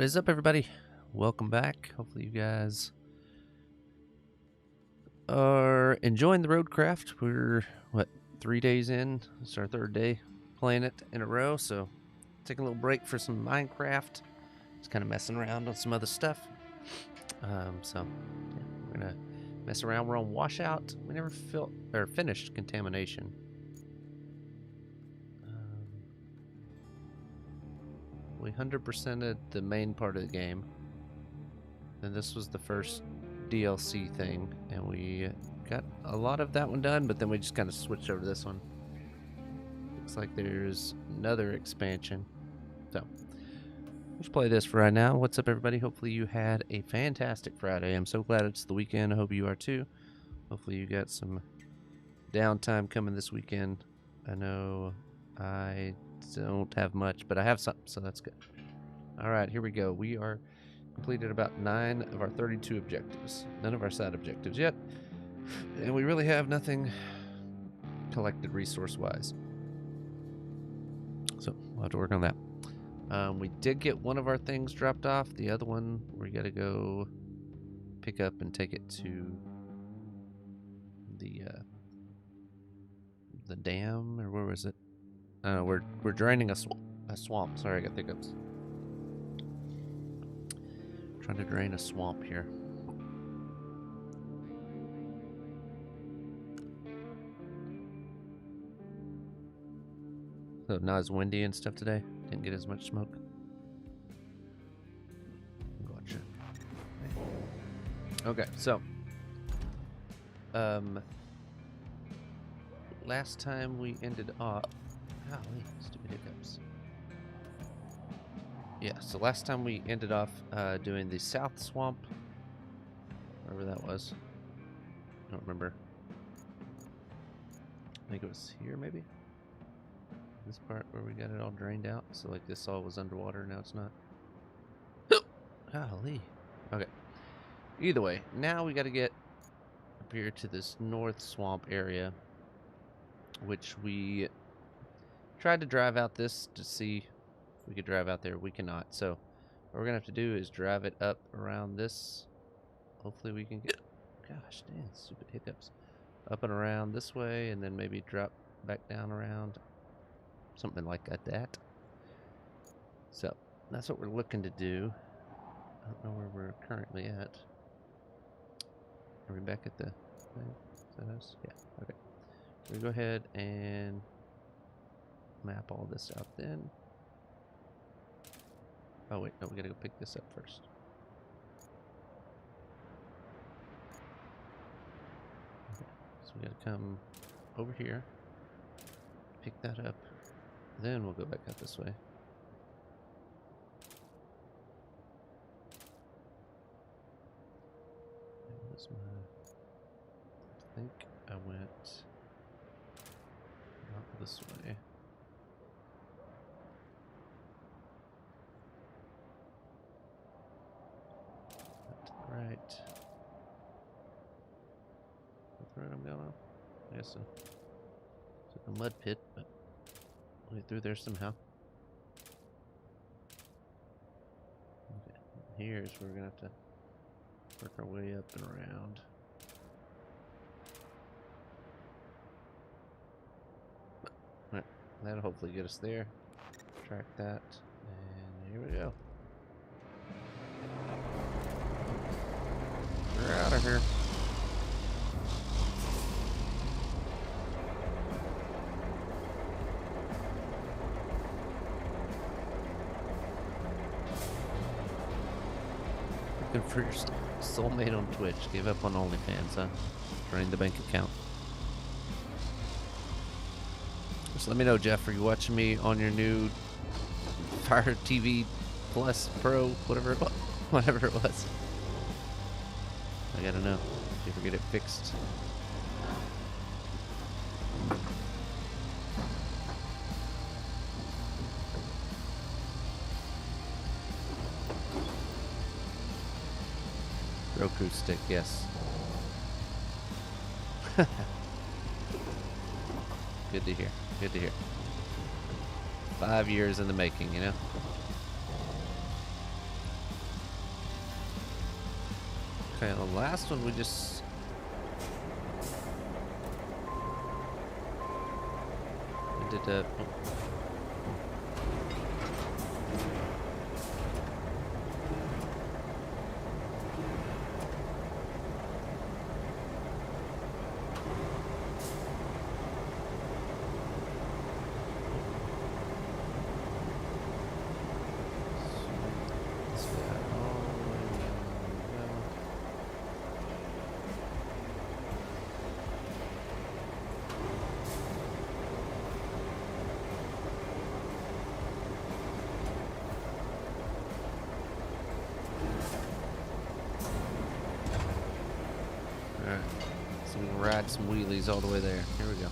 What is up, everybody? Welcome back. Hopefully you guys are enjoying the RoadCraft. We're, 3 days in? It's our third day playing it in a row, so taking a little break for some Minecraft. Just kind of messing around on some other stuff. We're going to mess around. We're on washout. We never finished contamination. We 100%ed the main part of the game. And this was the first DLC thing, and we got a lot of that one done, but then we just kind of switched over to this one. Looks like there's another expansion. So, let's play this for right now. What's up, everybody? Hopefully you had a fantastic Friday. I'm so glad it's the weekend. I hope you are too. Hopefully you got some downtime coming this weekend. I know I don't have much, but I have some, so that's good. All right, here we go. We are completed about 9 of our 32 objectives. None of our side objectives yet. And we really have nothing collected resource-wise. So we'll have to work on that. We did get one of our things dropped off. The other one, we got to go pick up and take it to the dam, or where was it? We're draining a swamp. Sorry, I got hiccups. Trying to drain a swamp here. So not as windy and stuff today. Didn't get as much smoke. Gotcha. Okay, so last time we ended up. Golly, stupid hiccups. Yeah, so last time we ended off doing the South Swamp, wherever that was. I don't remember. I think it was here, maybe? This part where we got it all drained out. So, like, this all was underwater, now it's not. Golly. Okay. Either way, now we got to get up here to this North Swamp area, which we tried to drive out this to see. We could drive out there. We cannot. So what we're gonna have to do is drive it up around this. Hopefully we can get. Gosh dang, stupid hiccups. Up and around this way, and then maybe drop back down around. Something like that. So that's what we're looking to do. I don't know where we're currently at. Are we back at the thing? Is that us? Yeah. Okay. So we go ahead and map all this out then. Oh wait, no, we gotta go pick this up first. Okay, so we gotta come over here, pick that up, then we'll go back out this way. Where's I think I went not this way. Right. Is that the road I'm going on? I guess so. It's like a mud pit, but we'll get through there somehow. Okay. Here's where we're gonna have to work our way up and around. Alright, that'll hopefully get us there. Track that, and here we go. We're out of here. Looking for your soulmate on Twitch. Gave up on OnlyFans, huh? Drained the bank account. Just let me know, Jeff. Are you watching me on your new Fire TV Plus Pro, whatever it was? Whatever it was. I gotta know if you ever get it fixed. Roku stick, yes. Good to hear. Good to hear. 5 years in the making, you know? Okay, the last one we just... ended up... Alright, so we can ride some wheelies all the way there. Here we go.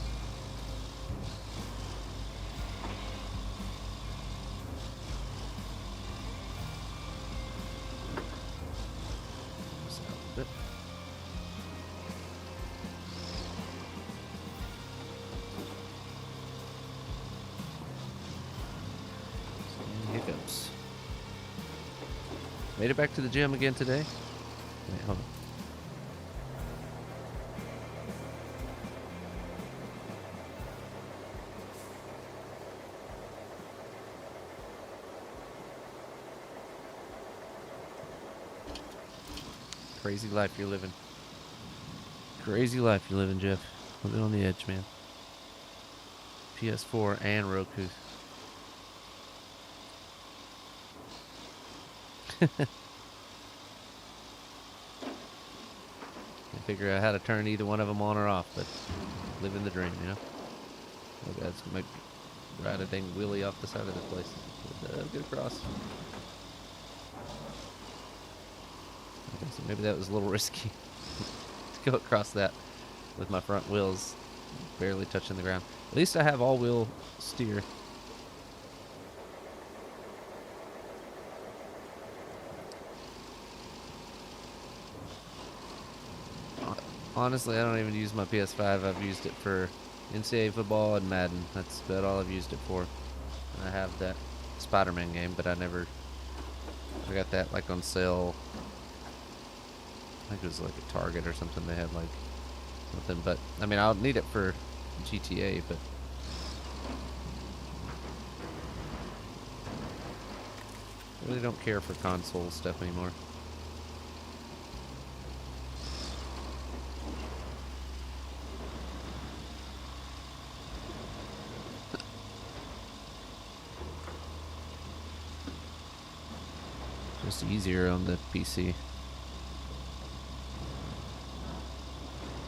Hiccups. Made it back to the gym again today. Wait, hold on. Crazy life you're living. Crazy life you're living, Jeff. Living on the edge, man. PS4 and Roku. I figure out how to turn either one of them on or off, but living the dream, you know? Oh, God, it's gonna ride a dang wheelie off the side of this place. Get across. Okay, so maybe that was a little risky to go across that with my front wheels barely touching the ground. At least I have all-wheel steer. Honestly, I don't even use my PS5. I've used it for NCAA football and Madden. That's about all I've used it for. I have that Spider-Man game, but I got that like on sale. I think it was like a Target or something. They had like something, but I mean, I'll need it for GTA, but I really don't care for console stuff anymore. Just easier on the PC.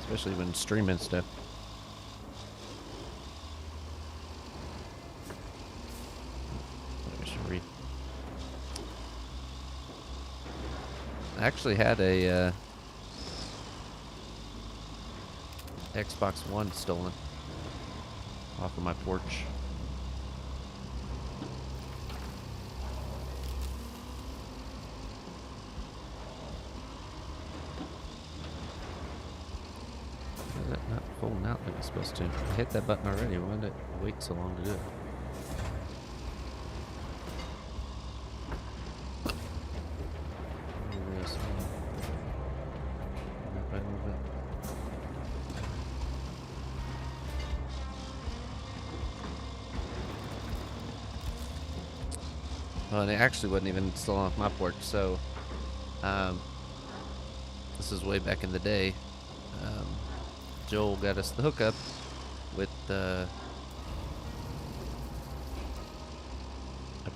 Especially when streaming stuff. I should read. I actually had a Xbox One stolen off of my porch. Not folding out like it's supposed to. I hit that button already. Why did it wait so long to do it? Well, and it actually wasn't even still off my porch, so this is way back in the day. Joel got us the hookup with a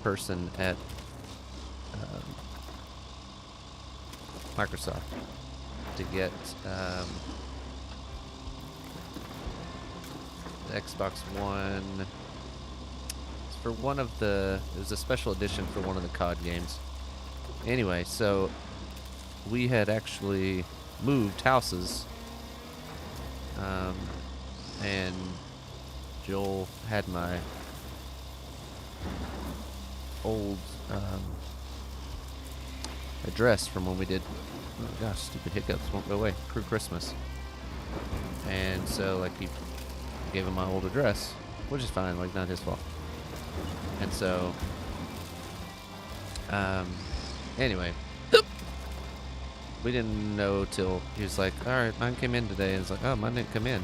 person at Microsoft to get the Xbox One. It's for one of the... It was a special edition for one of the COD games. Anyway, so we had actually moved houses. And Joel had my old address from when we did, oh gosh, stupid hiccups won't go away, Crew Christmas. And so like he gave him my old address, which is fine, like not his fault. And so anyway, we didn't know till he was like, all right, mine came in today. And it's like, oh, mine didn't come in.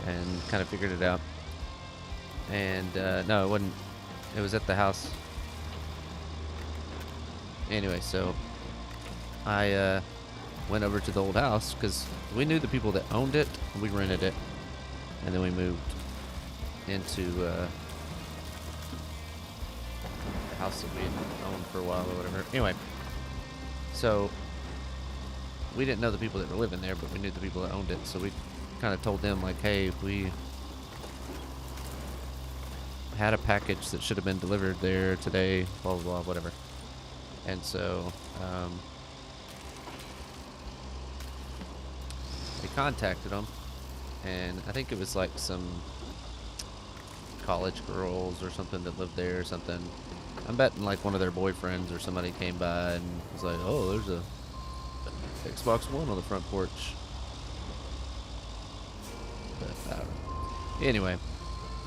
And kind of figured it out. And no, it wasn't. It was at the house. Anyway, so I went over to the old house because we knew the people that owned it. We rented it. And then we moved into the house that we had owned for a while or whatever. Anyway, so we didn't know the people that were living there, but we knew the people that owned it. So we kind of told them, like, hey, we had a package that should have been delivered there today, blah, blah, blah, whatever. And so we contacted them, and I think it was like some college girls or something that lived there or something. I'm betting like one of their boyfriends or somebody came by and was like, oh, there's a Xbox One on the front porch. But I don't know. Anyway,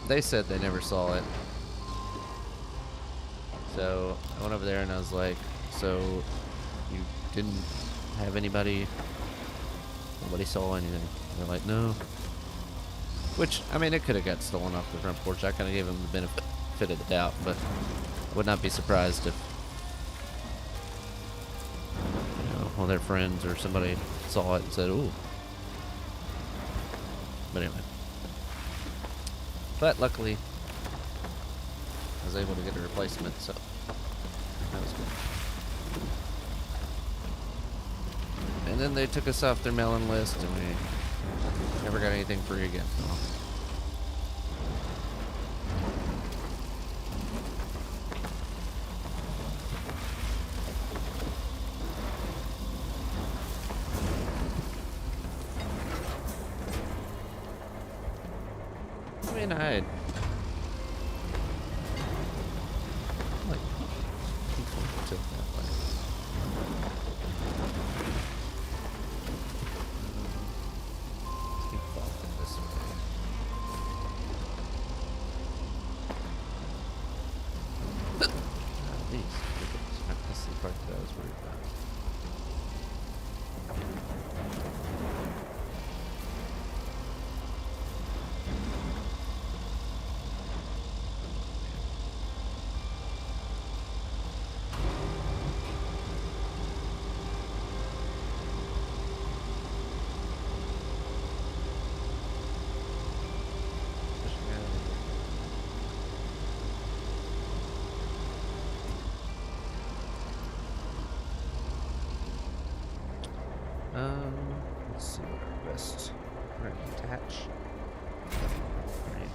they said they never saw it. So I went over there and I was like, so you didn't have anybody, nobody saw anything? And they're like, no. Which, I mean, it could have got stolen off the front porch. I kind of gave them the benefit of the doubt, but I would not be surprised if, you know, one of their friends or somebody saw it and said, ooh. But anyway. But luckily, I was able to get a replacement, so that was good. And then they took us off their mailing list, and we never got anything free again. I mean, I had like people took that way. Keep walking this way. These. That's the part that I was worried about. Let's see what our best. We're gonna attach. Right.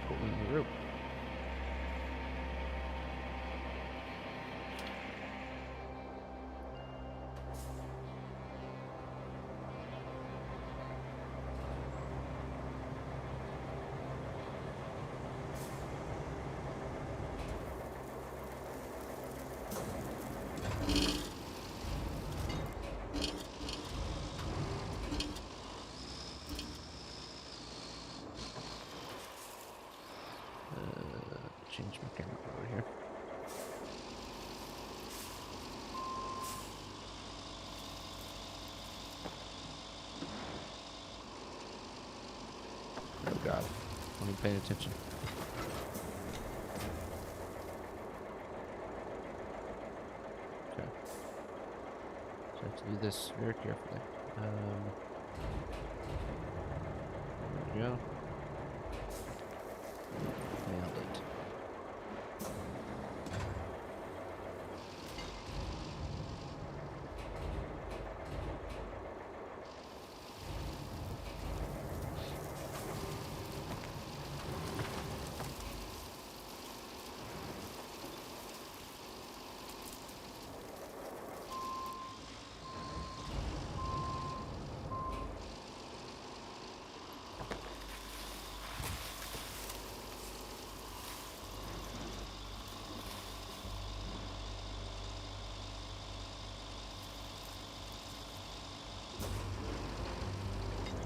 Pulling the rope. Change my camera over here. Oh God, I'm not paying attention. Okay. have to do this very carefully. There we go. Nailed it.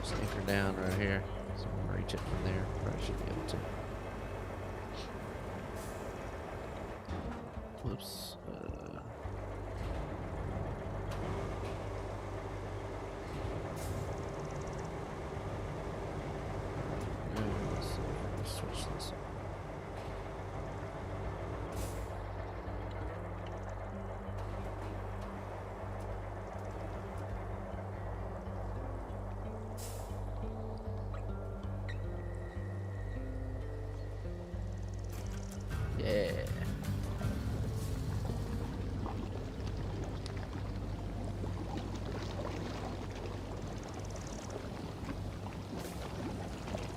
Just anchor down right here, so we can reach it from there. Probably should be able to. Whoops. Let's see if I can switch this. Yeah.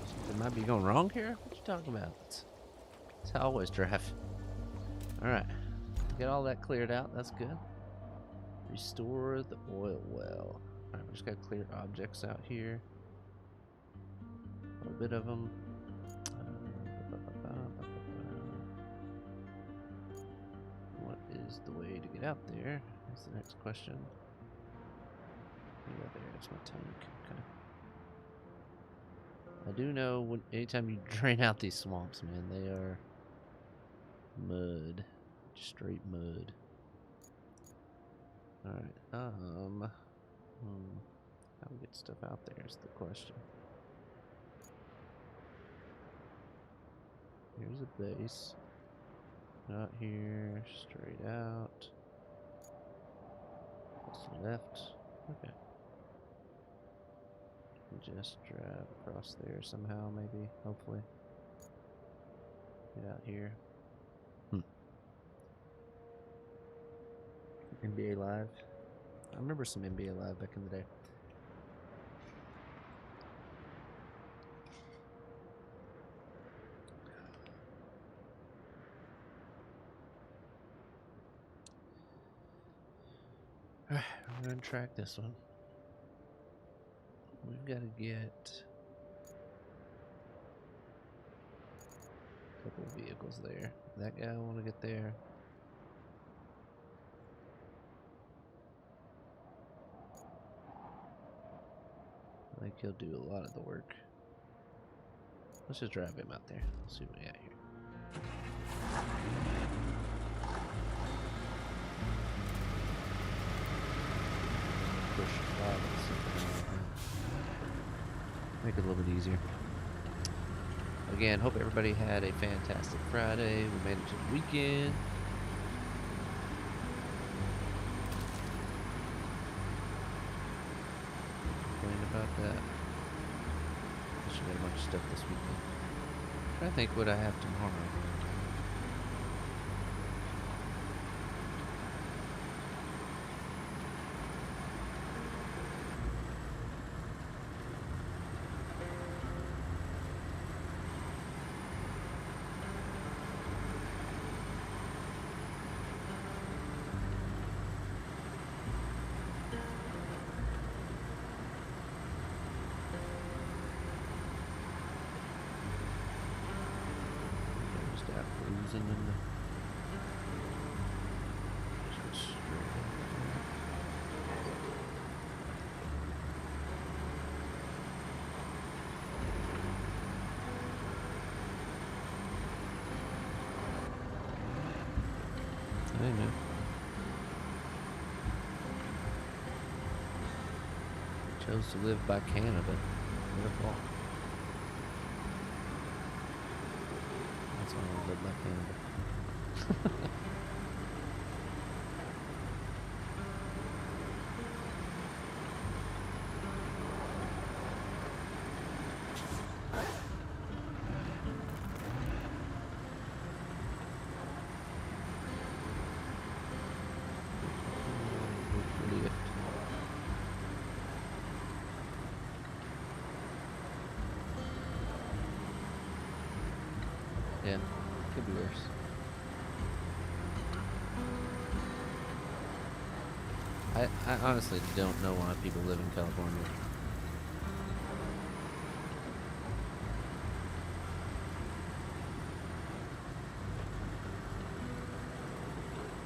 Something might be going wrong here? What you talking about? That's how I always drive. Alright. Get all that cleared out. That's good. Restore the oil well. Alright, we just gotta clear objects out here. A little bit of them. What is the way to get out there? That's the next question. Yeah, there's my tank. Okay. I do know when anytime you drain out these swamps, man, they are mud. Straight mud. Alright, how we get stuff out there is the question. Here's a base. Out here, straight out. Left. Okay. Just drive across there somehow, maybe, hopefully. Get out here. NBA Live. I remember some NBA Live back in the day. Alright, we're gonna track this one. We've got to get a couple of vehicles there. That guy I want to get there. I think he'll do a lot of the work. Let's just drive him out there. Let's see what we got here. Push make it a little bit easier. Again, hope everybody had a fantastic Friday. We made it to the weekend. Complain about that. I should get a bunch of stuff this weekend. I'm trying to think what I have tomorrow. Cruising in the I know. Chose to live by Canada. What a fault. That's why I want to live by Canada. Yeah, could be worse. I honestly don't know why people live in California.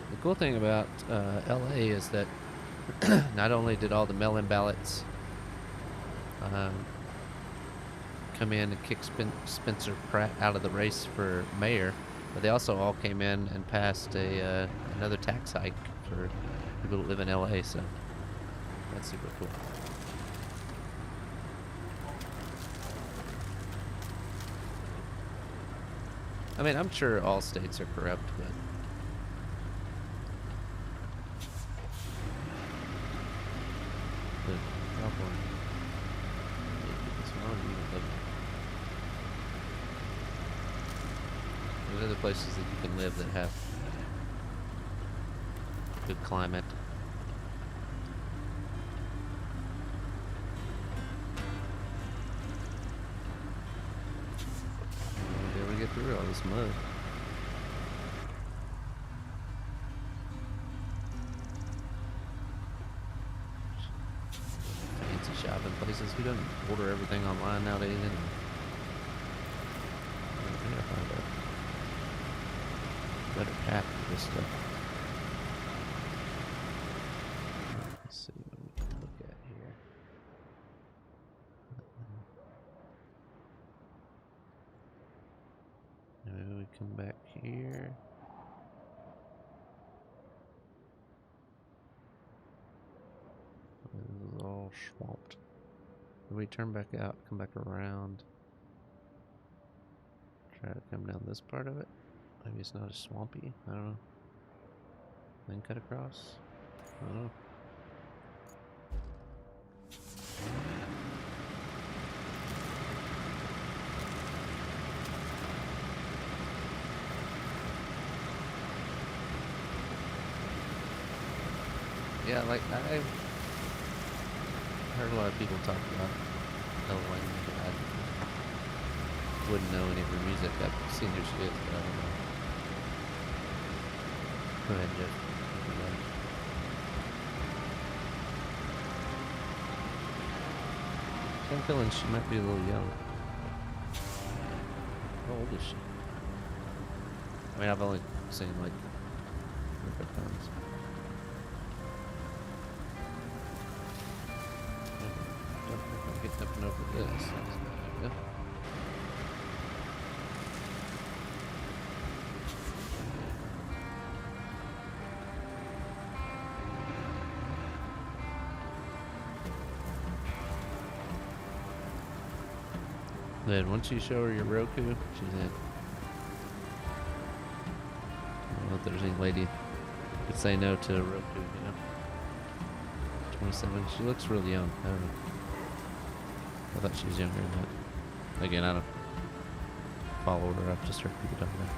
The cool thing about LA is that not only did all the mail-in ballots come in and kick Spencer Pratt out of the race for mayor, but they also all came in and passed another tax hike for people that live in LA, so that's super cool. I mean, I'm sure all states are corrupt, but California, it's wrong to even live there. There's other places that you can live that have good climate. We'll be able to get through all this mud. Fancy shopping places. Who doesn't order everything online nowadays anyway? I gotta find a better path for this stuff. Let's see what we can look at here. Maybe we come back here. This is all swamped. If we turn back out, come back around. Try to come down this part of it. Maybe it's not as swampy. I don't know. Then cut across. I don't know. Yeah, like I've heard a lot of people talk about Ellen. I wouldn't know any of her music. I've seen her shit, but I don't know. Go ahead, Jeff. I'm feeling she might be a little young. How old is she? I mean, I've only seen like her times. Don't think I'll get up and over this. That's a bad idea. Then once you show her your Roku, she's in. I don't know if there's any lady who could say no to a Roku, you know. 27. She looks really young. I don't know. I thought she was younger than that. Again, I don't follow her. I've just heard people talk about her.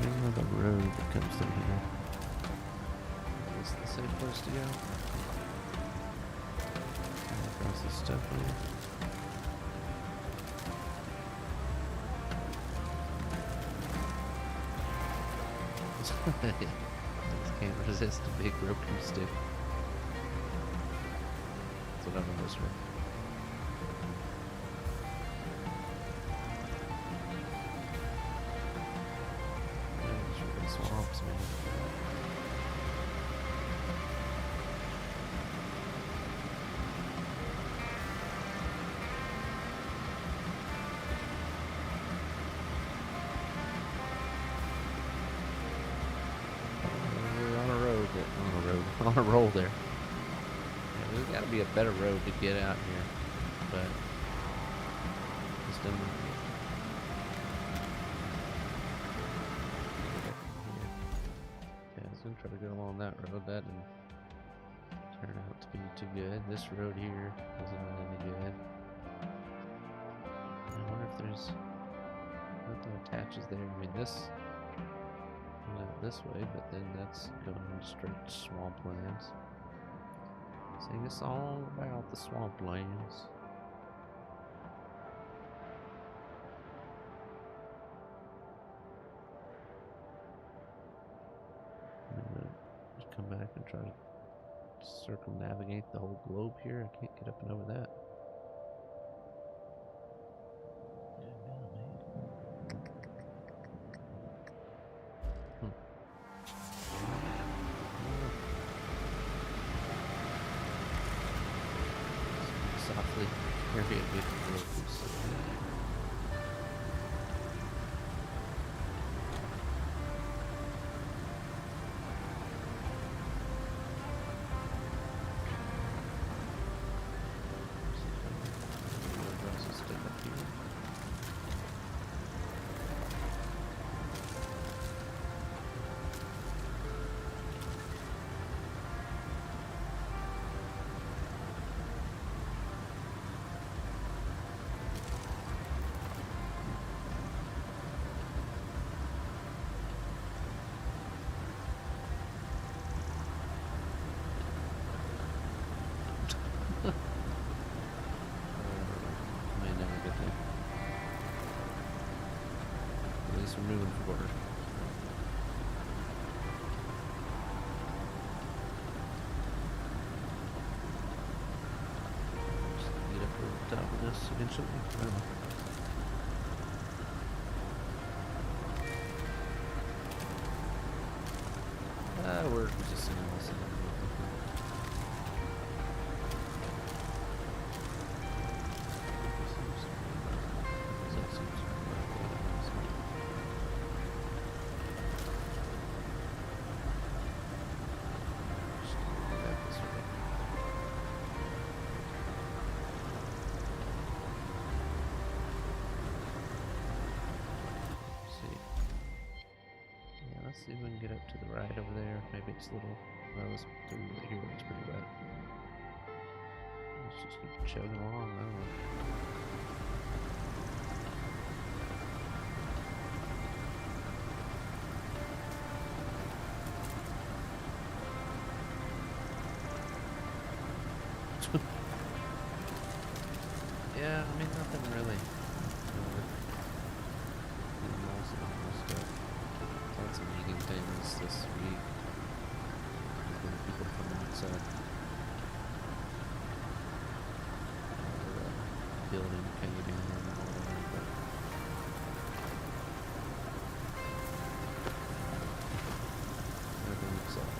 Here's another road that comes through here. Is this the safe place to go? Across this stuff here. I just can't resist a big Roku stick. That's what I'm almost with. Swamps, man. We're on a road, on a roll there. Yeah, there's got to be a better road to get out here, but just don't. Try to go along that road. That didn't turn out to be too good. This road here isn't really any good. I wonder if there's nothing attaches there. I mean, this went this way, but then that's going straight to swamplands. Saying it's all about the swamplands. Just come back and try to circumnavigate the whole globe here. I can't get up and over that. Softly carry a big globe. We're moving forward. Just get up over the top of this eventually. I don't know. We're just seeing this. See if we can get up to the right over there. Maybe it's a little. Well, this through here looks pretty wet. Let's just keep chugging along. I don't know. Yeah, I mean nothing really. Lots of meeting things this week. People from outside. Building caving and all that. But everything looks like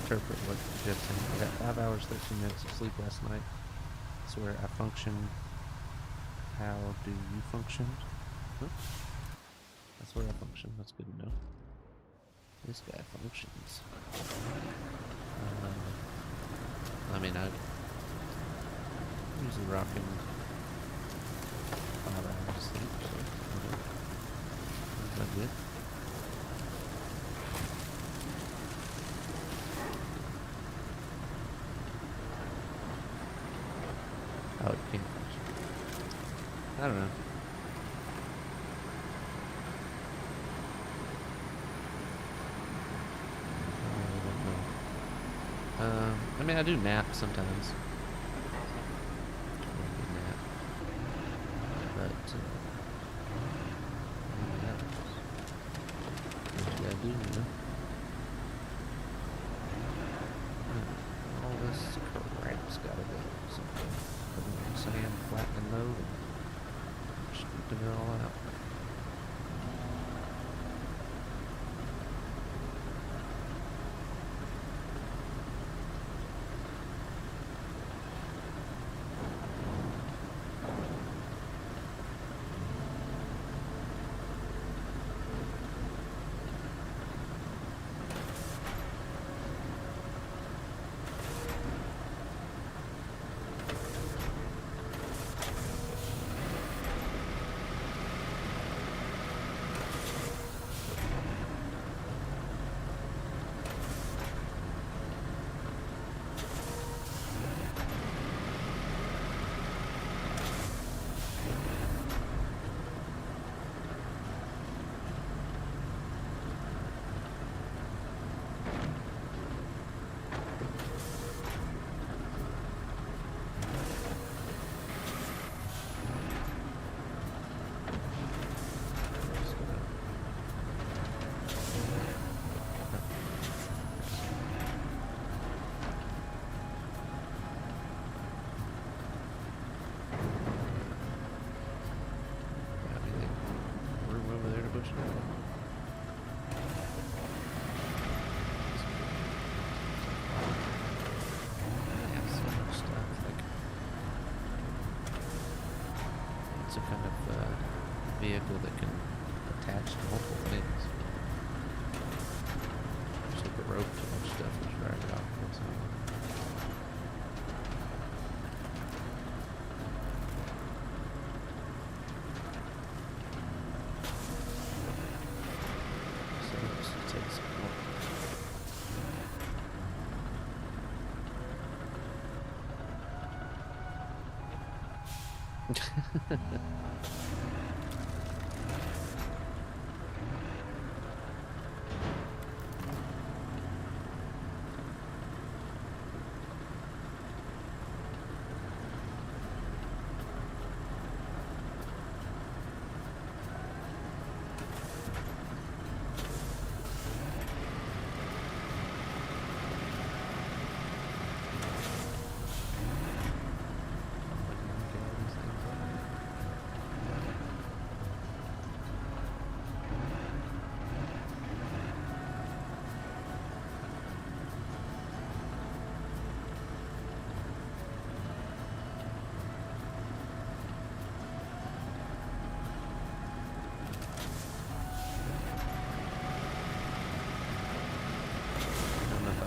interpret what Jeff said. I got 5 hours, 13 minutes of sleep last night. That's where I functioned. How do you function? Huh? That's where I function. That's good to know. This guy functions. I mean, I'm usually rocking 5 hours of sleep, so is that good? Oh, it can't function. I don't know. I mean, I do nap sometimes. Nap. But, yeah. What you gotta do, you know? All this crap's gotta go. So, put it on sand, flatten and load, and pushing it. I have so much stuff. Like, it's a kind of vehicle that can attach to multiple things. Just like a rope to much stuff and drag it off. That's all.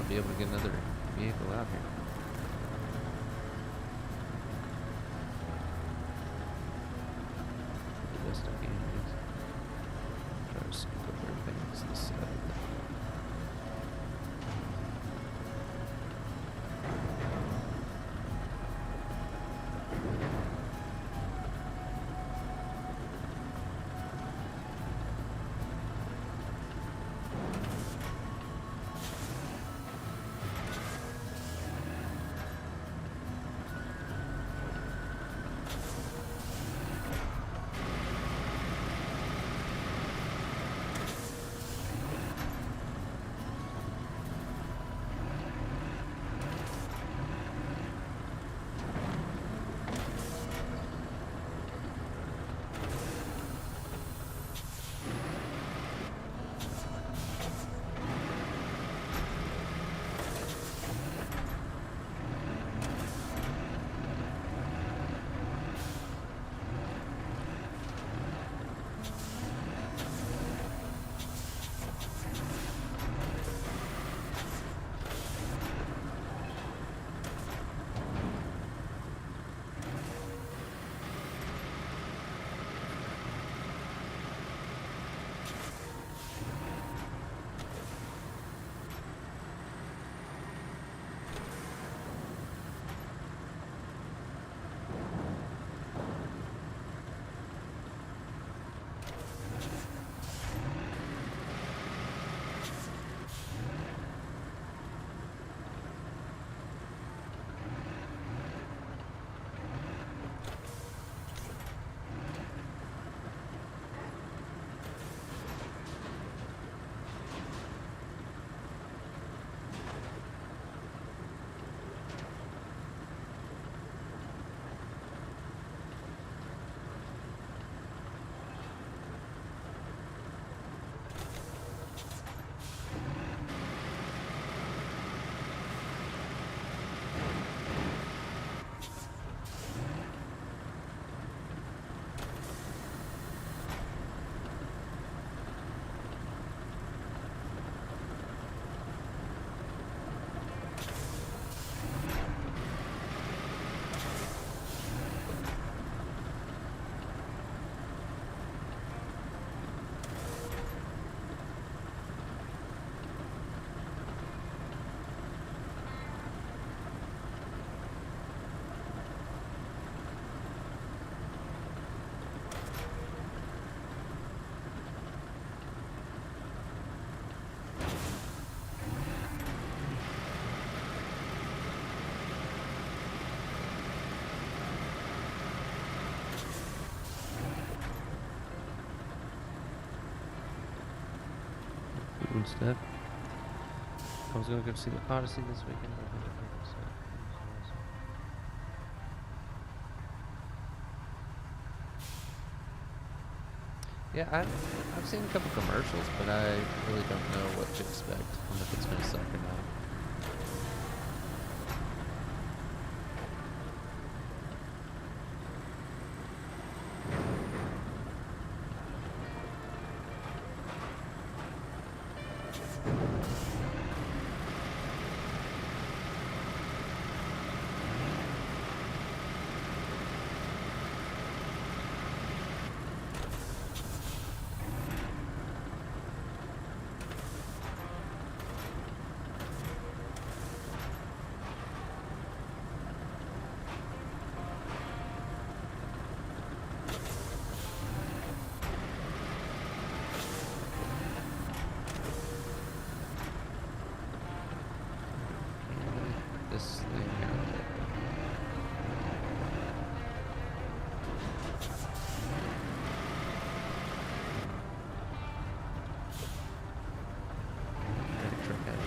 Be able to get another vehicle out here. The best I can is try to scoop up everything that's this side. and stuff. I was gonna go see the Odyssey this weekend, but I had to hurry, so. Yeah, I've seen a couple commercials, but I really don't know what to expect. I don't know if it's gonna suck or not. This thing out there. Truck out of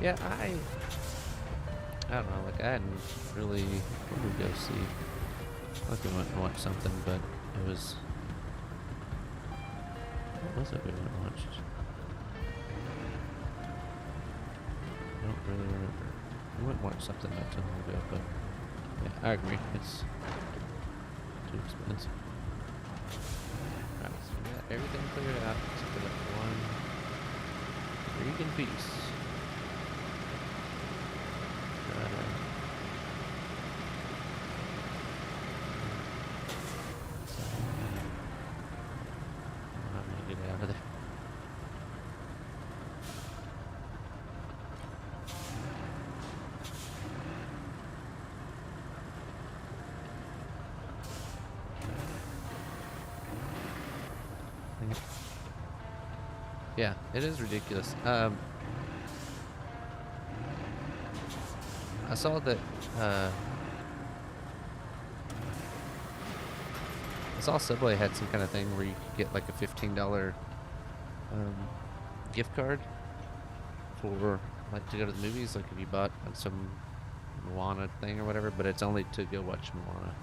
Yeah, I don't know, like I hadn't really, what did we go see? Like we went and watched something, but it was, what was it we went and watched? I don't really remember. We went and watched something not too long ago, but yeah, I agree, it's too expensive. Alright, so we got everything cleared out except for that one freaking piece. I'm gonna get out of there. Yeah, it is ridiculous. I saw that I saw Subway had some kind of thing where you could get like a $15 gift card for like to go to the movies, like if you bought like, some Moana thing or whatever, but it's only to go watch Moana.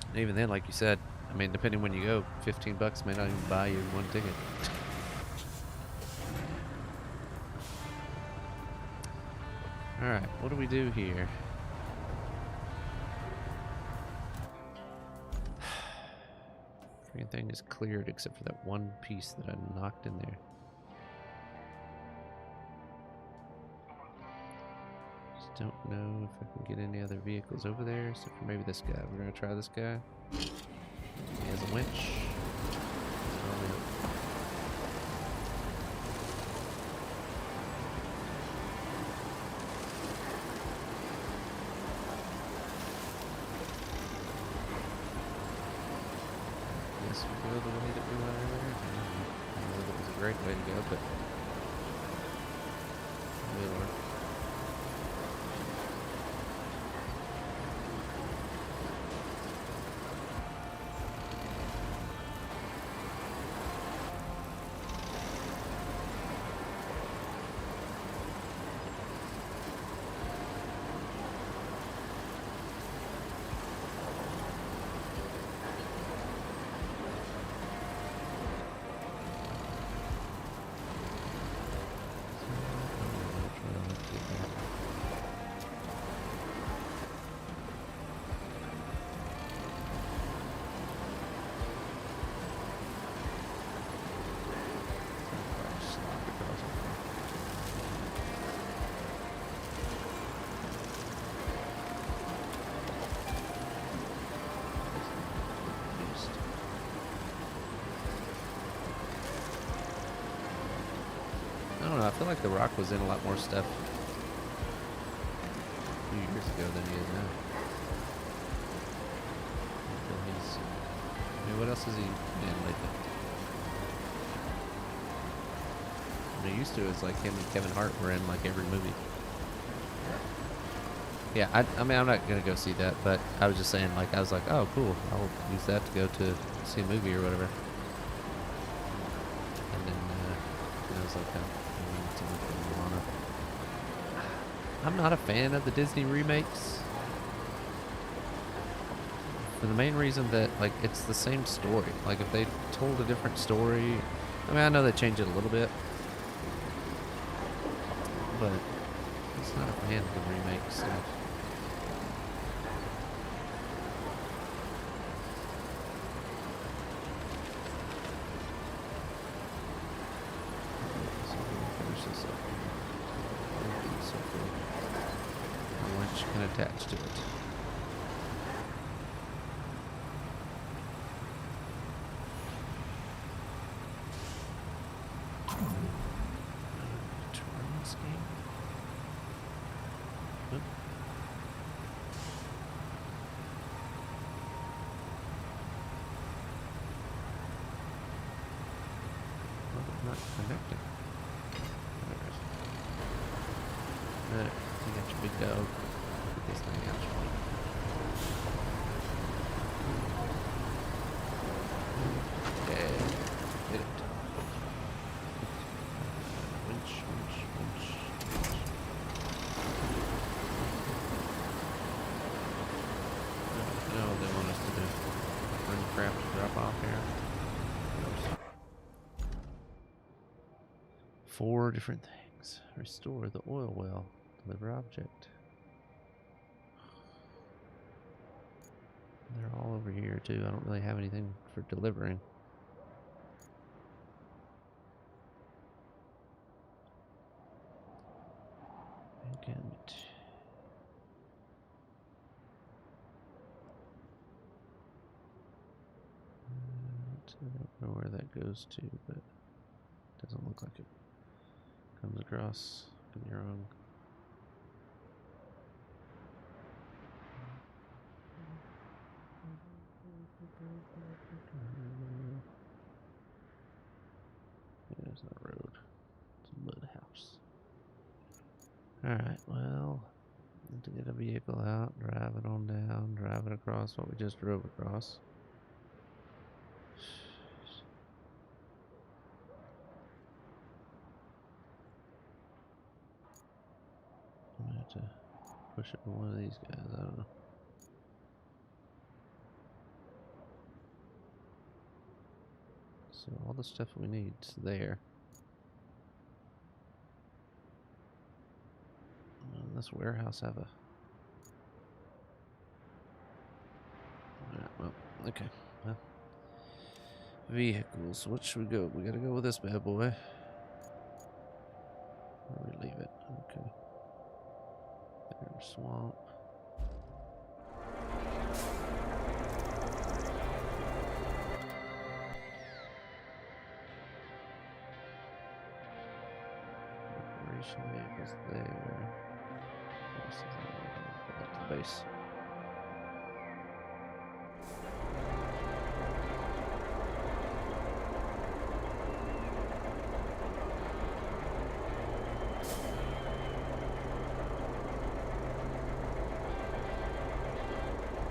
And even then, like you said, I mean, depending when you go, $15 may not even buy you one ticket. All right, what do we do here? Freaking thing is cleared except for that one piece that I knocked in there. Just don't know if I can get any other vehicles over there, except for maybe this guy. We're gonna try this guy. He has a winch. Guess we go the way that we went earlier. I don't know if it was a great way to go, but it'll work. don't know. I feel like The Rock was in a lot more stuff a few years ago than he is now. I feel he's. I mean, what else has he been lately? What he used to is like him and Kevin Hart were in like every movie. Yeah, I mean, I'm not gonna go see that, but I was just saying, like, I was like, oh, cool, I'll use that to go to see a movie or whatever. And then I was like, I'm not a fan of the Disney remakes for the main reason that, like, it's the same story. Like, if they told a different story, I mean, I know they changed it a little bit, but I'm just not a fan of the remake stuff. Can attach to it. Terrain scheme. Oop. Well, not connected. There it is. Alright, you got your big dog. This thing out. Okay, get it. Winch. No, they want us to do RoadCraft drop off here. 4 different things. Restore the oil well. Deliver object. They're all over here too. I don't really have anything for delivering. Again. I don't know where that goes to, but it doesn't look like it comes across. Could be wrong. Yeah, it's not a road. It's a mud house. Alright, well, to get a vehicle out, drive it on down, drive it across what we just drove across. I'm gonna have to push it with one of these guys, I don't know. So all the stuff we need is there. This warehouse have a... Alright, well, okay. Well, vehicles, what should we go? We gotta go with this bad boy. Or we leave it. Okay. There's swamp. Operation vehicles there. Back to the base.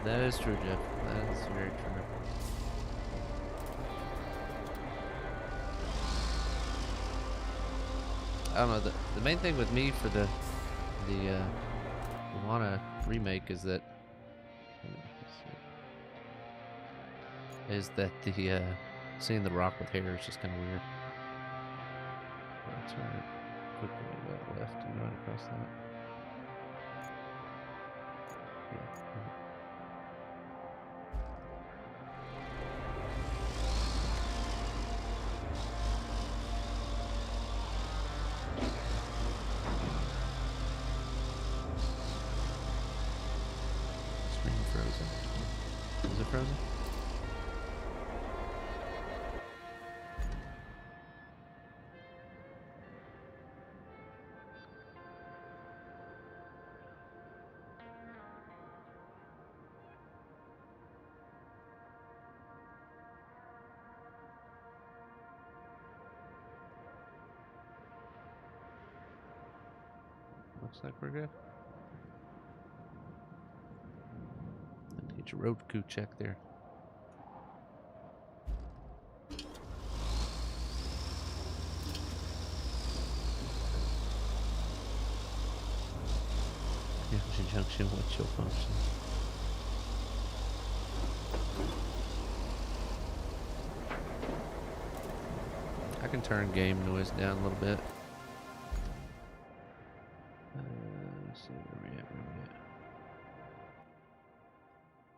That is true, Jeff. That is very true. I don't know. The main thing with me for the Moana remake is that the seeing the Rock with hair is just kind of weird. That's right. Quickly go left and right across that. Yeah. Frozen. Is it frozen? looks like we're good. Get your road crew check there. Junction, what's your function? I can turn game noise down a little bit. Let's see where we at.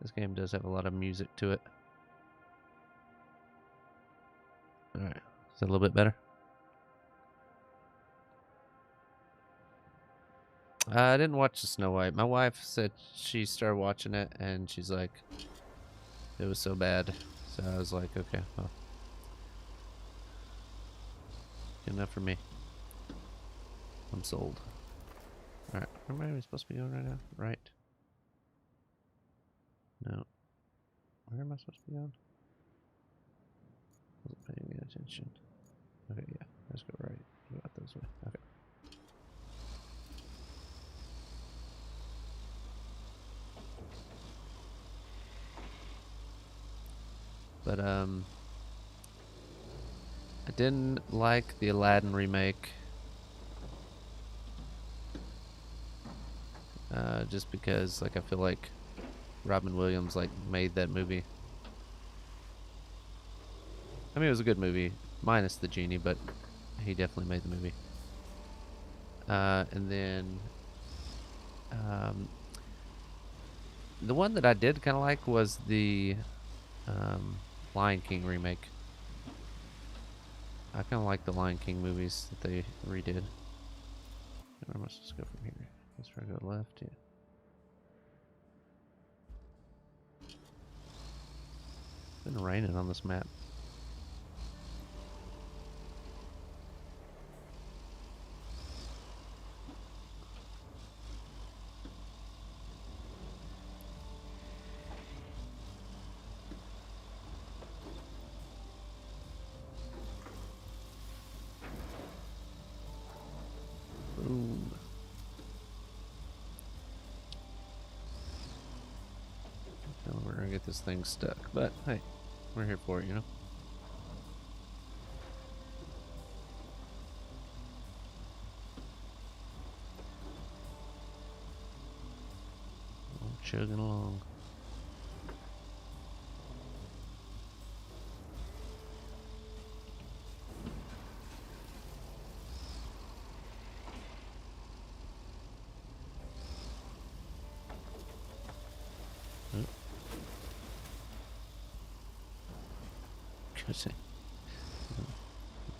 This game does have a lot of music to it. Alright, is that a little bit better? I didn't watch the Snow White. My wife said she started watching it and she's like, it was so bad. So I was like, okay, well, good enough for me. I'm sold. Alright, where am I supposed to be going right now? Right. No. Where am I supposed to be going? Wasn't paying any attention. Okay, yeah, let's go right. Go out this way. Okay. But I didn't like the Aladdin remake. Just because like I feel like Robin Williams like made that movie. I mean it was a good movie, minus the genie, but he definitely made the movie. And then the one that I did kind of like was the Lion King remake. I kind of like the Lion King movies that they redid. Where am I supposed to go from here? Let's try to go left, yeah. It's been raining on this map. Boom. We're gonna get this thing stuck, but hey, we're here for it, you know? I'm chugging along.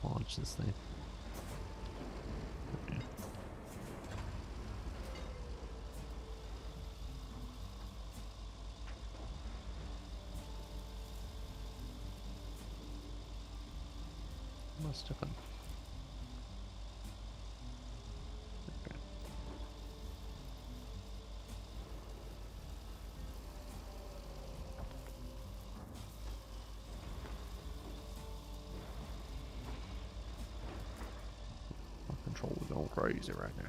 Launch this thing. Okay. Am I stuck on? Okay. Control's going crazy right now.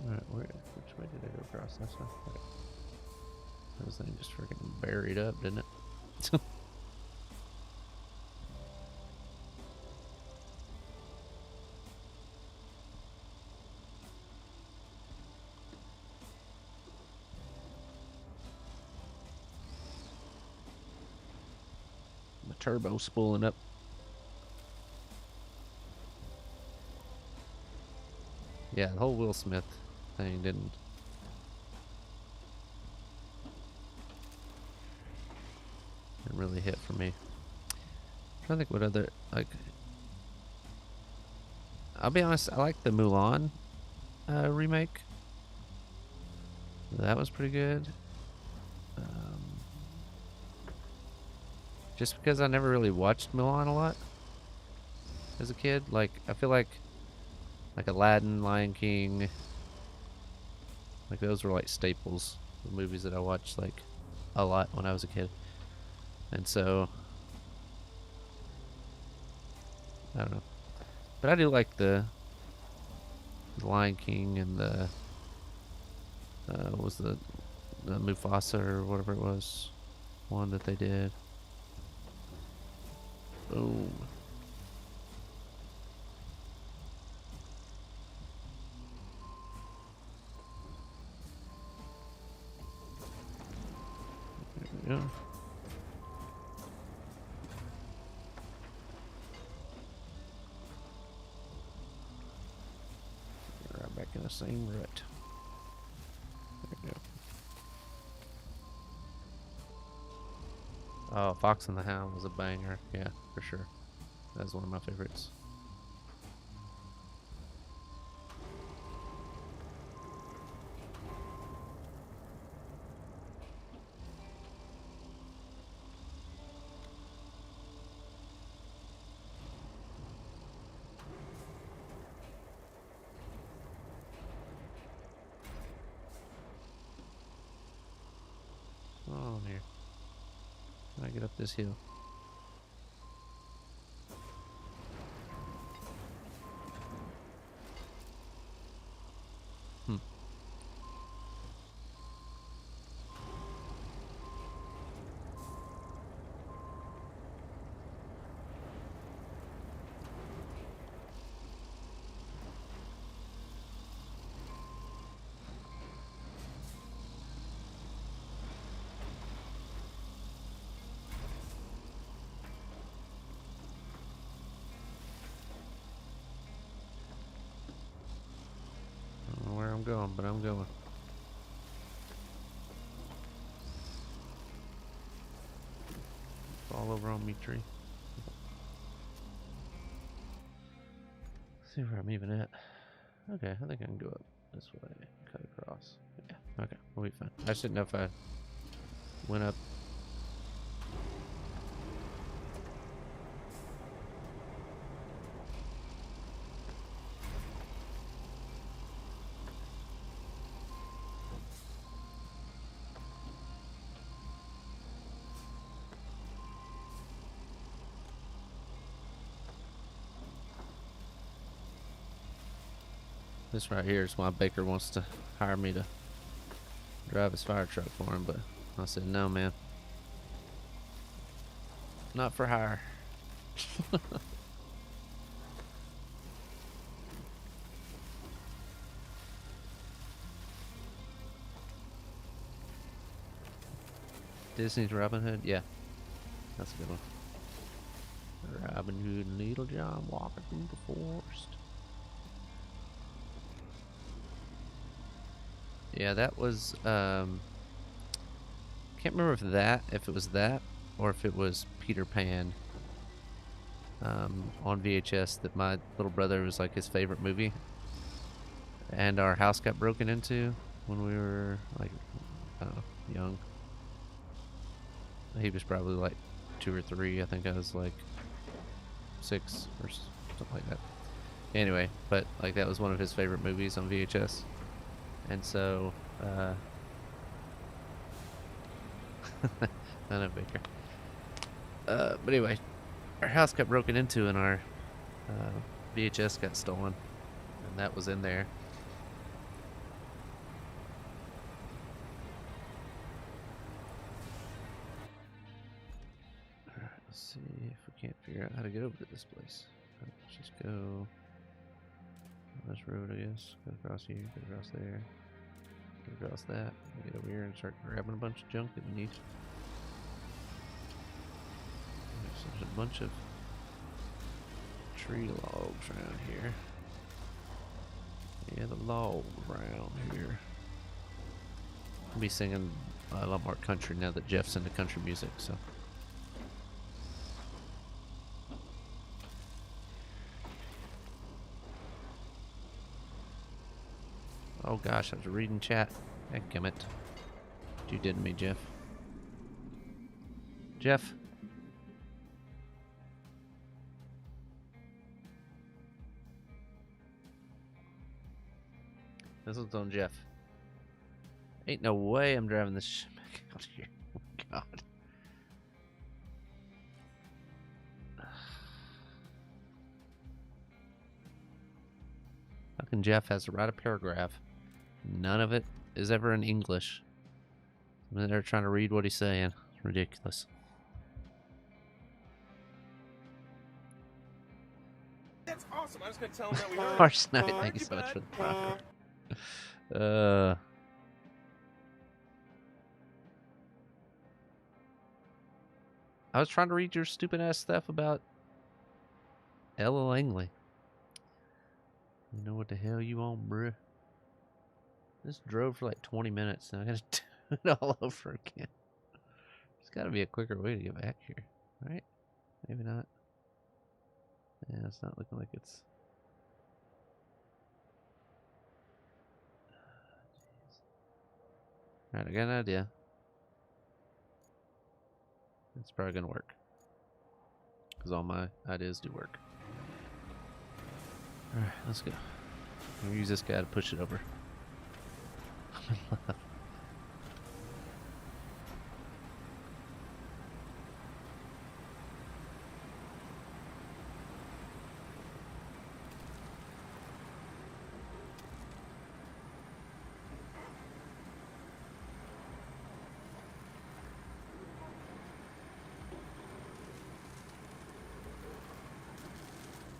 Alright, which way did I go across? This way? Okay. This thing just freaking buried up, didn't it? My turbo spooling up. Yeah, the whole Will Smith thing didn't really hit for me. I'm trying to think what other, like, I'll be honest, I like the Mulan remake. That was pretty good. Just because I never really watched Mulan a lot as a kid. Like, I feel like Aladdin, Lion King, like those were like staples, the movies that I watched like a lot when I was a kid. And so, I don't know. But I do like the Lion King and the what was the Mufasa or whatever it was, one that they did. Boom. There we go. Right back in the same rut. There we go. Oh, Fox and the Hound was a banger. Yeah, for sure. That's one of my favorites. Oh, here. How do I get up this hill? Hmm. I don't know where I'm going, but I'm going. Fall over on me, tree. See where I'm even at. Okay, I think I can go up this way, cut across. Yeah, okay, we'll be fine. I just didn't know if I went up. This right here is why Baker wants to hire me to drive his fire truck for him, but I said, no, man. Not for hire. Disney's Robin Hood? Yeah, that's a good one. Robin Hood and Little John walking through the forest. Yeah, that was, can't remember if it was that, or if it was Peter Pan, on VHS that my little brother was like his favorite movie. And our house got broken into when we were like, I don't know, young. He was probably like 2 or 3. I think I was like 6 or something like that. Anyway, but like that was one of his favorite movies on VHS. And so, I know, Baker. But anyway, our house got broken into and our VHS got stolen. And that was in there. Alright, let's see if we can't figure out how to get over to this place. Let's just go on this road, I guess. Go across here, go across there. Go across that. Get over here and start grabbing a bunch of junk that we need. There's a bunch of tree logs around here. Yeah, the logs around here. I'll be singing a lot more country now that Jeff's into country music, so. Oh gosh, I was reading chat. Heckgummit. What you did to me, Jeff. Jeff? This one's on Jeff. Ain't no way I'm driving this shit back out here. Oh my god. fucking Jeff has to write a paragraph. None of it is ever in English. And they're trying to read what he's saying. It's ridiculous. That's awesome. I was going to tell him that we heard. Harsh Knight, thank you so much for the profit. I was trying to read your stupid ass stuff about Ella Langley. You know what the hell you on, bruh? This drove for like 20 minutes and I gotta do it all over again. There's gotta be a quicker way to get back here, right? Maybe not. Yeah, it's not looking like it's... Alright, I got an idea. It's probably gonna work. Because all my ideas do work. Alright, let's go. I'm gonna use this guy to push it over.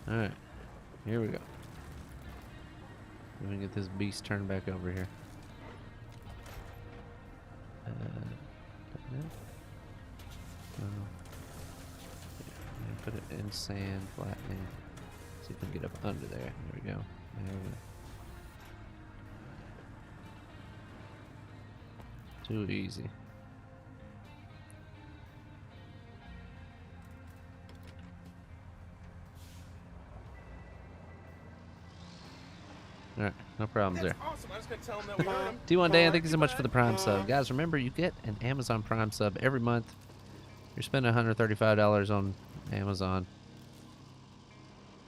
Alright, here we go. Let me get this beast turned back over here. Put it in sand, flattening. See if we can get up under there. There we go. There we go. Too easy. Alright, no problems there. Awesome. I was going to tell him that we heard him. T1 Dan, thank you so much for the Prime sub. Guys, remember, you get an Amazon Prime sub every month. You're spending $135 on Amazon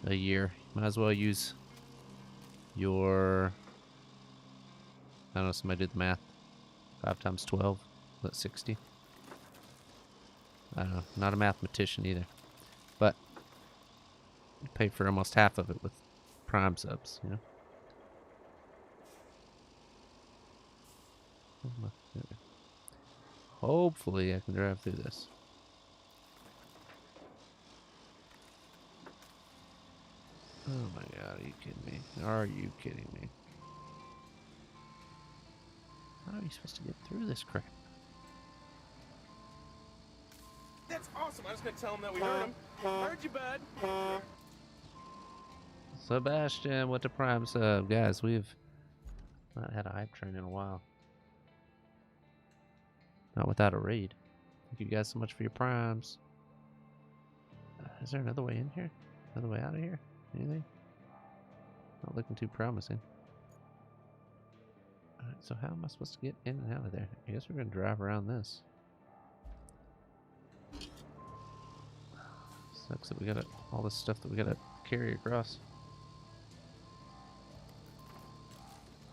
a year. Might as well use your... I don't know, somebody did the math. 5 times 12. That's 60. I don't know. Not a mathematician either. But you pay for almost half of it with Prime subs, you know? Hopefully I can drive through this. Oh my god, are you kidding me? Are you kidding me? How are you supposed to get through this crap? That's awesome. I was going to tell him that we heard him. Heard you, bud. Sebastian with the Prime sub. Guys, we've not had a hype train in a while. Not without a raid. Thank you guys so much for your primes. Is there another way in here? Another way out of here? Anything? Not looking too promising. Alright, so how am I supposed to get in and out of there? I guess we're going to drive around this. Sucks that we got all this stuff that we got to carry across.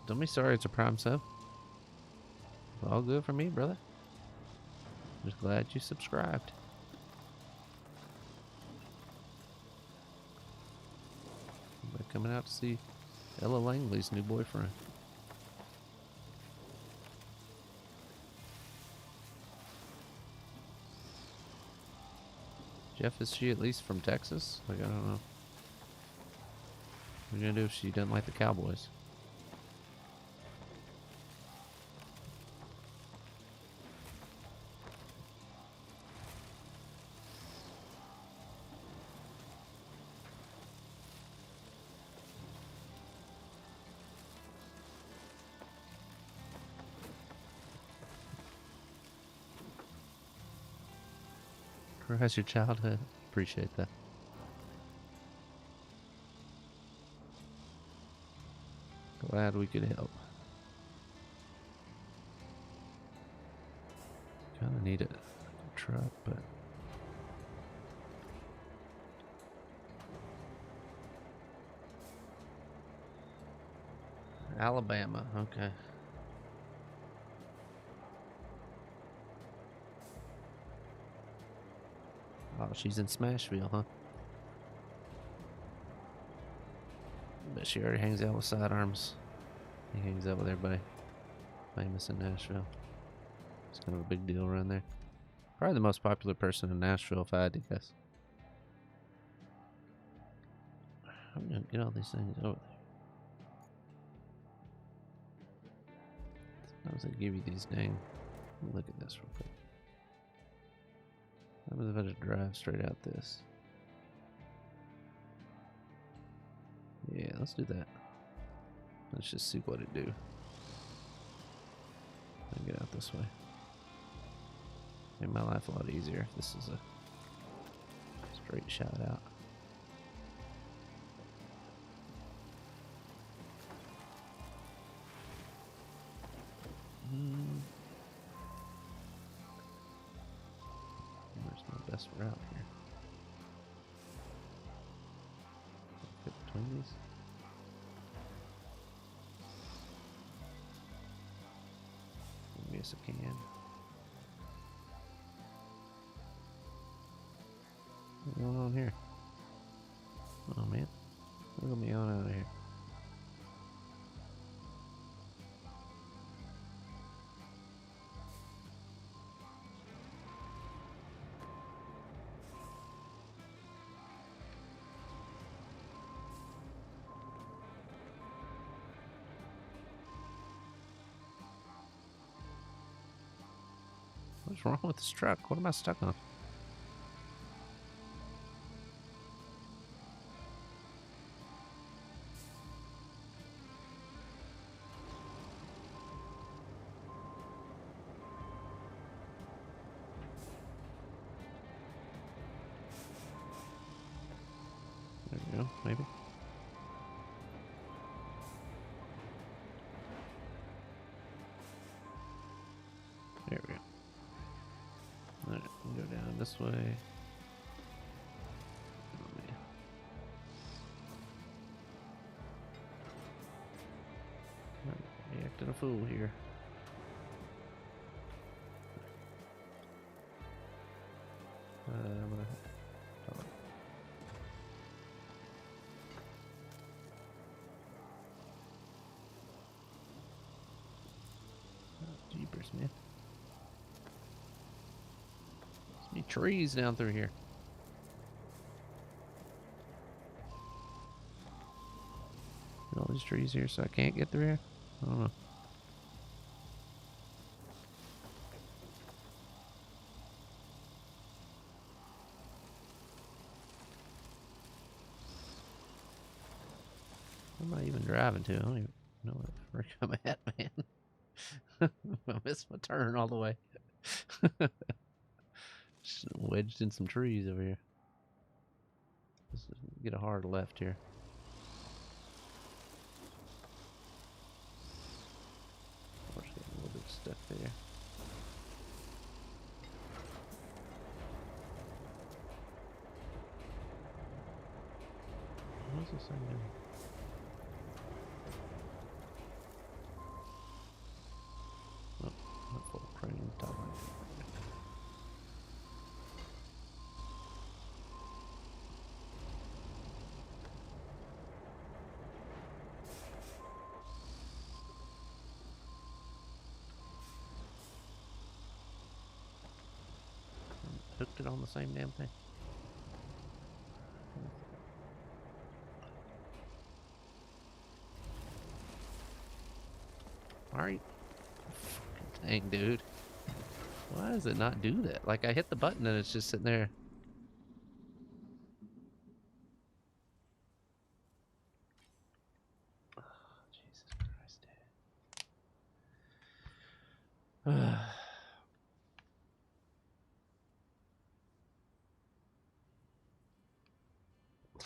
Don't be sorry it's a Prime sub. It's all good for me, brother. Just glad you subscribed. Somebody coming out to see Ella Langley's new boyfriend. Jeff, is she at least from Texas? Like, I don't know. What are you gonna do if she doesn't like the Cowboys? How's your childhood? Appreciate that. Glad we could help. Kinda need a truck, but Alabama, okay. Oh, she's in Smashville, huh? Bet. bet she already hangs out with Sidearms. He hangs out with everybody. Famous in Nashville. It's kind of a big deal around there. Probably the most popular person in Nashville, if I had to guess. I'm gonna get all these things over there. Sometimes they give you these dang. Let me look at this real quick. What happens if I just drive straight out this? Yeah, let's do that. Let's just see what it do. And get out this way. Make my life a lot easier if this is a straight shot out. Where's my best route here? Fit between these. Yes, I can. What's going on here? Oh man, look me on out of here. What's wrong with this truck? What am I stuck on? There we go, maybe. There we go. Alright, we'll go down this way. Oh, man. I'm acting a fool here. I'm gonna. Hold on. Oh, jeepers, man. There's me trees down through here. All these trees here, so I can't get through here? I don't know. Where am I even driving to? I don't even know what the frick I'm at, man. I missed my turn all the way. Just wedged in some trees over here. Let's get a hard left here. Of course, getting a little bit stuck there. What's this thing doing? Oh, not full crane top line. Hooked it on the same damn thing. Alright. Dang, dude. Why does it not do that? Like, I hit the button and it's just sitting there. Oh, Jesus Christ, dude.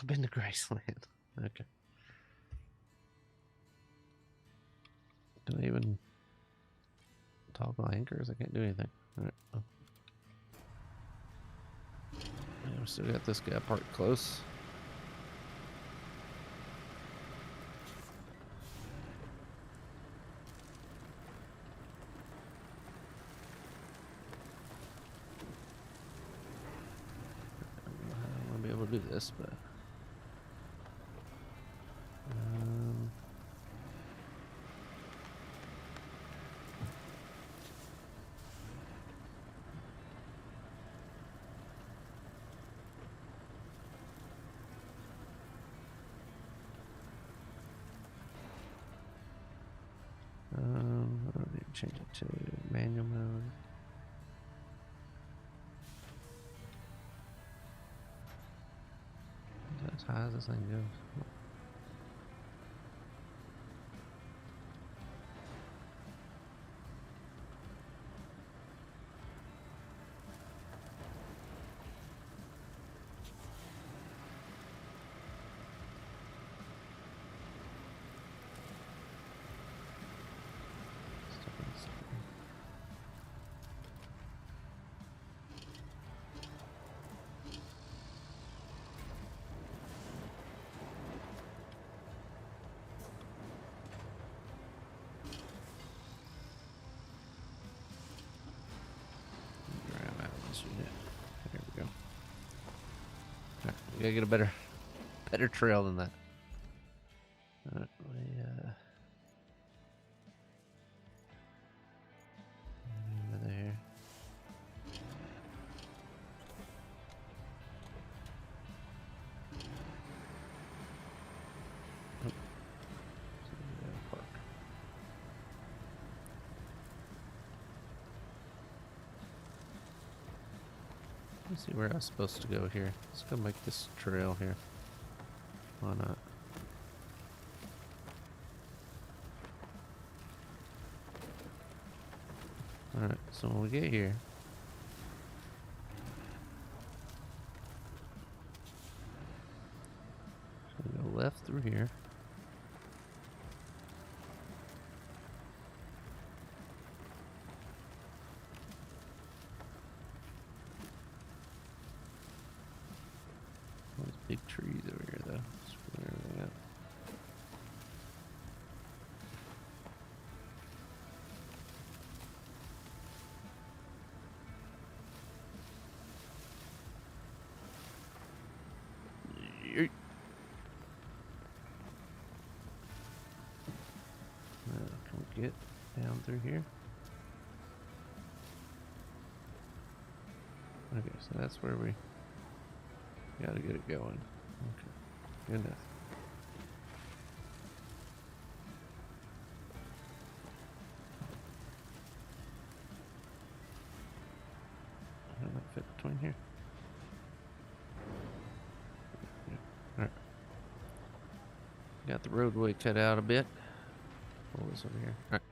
I've been to Graceland. Okay. Can I even toggle anchors? I can't do anything. Alright. Oh. Yeah, we still got this guy parked close. I don't know how I'm gonna be able to do this, but change it to manual mode. Is that as high as this thing goes? There we go. Right, we gotta get a better trail than that. Alright, over there. Oh. Park. Let's see where I was supposed to go here. Let's go make this trail here. Why not? Alright, so when we get here, we go left through here. There's big trees over here, though. Screw everything up. Yeet. Can we get down through here? Okay, so that's where we gotta get it going. Okay, good enough. How do I fit between here? Yeah. Alright. Got the roadway cut out a bit. Pull this over here. Alright.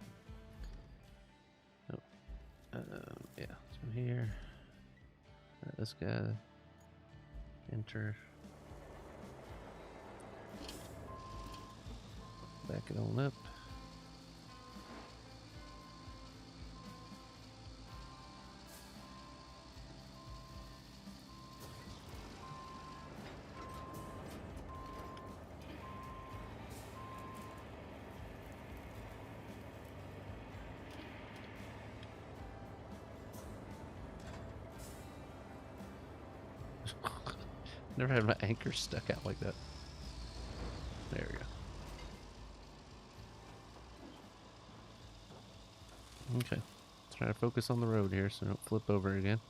Oh. Yeah, so here. This guy. Enter. Back it on up. Never had my anchor stuck out like that. There we go. Okay. Try to focus on the road here so I don't flip over again.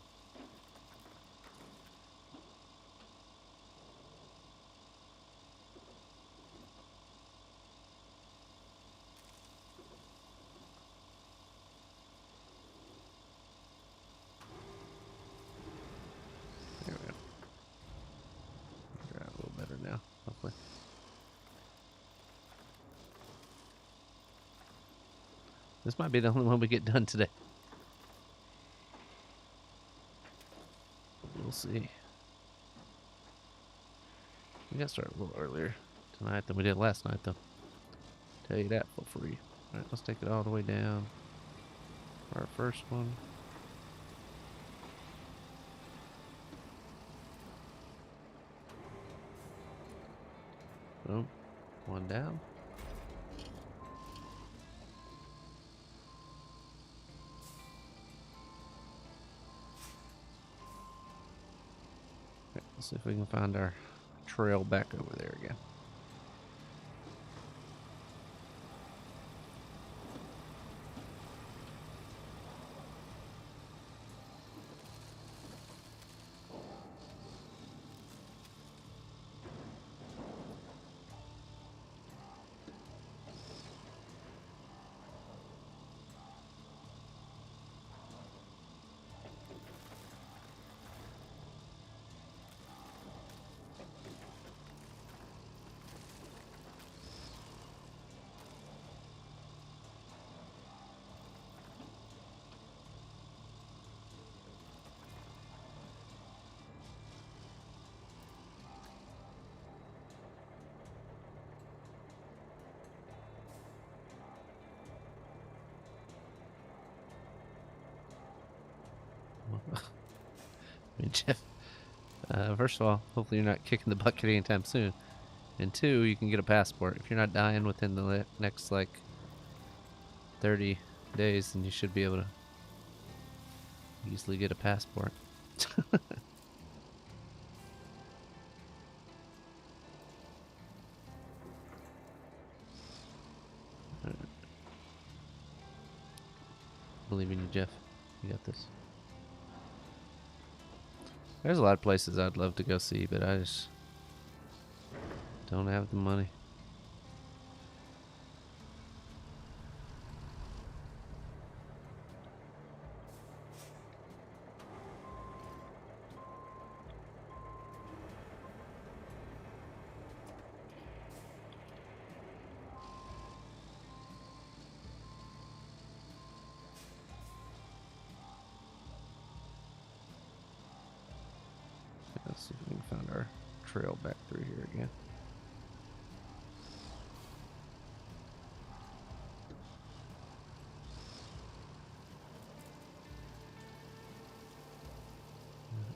There we go. Drive a little better now, hopefully. This might be the only one we get done today. We'll see. We got started a little earlier tonight than we did last night, though. Tell you that for free. Alright, let's take it all the way down for our first one. Boom. One down. Okay, let's see if we can find our trail back over there again. I mean, Jeff, first of all, hopefully you're not kicking the bucket anytime soon. And two, you can get a passport. If you're not dying within the next, like, 30 days, then you should be able to easily get a passport. Believe in you, Jeff. You got this. There's a lot of places I'd love to go see, but I just don't have the money. Let's see if we can find our trail back through here again.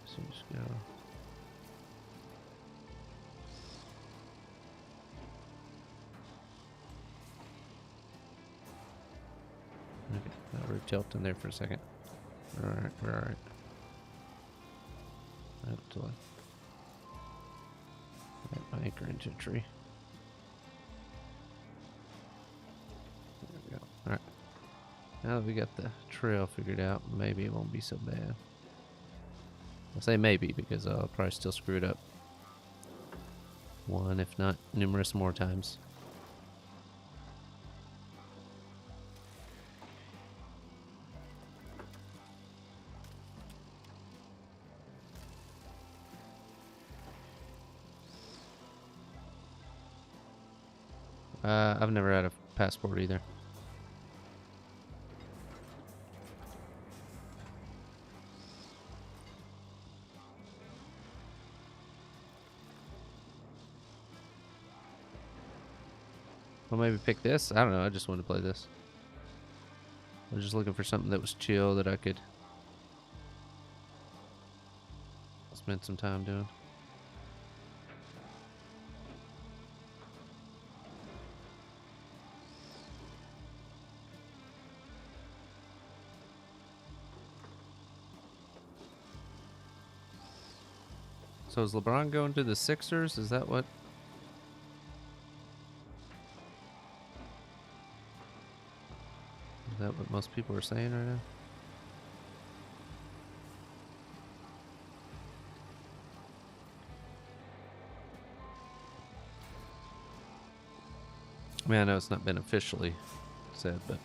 So just go. Okay, that root jumped in there for a second. Alright, we're alright. I have to get my anchor into a tree. There we go. Alright. Now that we got the trail figured out, maybe it won't be so bad. I say maybe because I'll probably still screw it up one, if not numerous more times. I've never had a passport either. Well, maybe pick this. I don't know. I just wanted to play this. I was just looking for something that was chill that I could spend some time doing. So is LeBron going to the Sixers? Is that what? Is that what most people are saying right now? I mean, I know it's not been officially said, but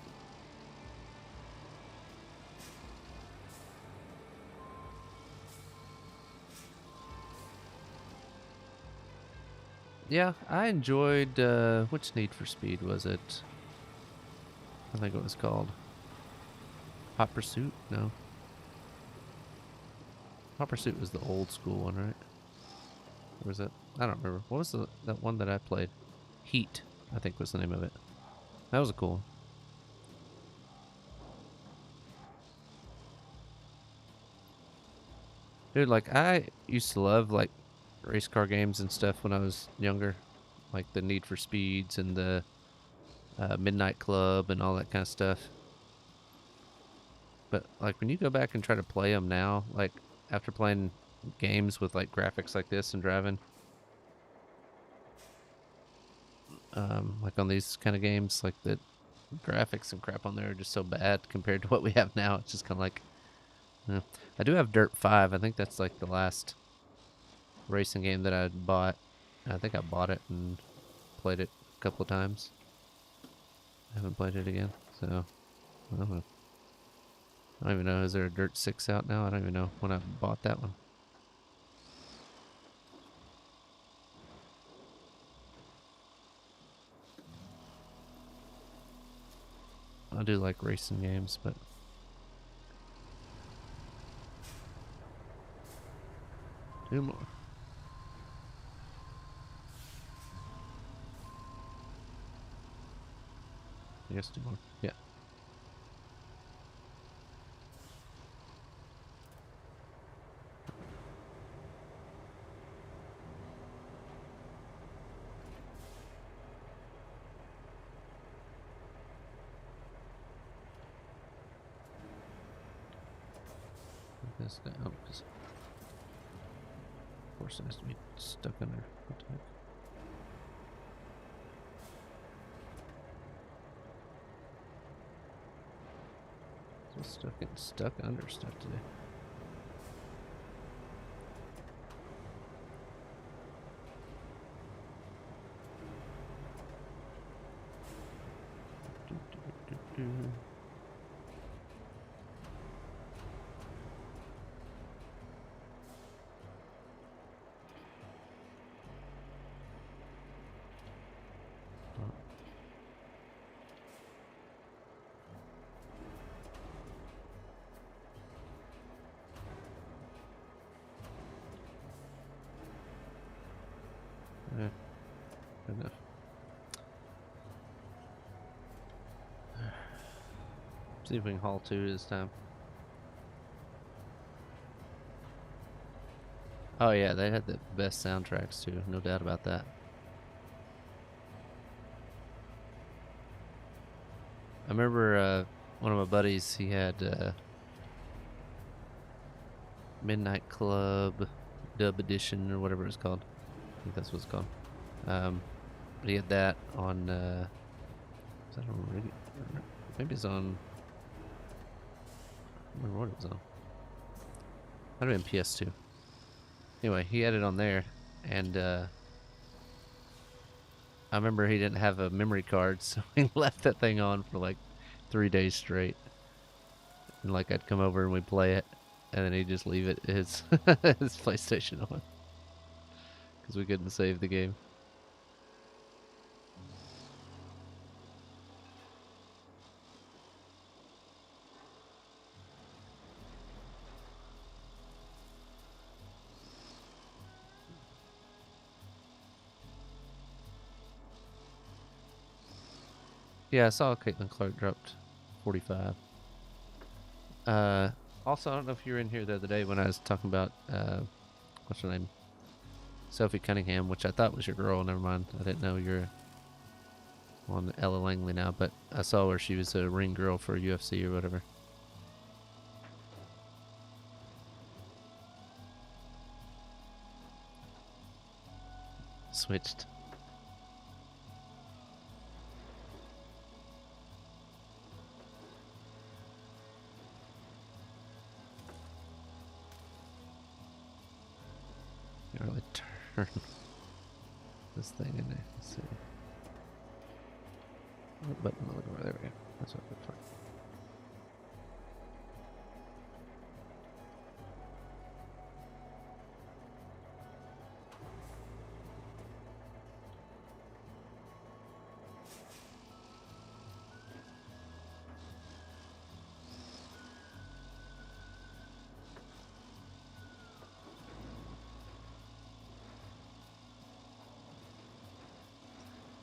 yeah, I enjoyed, which Need for Speed was it? I think it was called Hot Pursuit? No. Hot Pursuit was the old school one, right? Or was it? I don't remember. What was that one that I played? Heat, I think was the name of it. That was a cool one. Dude, like, I used to love, like, race car games and stuff when I was younger. Like the Need for Speeds and the Midnight Club and all that kind of stuff. But, like, when you go back and try to play them now, like, after playing games with, like, graphics like this and driving, like on these kind of games, like, the graphics and crap on there are just so bad compared to what we have now. It's just kind of like, I do have Dirt 5. I think that's, like, the last racing game that I bought. I think I bought it and played it a couple of times. I haven't played it again, so I don't know. I don't even know. Is there a Dirt 6 out now? I don't even know when I bought that one. I do like racing games, but two more. I guess two more. Yeah. this down because of course it has to be stuck under. What the heck? Just getting stuck under stuff today. Yeah, good enough. See if we can haul 2 this time. Oh yeah, they had the best soundtracks too, no doubt about that. I remember one of my buddies, he had Midnight Club Dub Edition or whatever it's called. I think that's what it's called. But he had that on, is that on maybe it's on, I don't remember what it was on. Might have been PS2. Anyway, he had it on there, and I remember he didn't have a memory card, so he left that thing on for like 3 days straight. And like I'd come over and we'd play it, and then he'd just leave it his his PlayStation on because we couldn't save the game. Yeah, I saw Caitlin Clark dropped 45. Also, I don't know if you were in here the other day when I was talking about what's her name, Sophie Cunningham, which I thought was your girl. Never mind, I didn't know you're on Ella Langley now, but I saw where she was a ring girl for UFC or whatever. Switched. Can't really turn this thing in there. Let's see. What button am I looking for? There we go. That's what I look for.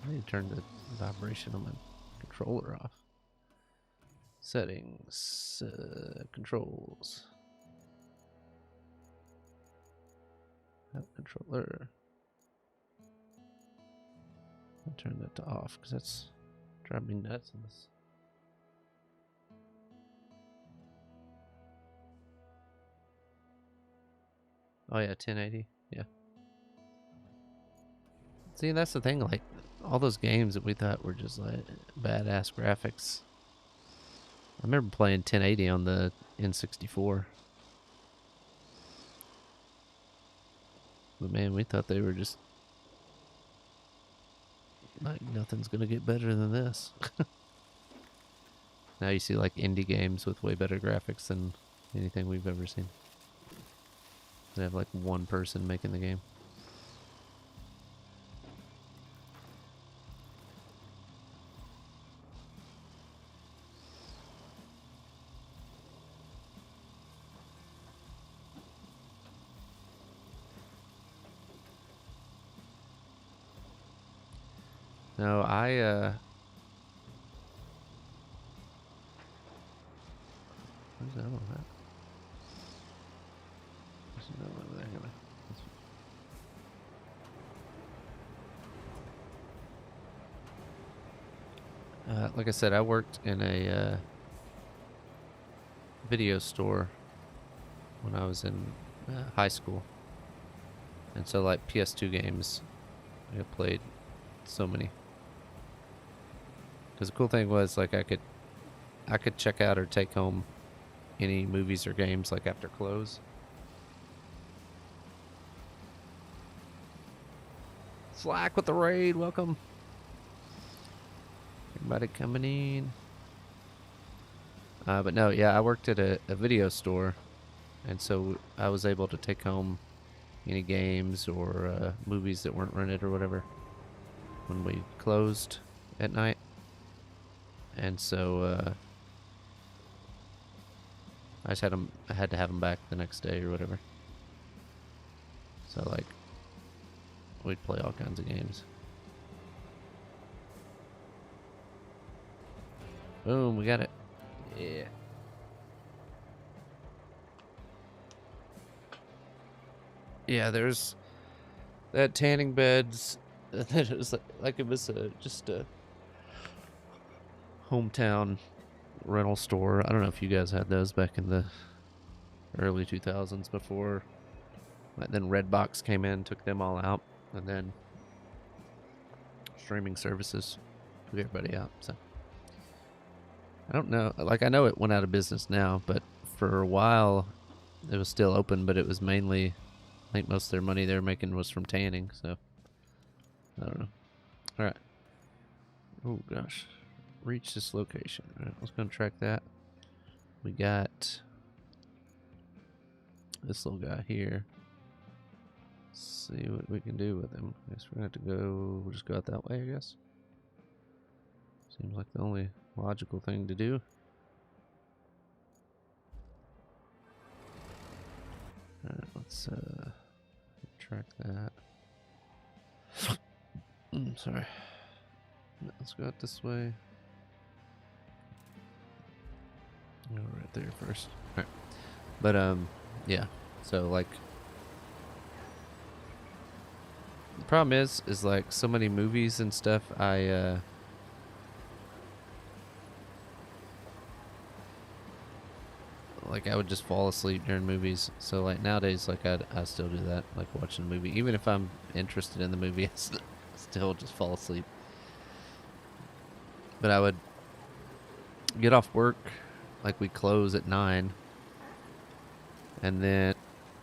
I need to turn the vibration on my controller off. Settings, controls. App controller. I'll turn that to off because that's driving me nuts in this. Oh yeah, 1080. Yeah. See, that's the thing. Like all those games that we thought were just like badass graphics. I remember playing 1080 on the N64. But man, we thought they were just like nothing's gonna get better than this. Now you see like indie games with way better graphics than anything we've ever seen. They have like one person making the game. No, where's the other one at? There's another one over there anyway. Like I said, I worked in a video store when I was in high school. And so like PS2 games, I played so many. Because the cool thing was like I could check out or take home any movies or games like after close. Slack with the raid, welcome. Everybody coming in. But no, yeah, I worked at a video store, and so I was able to take home any games or movies that weren't rented or whatever when we closed at night. And so I had to have them back the next day or whatever. So like, we'd play all kinds of games. Boom, we got it. Yeah. Yeah, there's that tanning beds. That was like it was just a hometown rental store. I don't know if you guys had those back in the early 2000s before. Then Redbox came in, took them all out, and then streaming services took everybody out. So I don't know. Like I know it went out of business now, but for a while it was still open. But it was mainly, I think most of their money they were making was from tanning. So I don't know. All right. Oh gosh, reach this location. All right, let's go and track that. We got this little guy here. Let's see what we can do with him. I guess we're gonna have to go. We'll just go out that way, I guess. Seems like the only logical thing to do. Alright, let's track that. Sorry. Let's go out this way. Go right there first. Alright. But yeah. So like the problem is like so many movies and stuff I would just fall asleep during movies. So like nowadays, like I still do that, like watching a movie, even if I'm interested in the movie, I still just fall asleep. But I would get off work, like we close at 9, and then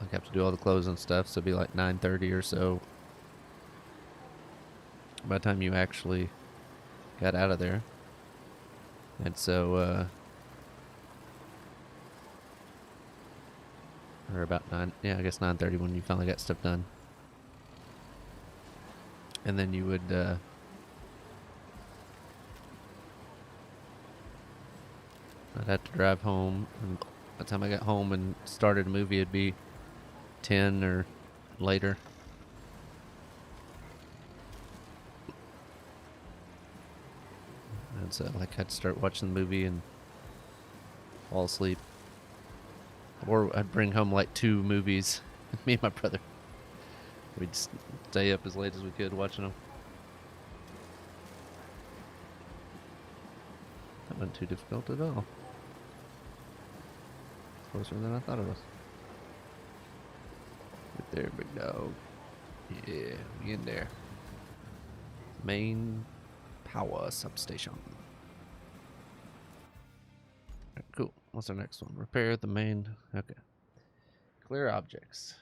like have to do all the closing stuff, so it'd be like 9:30 or so by the time you actually got out of there. And so or about 9, yeah, I guess 9:30 when you finally got stuff done. And then you would I'd have to drive home, and by the time I got home and started a movie, it'd be 10 or later. And so like I'd start watching the movie and fall asleep. Or I'd bring home like 2 movies. Me and my brother. We'd stay up as late as we could watching them. That wasn't too difficult at all. Closer than I thought it was. Get there, big dog. Yeah, we in there. Main power substation. Right, cool. What's our next one? Repair the main. Okay. Clear objects.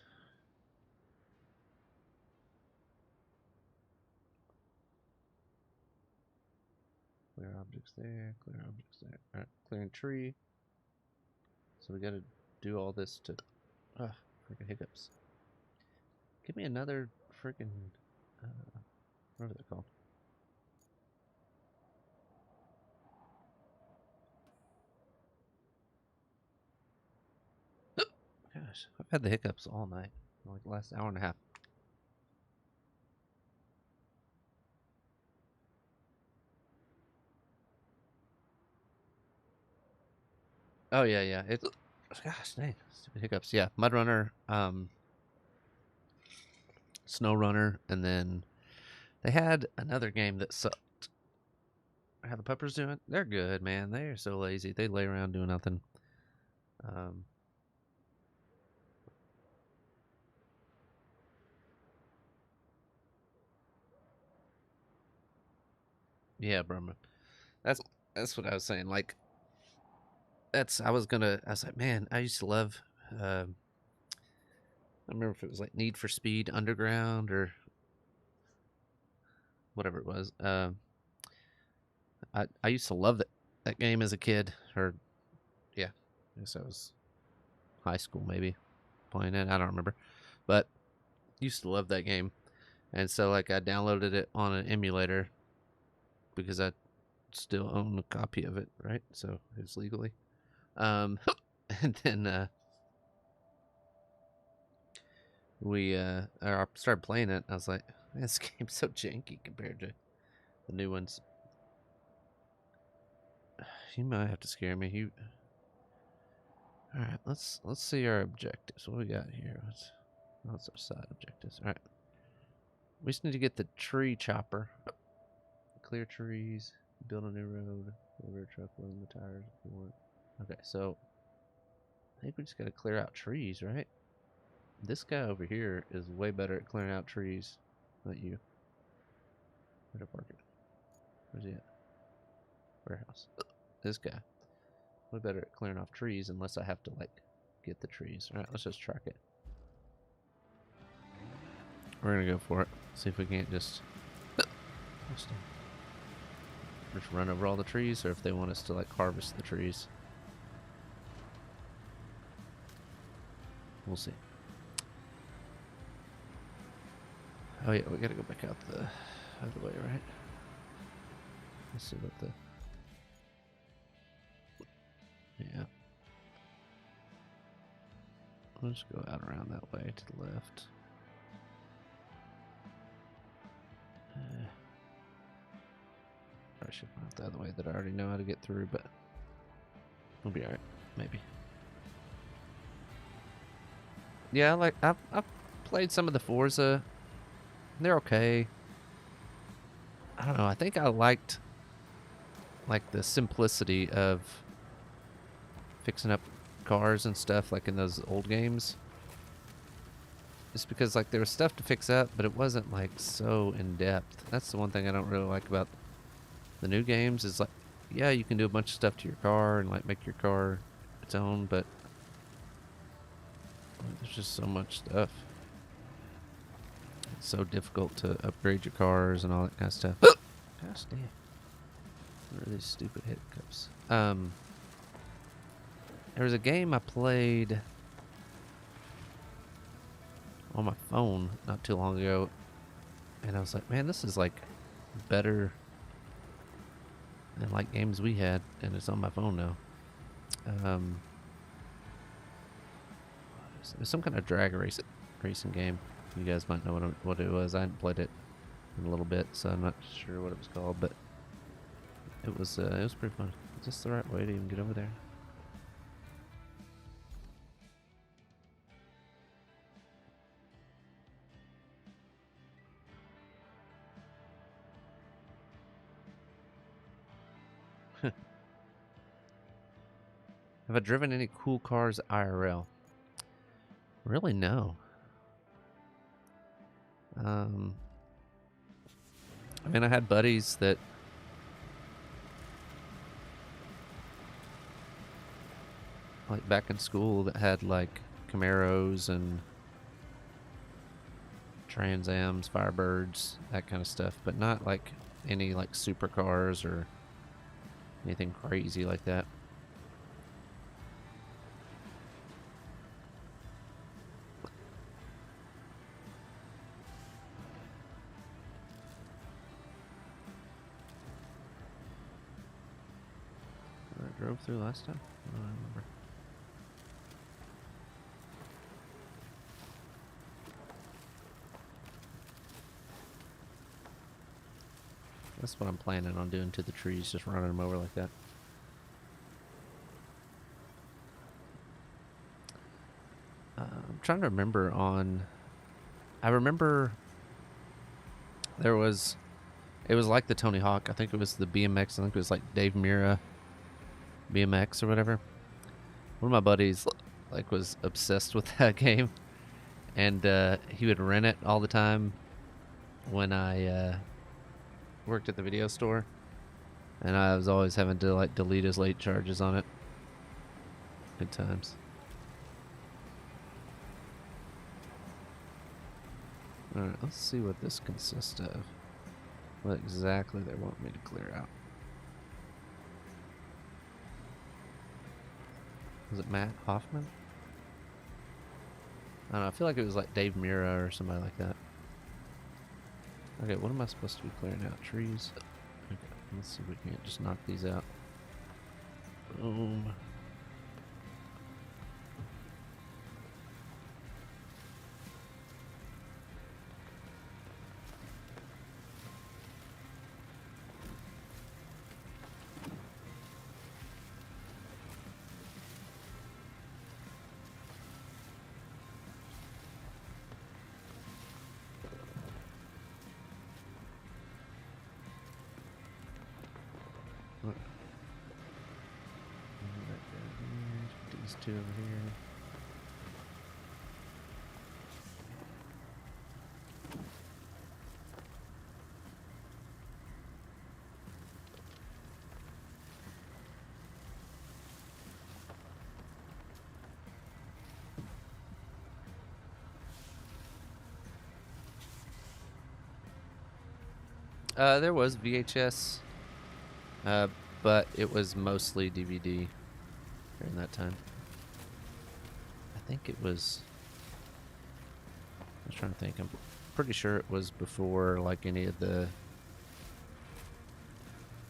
Clear objects there. Clear objects there. All right. Clearing tree. So we got to do all this to. Freaking hiccups. Give me another freaking. What are they called? Gosh, I've had the hiccups all night. Like the last hour and a half. Oh yeah, yeah. It's gosh dang, stupid hiccups. Yeah, Mud Runner, Snow Runner, and then they had another game that sucked. How the puppers doing? They're good, man. They are so lazy. They lay around doing nothing. Yeah, Brahma. That's what I was saying. Like, I was like, man, I used to love. I remember if it was like Need for Speed Underground or whatever it was. I used to love that game as a kid, or yeah, I guess I was high school maybe playing it. I don't remember, but used to love that game, and so like I downloaded it on an emulator because I still own a copy of it, right? So it was legally. Um, and then I started playing it. I was like, man, this game's so janky compared to the new ones. You might have to scare me. All right? Let's see our objectives. What we got here? What's our side objectives? All right. We just need to get the tree chopper. Clear trees. Build a new road. Deliver a truck loading the tires if you want. Okay, so I think we just gotta clear out trees, right? This guy over here is way better at clearing out trees than you. Where to park it? Where's he at? Warehouse. This guy. Way better at clearing off trees unless I have to, like, get the trees. Alright, let's just track it. We're gonna go for it. See if we can't just run over all the trees, or if they want us to, like, harvest the trees. We'll see. Oh yeah, we gotta go back out the other way, right? Let's see what the... Yeah. Let's go out around that way to the left. I should go out the other way that I already know how to get through, but we'll be alright, maybe. Yeah, like I've played some of the Forza. They're okay. I don't know. I think I liked like the simplicity of fixing up cars and stuff like in those old games. Just because like there was stuff to fix up, but it wasn't like so in depth. That's the one thing I don't really like about the new games is like, yeah, you can do a bunch of stuff to your car and like make your car its own, but there's just so much stuff. It's so difficult to upgrade your cars and all that kind of stuff. Gosh damn. What are these stupid hiccups? There was a game I played on my phone not too long ago, and I was like, man, this is like better than like games we had, and it's on my phone now. It's some kind of drag racing game. You guys might know what it was. I hadn't played it in a little bit, so I'm not sure what it was called, but it was pretty fun. Is this the right way to even get over there? Have I driven any cool cars IRL? Really, no. I mean, I had buddies that like back in school that had like Camaros and Trans Ams, Firebirds, that kind of stuff, but not like any like supercars or anything crazy like that. I drove through last time? I don't remember. That's what I'm planning on doing to the trees, just running them over like that. I'm trying to remember I remember it was like the Tony Hawk. I think it was the BMX. I think it was like Dave Mira BMX or whatever. One of my buddies like was obsessed with that game, and he would rent it all the time when I worked at the video store. And I was always having to like delete his late charges on it. Good times. Alright, let's see what this consists of. What exactly they want me to clear out. Was it Matt Hoffman? I don't know, I feel like it was like Dave Mira or somebody like that. Okay, what am I supposed to be clearing out? Trees? Okay, let's see if we can't just knock these out. Boom. These two over here. There was VHS, but it was mostly DVD during that time. I think it was. I was trying to think. I'm pretty sure it was before like any of the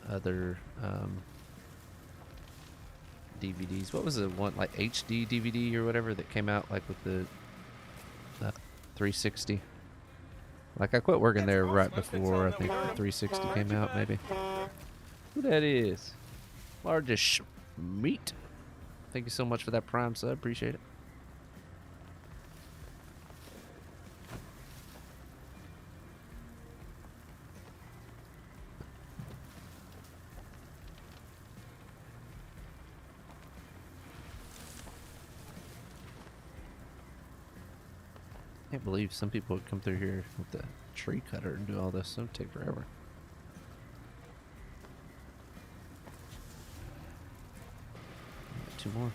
other DVDs. What was the one like HD DVD or whatever that came out like with the 360? Like I quit working there right before I think the 360 came out, maybe. Who that is? Largest meat. Thank you so much for that Prime sub. Appreciate it. I can't believe some people would come through here with the tree cutter and do all this. It would take forever. Two more.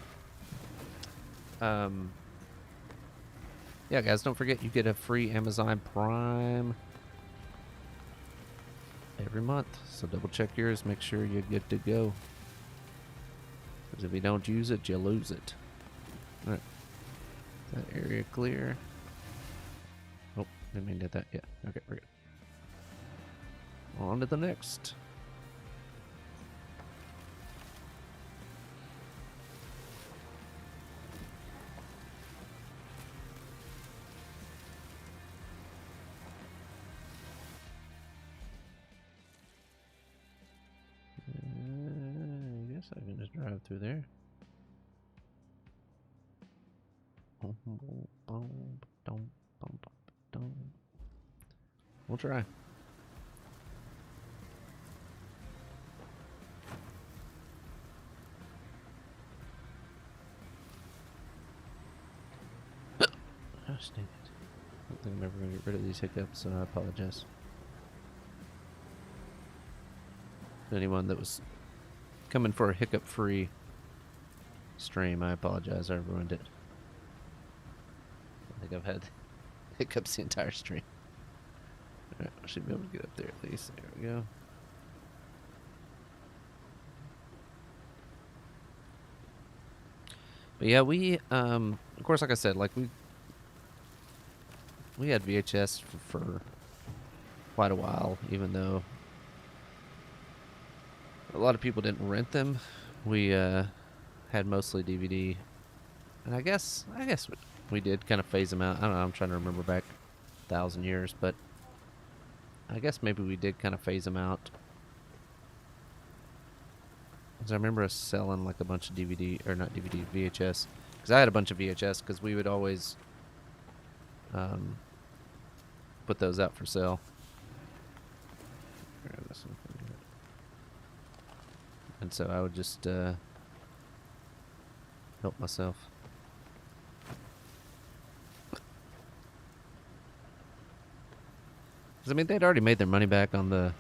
Yeah, guys, don't forget you get a free Amazon Prime every month. So double check yours. Make sure you're good to go. Because if you don't use it, you lose it. All right. That area clear. Oh, didn't mean to do that yet. Okay, we're good. On to the next. I guess I can just drive through there. We'll try. Gosh dang it. I don't think I'm ever going to get rid of these hiccups, so I apologize. To anyone that was coming for a hiccup-free stream, I apologize. I ruined it. I think I've had hiccups the entire stream. Alright, I should be able to get up there at least. There we go. But yeah, we, of course, like I said, like we had VHS for quite a while, even though a lot of people didn't rent them. We had mostly DVD, and I guess we did kind of phase them out. I don't know. I'm trying to remember back 1,000 years, but I guess maybe we did kind of phase them out. Because I remember us selling like a bunch of DVD, or not DVD, VHS. Because I had a bunch of VHS because we would always put those out for sale. And so I would just help myself. Because I mean, they'd already made their money back on the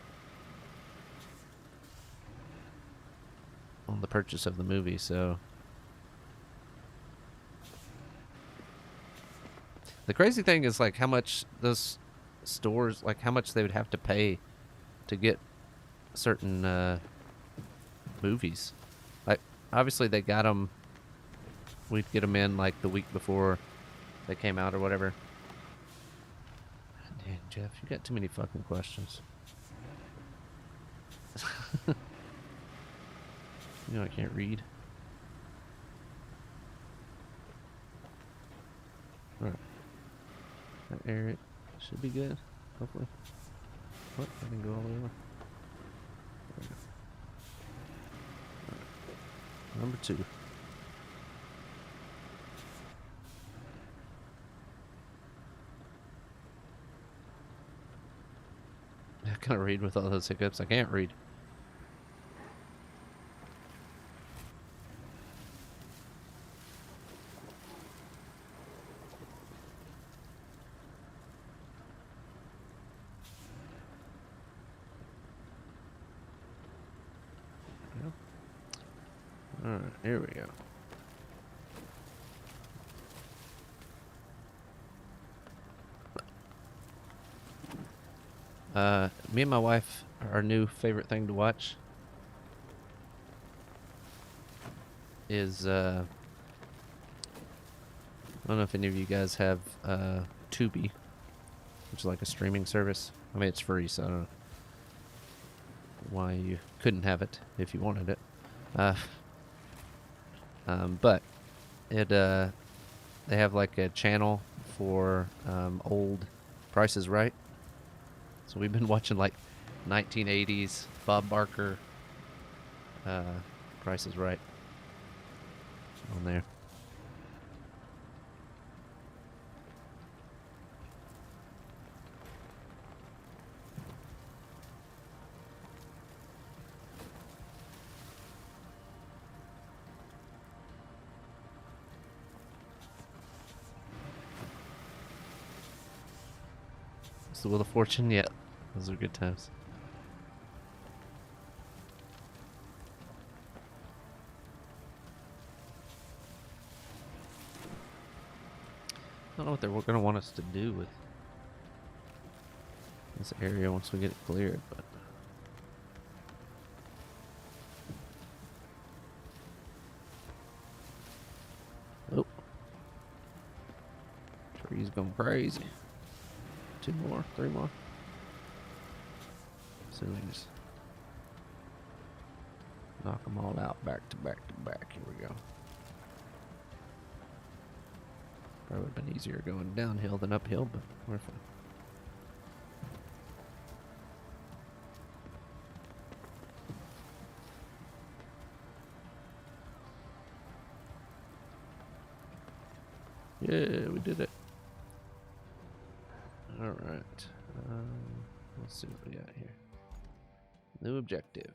purchase of the movie, so. The crazy thing is, like, how much those stores, like, how much they would have to pay to get certain movies. Like, obviously they got them, we'd get them in, like, the week before they came out or whatever. Damn, Jeff, you got too many fucking questions. You know I can't read. Alright. That area should be good, hopefully. What? I can go all the way over. There we go. Alright. Number 2. I can't read with all those hiccups. I can't read. Alright, here we go. Me and my wife, our new favorite thing to watch is, I don't know if any of you guys have, Tubi, which is like a streaming service. I mean, it's free, so I don't know why you couldn't have it if you wanted it. But it, they have like a channel for, old Price is Right. So we've been watching like 1980s Bob Barker, Price is Right on there. It's the Wheel of Fortune, yeah. Those are good times. I don't know what they're going to want us to do with this area once we get it cleared, but. Oh. Tree's going crazy. 2 more, 3 more. So we just knock them all out back to back to back. Here we go. Probably would have been easier going downhill than uphill, but we're fine. Yeah, we did it. Alright. Let's see what we got here. New objective.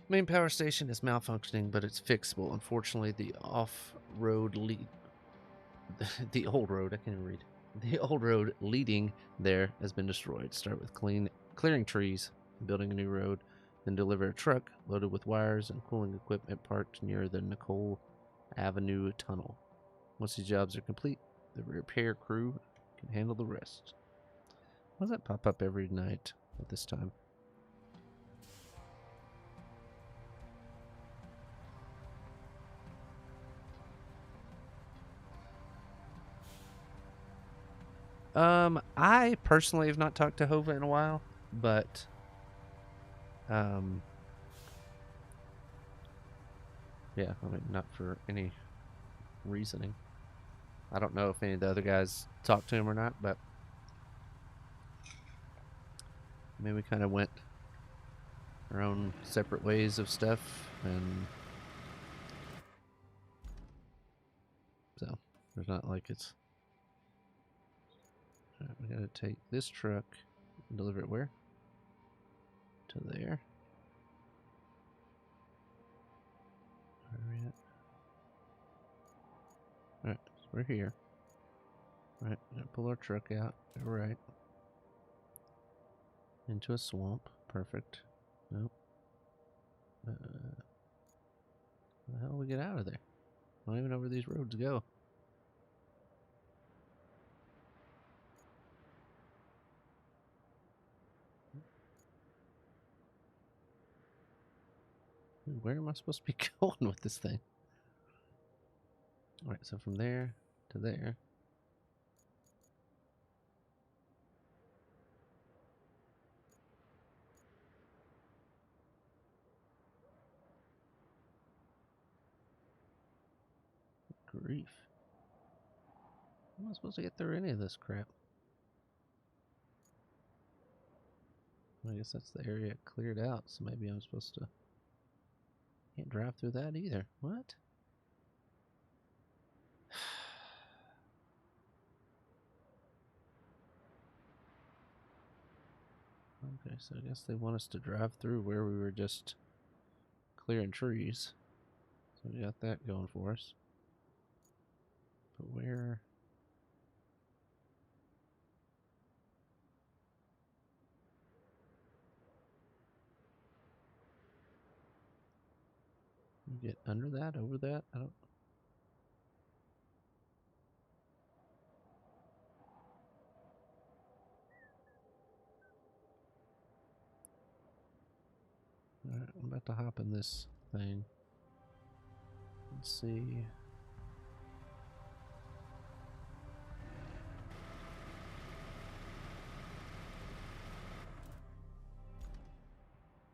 Main power station is malfunctioning, but it's fixable. Unfortunately, the off-road the old road, I can't even read. The old road leading there has been destroyed. Start with clearing trees, building a new road, then deliver a truck loaded with wires and cooling equipment parked near the Nicole Avenue tunnel. Once these jobs are complete, the repair crew can handle the rest. Why does that pop up every night at this time? I personally have not talked to Hova in a while, but yeah, I mean, not for any reasoning. I don't know if any of the other guys talked to him or not, but I mean, we kind of went our own separate ways of stuff, and so there's not like it's. All right, we gotta take this truck and deliver it where? To there. Where are we at? Alright, so we're here. Alright, we're gonna pull our truck out. Alright. Into a swamp. Perfect. Nope. How the hell do we get out of there? I don't even know where these roads go. Where am I supposed to be going with this thing? Alright, so from there to there. Grief. How am I supposed to get through any of this crap? I guess that's the area it cleared out, so maybe I'm supposed to... Can't drive through that either. What? Okay, so I guess they want us to drive through where we were just clearing trees. So we got that going for us. But where... You get under that, over that? I don't... Alright, I'm about to hop in this thing. Let's see...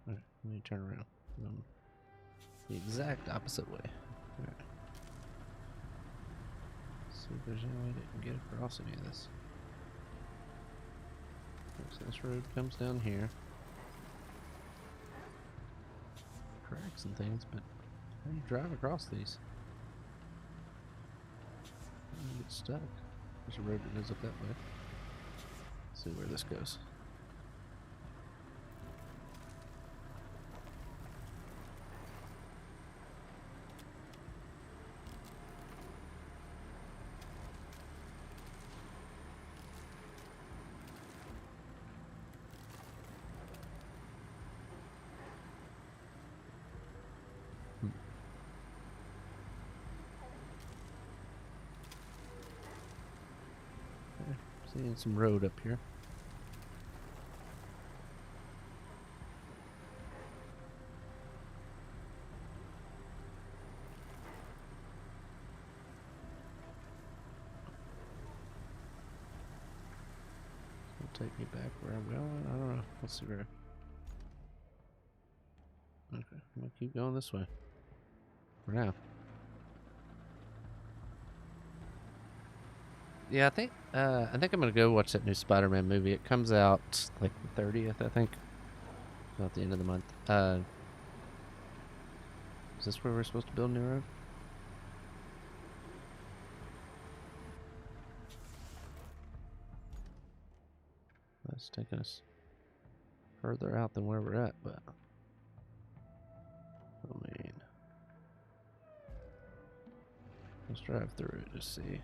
Alright, let me turn around. The exact opposite way. Alright. See if there's any way to get across any of this. Okay, so this road comes down here. Cracks and things, but how do you drive across these? You get stuck. There's a road that goes up that way. Let's see where this goes. Seeing some road up here. It'll take me back where I'm going. I don't know. Let's see where. Okay, I'm gonna keep going this way for now. Yeah, I think I'm gonna go watch that new Spider-Man movie. It comes out like the 30th, I think. About the end of the month. Is this where we're supposed to build a new road? That's taking us further out than where we're at, but I mean, let's drive through it to see.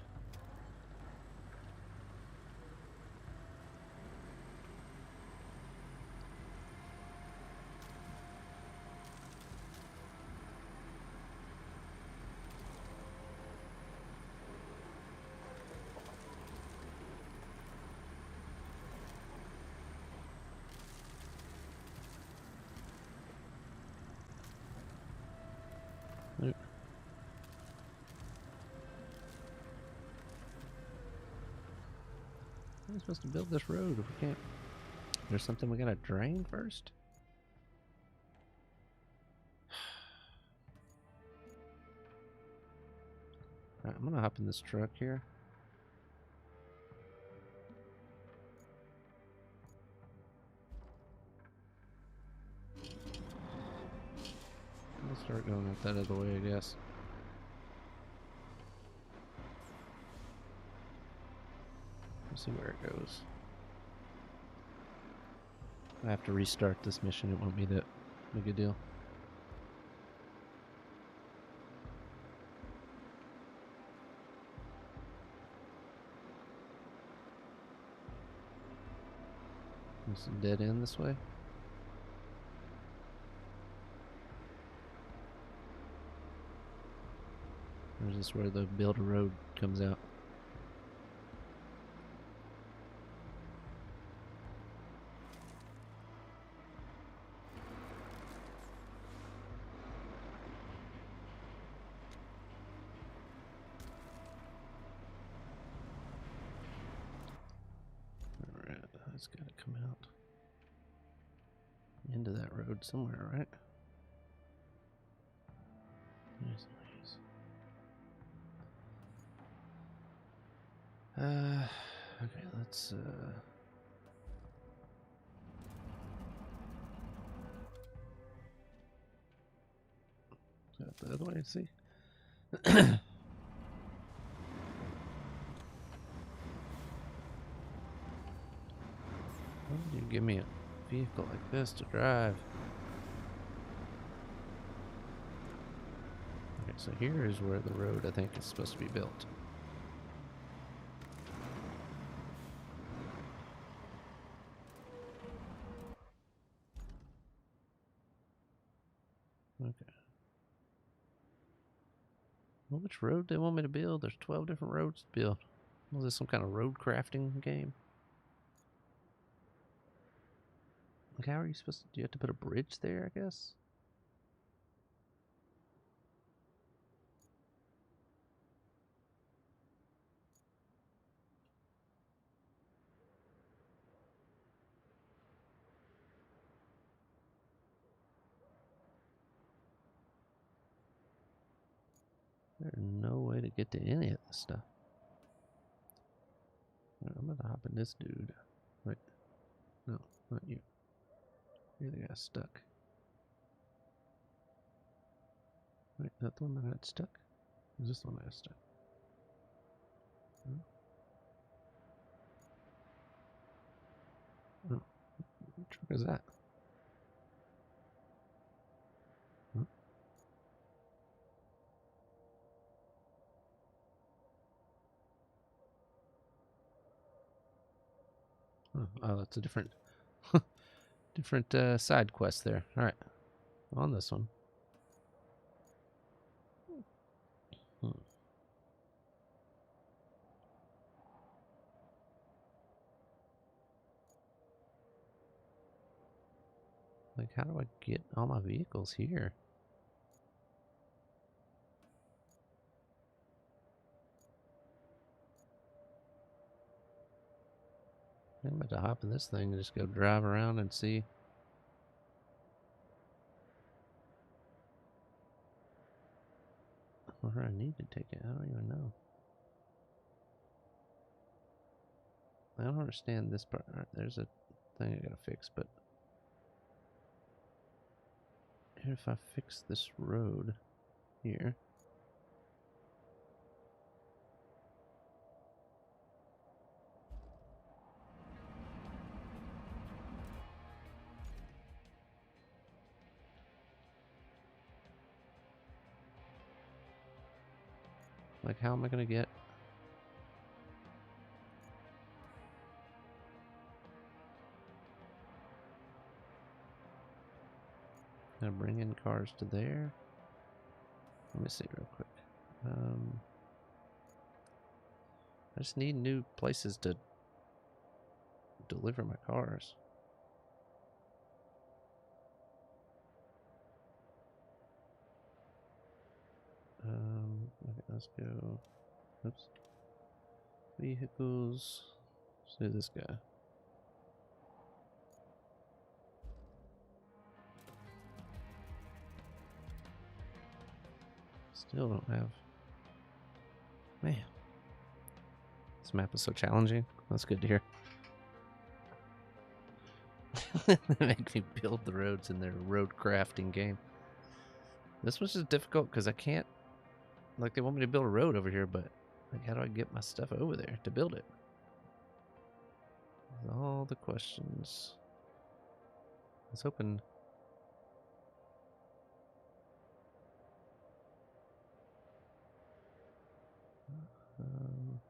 Nope. How are we supposed to build this road if we can't? There's something we gotta drain first? Alright, I'm gonna hop in this truck here. Let's start going out that other way, I guess. Let's see where it goes. I have to restart this mission. It won't be that big a deal. There's a dead end this way. This is where the build a road comes out. Alright, that's gotta come out into that road somewhere, right? There's these. Okay, let's go the other way, see? Why would you give me a vehicle like this to drive? Okay, so here is where the road, I think, is supposed to be built. Okay. Well, which road they want me to build? There's 12 different roads to build. Was this some kind of road crafting game? Like, how are you supposed to... Do you have to put a bridge there, I guess? There's no way to get to any of this stuff. Right, I'm gonna hop in this dude. Wait. No, not you. You're the guy stuck. Wait, that the one that got stuck? Or is this the one that got stuck? No. Oh, what truck is that? Huh? Oh, that's a different, different side quest there. All right, on this one. Hmm. Like, how do I get all my vehicles here? I'm about to hop in this thing and just go drive around and see. Where I need to take it, I don't even know. I don't understand this part. Right, there's a thing I gotta fix, but if I fix this road here, like, how am I gonna get? Gonna bring in cars to there. Let me see real quick. I just need new places to deliver my cars. Okay, let's go. Oops. Vehicles. Let's do this guy. Still don't have. Man. This map is so challenging. That's good to hear. They make me build the roads in their road crafting game. This was just difficult because I can't. Like, they want me to build a road over here, but like, how do I get my stuff over there to build it? All the questions. I was hoping. Um,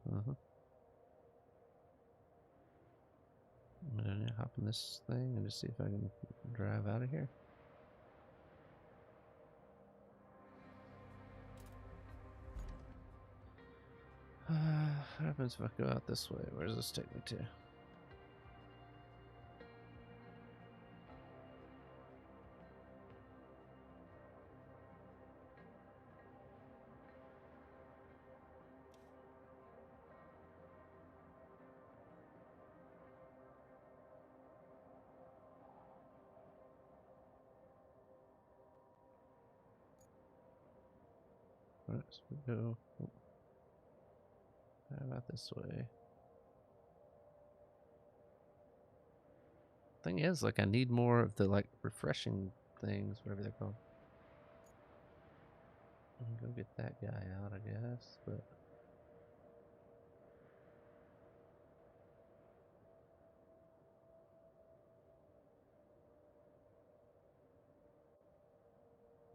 I'm gonna hop in this thing and just see if I can drive out of here. What happens if I go out this way? Where does this take me to? Alright, so we go. How about this way? Thing is, like, I need more of the, like, refreshing things, whatever they're called. I can go get that guy out, I guess, but...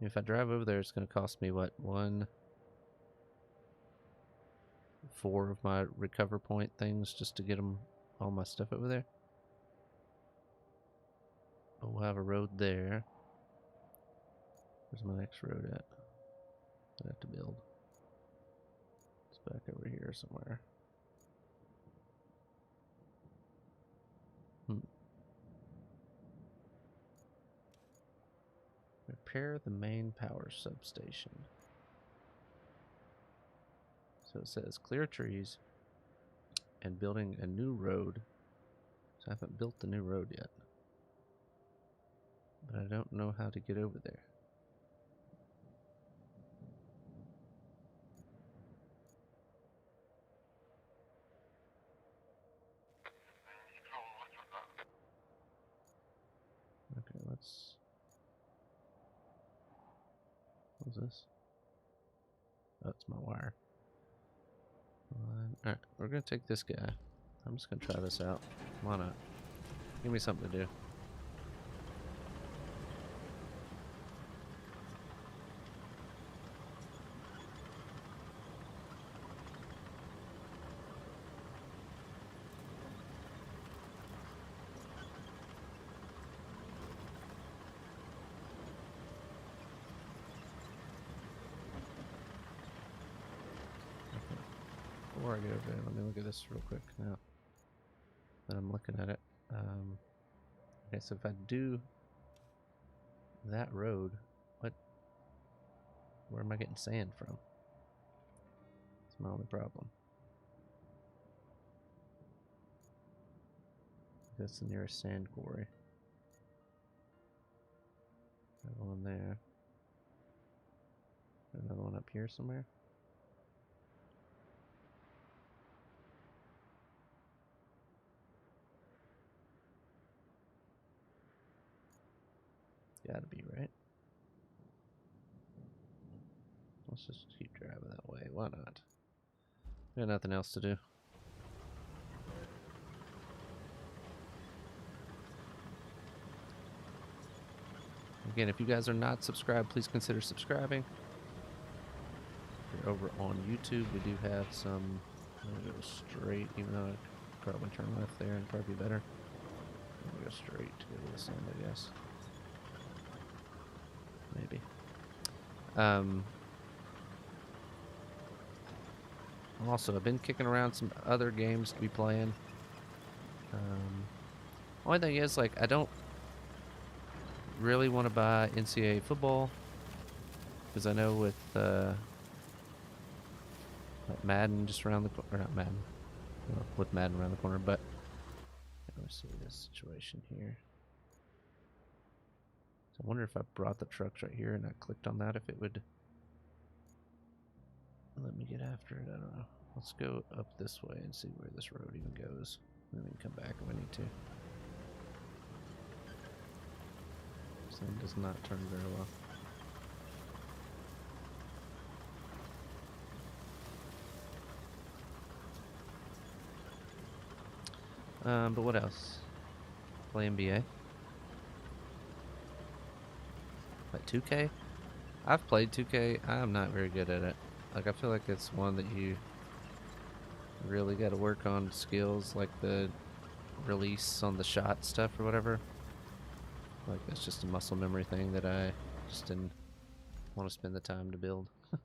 If I drive over there, it's going to cost me, what, 4 of my recover point things just to get all my stuff over there. But we'll have a road there. Where's my next road at? I have to build. It's back over here somewhere. Repair the main power substation. So it says clear trees and building a new road. So I haven't built the new road yet. But I don't know how to get over there. Okay, let's... What's this? Oh, it's my wire. Alright, we're gonna take this guy. I'm just gonna try this out. Why not? Give me something to do. Before I get over there, let me look at this real quick now that I'm looking at it. Okay, so if I do that road, where am I getting sand from? That's my only problem. That's the nearest sand quarry. Got one there. Another one up here somewhere. Gotta be, right? Let's just keep driving that way. Why not? Got nothing else to do. Again, if you guys are not subscribed, please consider subscribing. If you're over on YouTube, we do have some... I'm gonna go straight, even though I'd probably turn left there and probably be better. I'm gonna go straight to go to this end, I guess. Maybe. Also, I've been kicking around some other games to be playing. Only thing is, like, I don't really want to buy NCAA football because I know with like Madden just around the corner, or not Madden, well, with Madden around the corner, but let's see this situation here. So I wonder if I brought the trucks right here and I clicked on that, if it would let me get after it. I don't know. Let's go up this way and see where this road even goes. Then we can come back if we need to. This thing does not turn very well. But what else? Play NBA. Like 2K? I've played 2K. I'm not very good at it. Like, I feel like it's one that you Really got to work on skills like the release on the shot stuff or whatever. Like that's just a muscle memory thing that I just didn't want to spend the time to build. I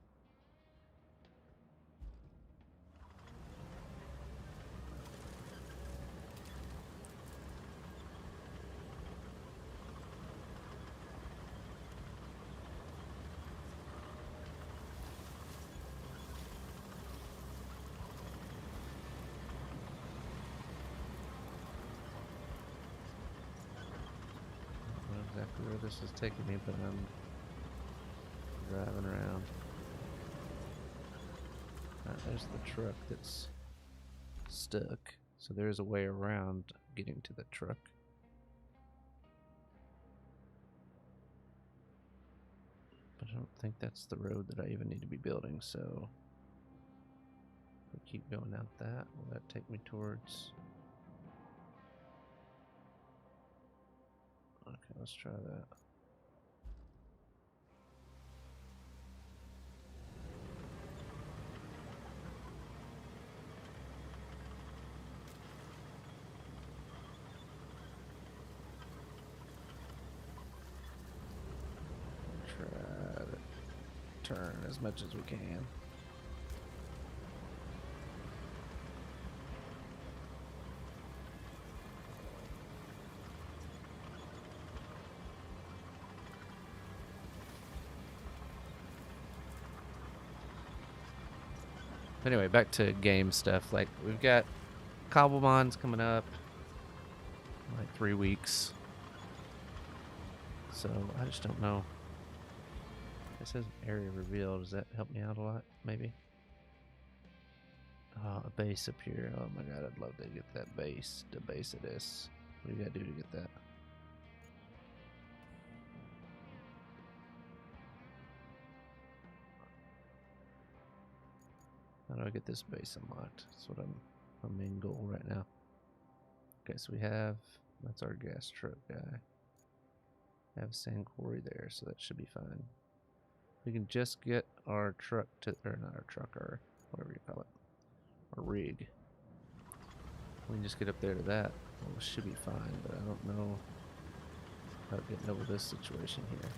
don't know exactly where this is taking me, but I'm driving around. Alright, there's the truck that's stuck. So there's a way around getting to the truck. But I don't think that's the road that I even need to be building, so if we keep going out that, will that take me towards... Okay, let's try that. Try to turn as much as we can. Anyway, back to game stuff. Like, we've got Cobblemons coming up in like 3 weeks. So, I just don't know. It says area reveal. Does that help me out a lot? Maybe? Oh, a base up here. Oh my god, I'd love to get that base. The base of this. What do you gotta do to get that? How do I get this base unlocked? That's what my main goal right now. Okay, so we have, that's our gas truck guy. I have a sand quarry there, so that should be fine. We can just get our truck to, or not our truck, or whatever you call it, our rig. We can just get up there to that. Well, it should be fine, but I don't know how to get over this situation here.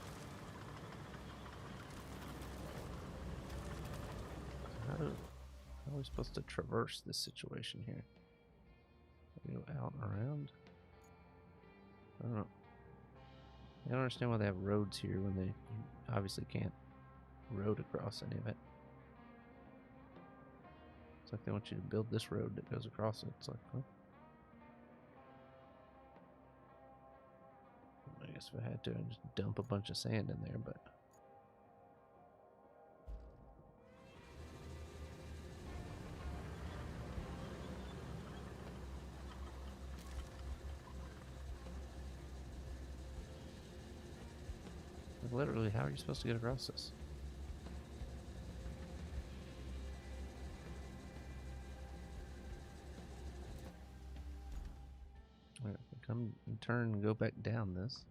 How are we supposed to traverse this situation here? We go out and around? I don't know. I don't understand why they have roads here when they obviously can't road across any of it. It's like they want you to build this road that goes across it. It's like, huh? I guess if I had to, I'd just dump a bunch of sand in there, but... Like, literally, how are you supposed to get across this? Alright, come and turn and go back down this.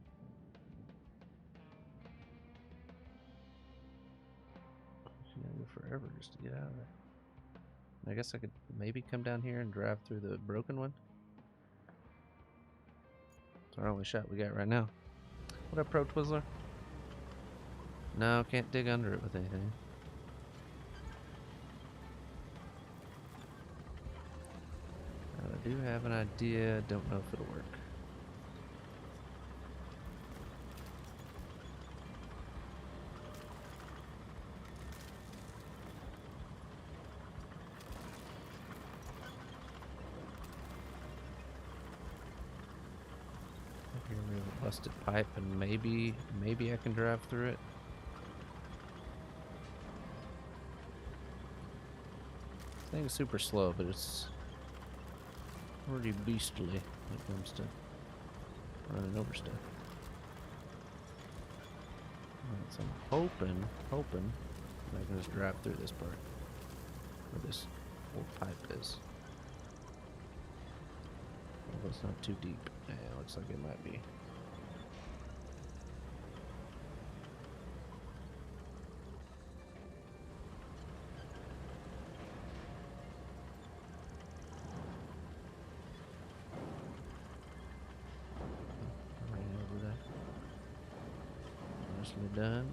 You gotta go forever just to get out of there. I guess I could maybe come down here and drive through the broken one. It's our only shot we got right now. What up, Pro Twizzler? No, can't dig under it with anything. I do have an idea, don't know if it'll work. Here we have a busted pipe, and maybe I can drive through it. This thing is super slow, but it's pretty beastly when it comes to running over stuff. Alright, so I'm hoping I can just drive through this part where this old pipe is. Although it's not too deep. Yeah, it looks like it might be. Mostly done.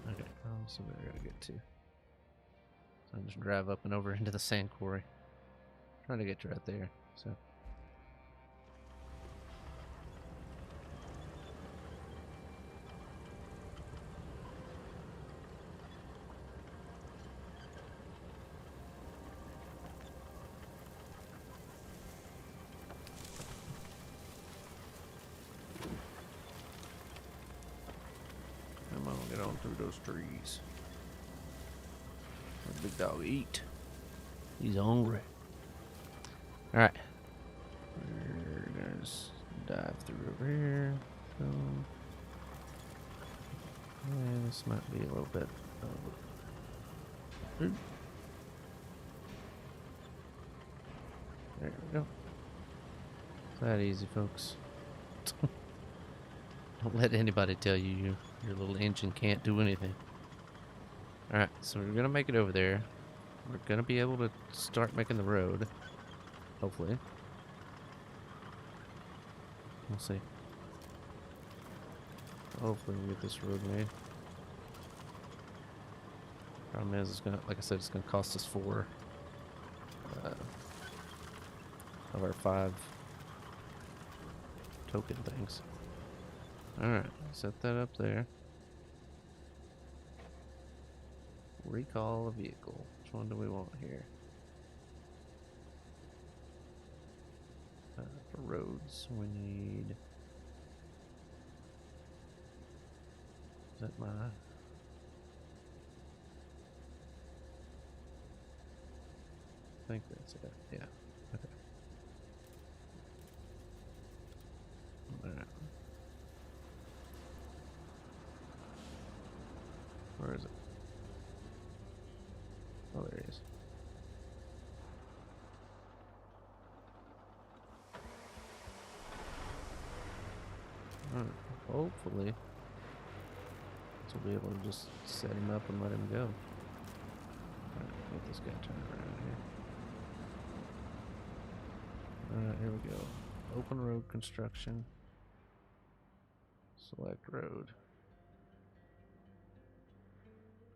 Okay, so where I gotta get to. So I'll just drive up and over into the sand quarry. Trying to get to right there, so. Come on, get on through those trees. Let the big dog eat. He's hungry. Alright. We're gonna just dive through over here. Boom. Yeah, this might be a little bit of... Ooh. There we go. It's that easy, folks. Don't let anybody tell you your little engine can't do anything. Alright, so we're gonna make it over there. We're gonna be able to start making the road. Hopefully. We'll see. Hopefully we get this road made. Problem is, it's gonna, like I said, it's gonna cost us 4 of our 5 token things. Alright, set that up there. Recall a vehicle. Which one do we want here? For roads, we need... Is that my... I think that's it. Yeah. Okay. Alright. Where is it? Oh, there he is. Alright. Hopefully, we'll be able to just set him up and let him go. Alright, get this guy turned around here. Alright, here we go. Open road construction. Select road.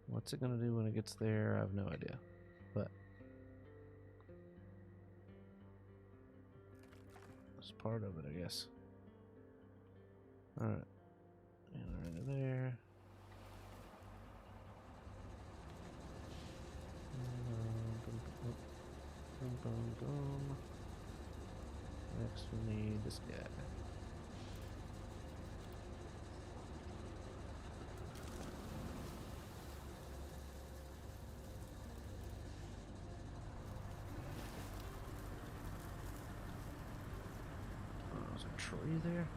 What's it gonna do when it gets there? I have no idea. But it's part of it, I guess. Alright. And right there. Boom, boom, boom. Next we need this guy. Oh, there's a tree there.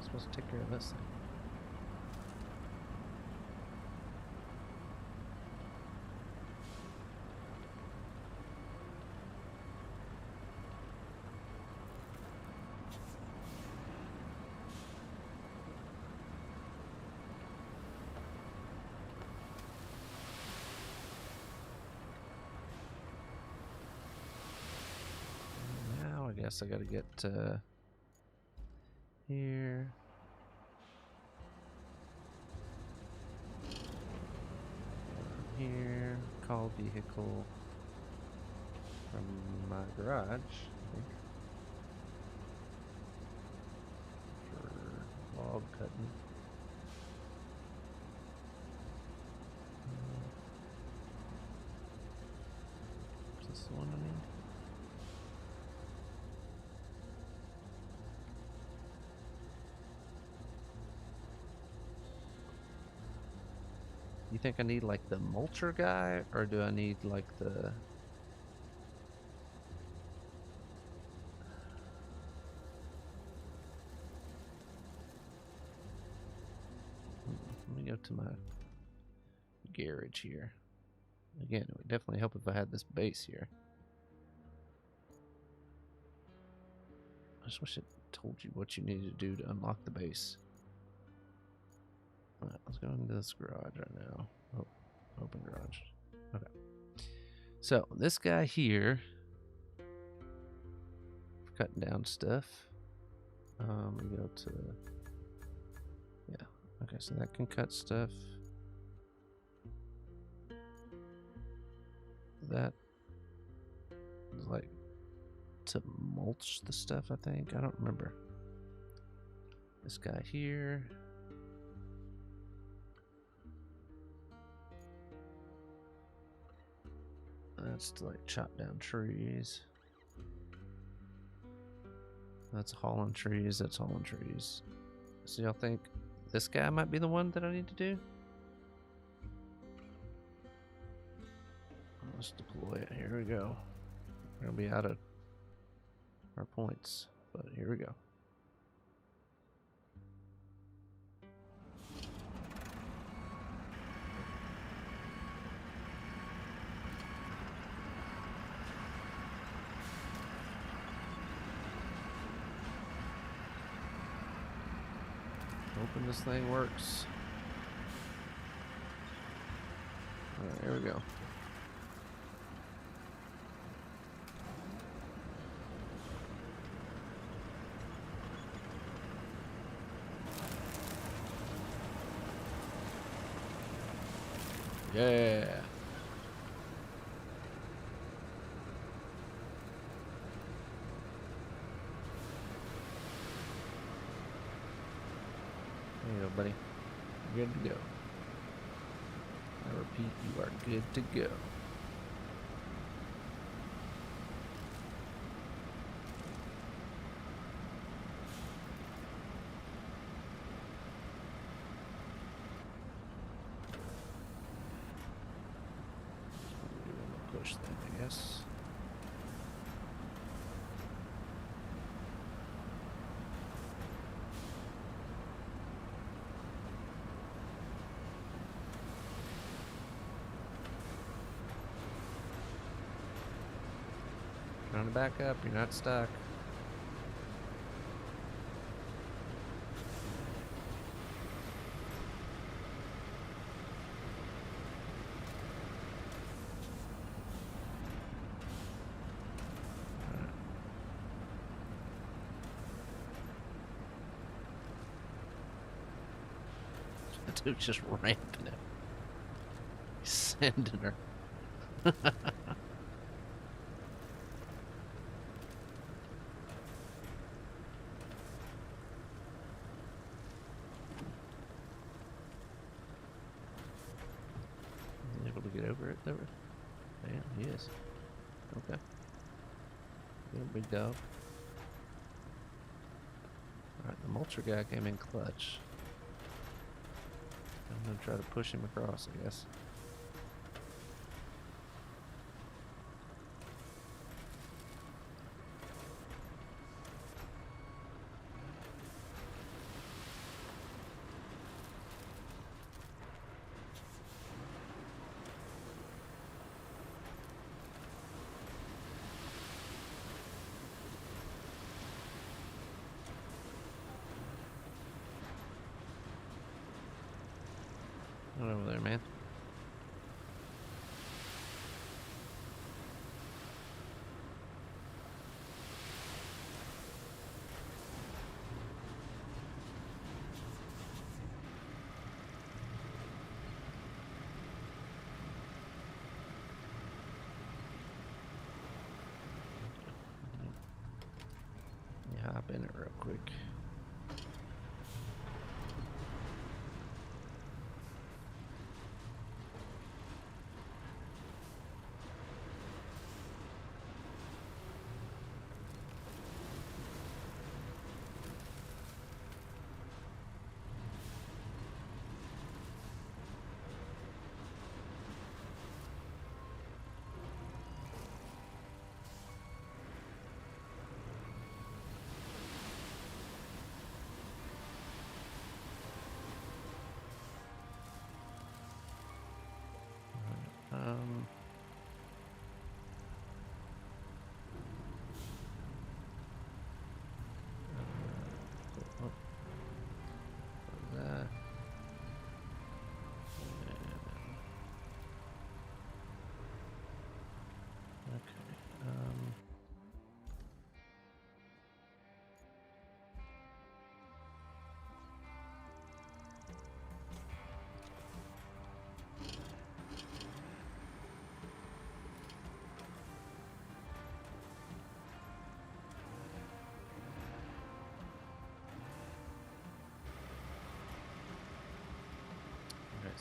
Supposed to take care of this thing. Now I guess I gotta get here. Here, call vehicle from my garage, I think, for log cutting. Is this the one I need? You think I need like the mulcher guy, or do I need like the... Let me go to my garage here. Again, it would definitely help if I had this base here. I just wish it told you what you needed to do to unlock the base. Alright, let's go into this garage right now. Oh, open garage. Okay. So, this guy here, for cutting down stuff. We go to, yeah. Okay, so that can cut stuff. That is like to mulch the stuff, I think. I don't remember. This guy here. That's to like chop down trees. That's hauling trees. That's hauling trees. So y'all think this guy might be the one that I need to do? Let's deploy it. Here we go. We're gonna be out of our points, but here we go. Hoping this thing works. Alright, here we go. Yeah. There you go, buddy. You're good to go. I repeat, you are good to go. Push that, I guess. Trying to back up, you're not stuck. The dude's just ramping it. He's sending her. Able to get over it, though? Damn, he is. Okay. Little big dog. Alright, the mulcher guy came in clutch. I'm gonna try to push him across, I guess. Not over there, man. Let me hop in it real quick.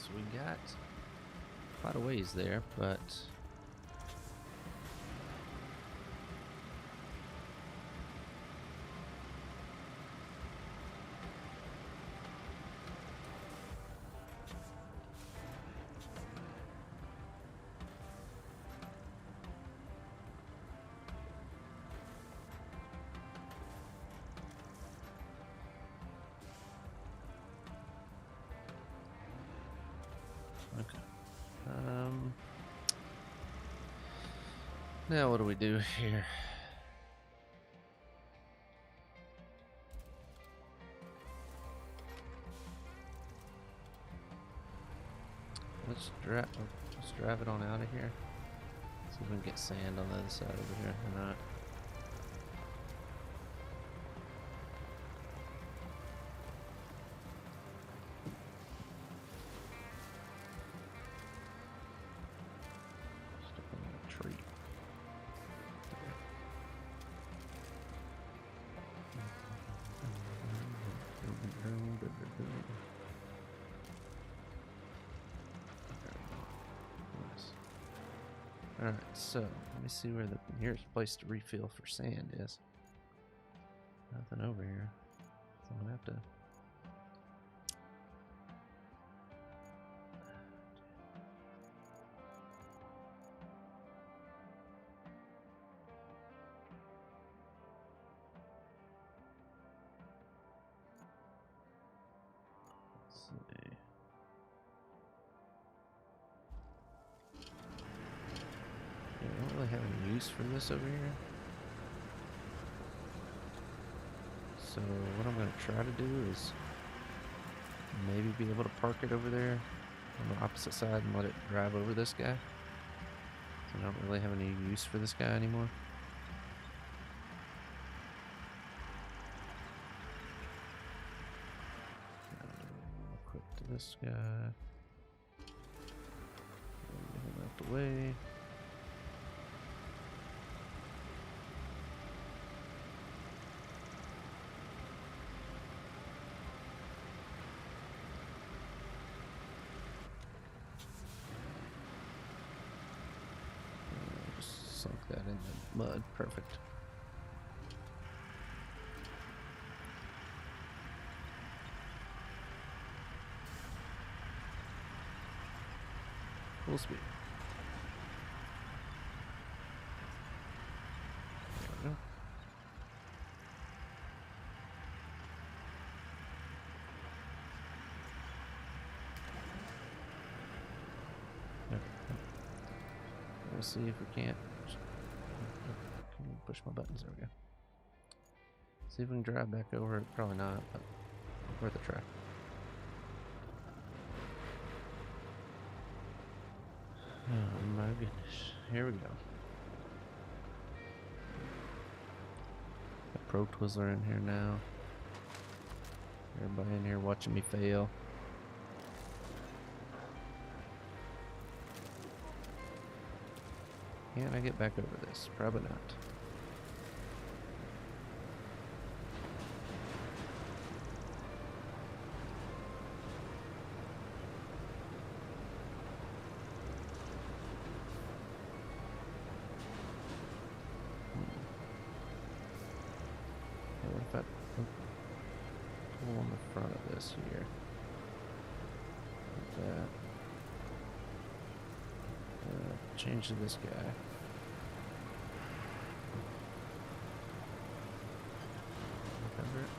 So we got quite a ways there, but okay. Now what do we do here? Let's drive it on out of here. See if we can get sand on the other side over here or not. Stuck on a tree. Alright, so let me see where the nearest place to refill for sand is. Nothing over here. So I'm gonna have to. Let's see. Yeah, I don't really have any use for this over here. So what I'm going to try to do is maybe be able to park it over there on the opposite side and let it drive over this guy. So I don't really have any use for this guy anymore. Equip to this guy. Get him out the way. Sunk that in the mud. Perfect. Full speed. There we go. We'll see if we can't. Can we push my buttons? There we go. See if we can drive back over it. Probably not, but worth a try. Oh my goodness. Here we go. Got Pro Twizzler in here now. Everybody in here watching me fail. Can I get back over this? Probably not. What if I pull on the front of this here? Like that. Change to this guy. Remember it?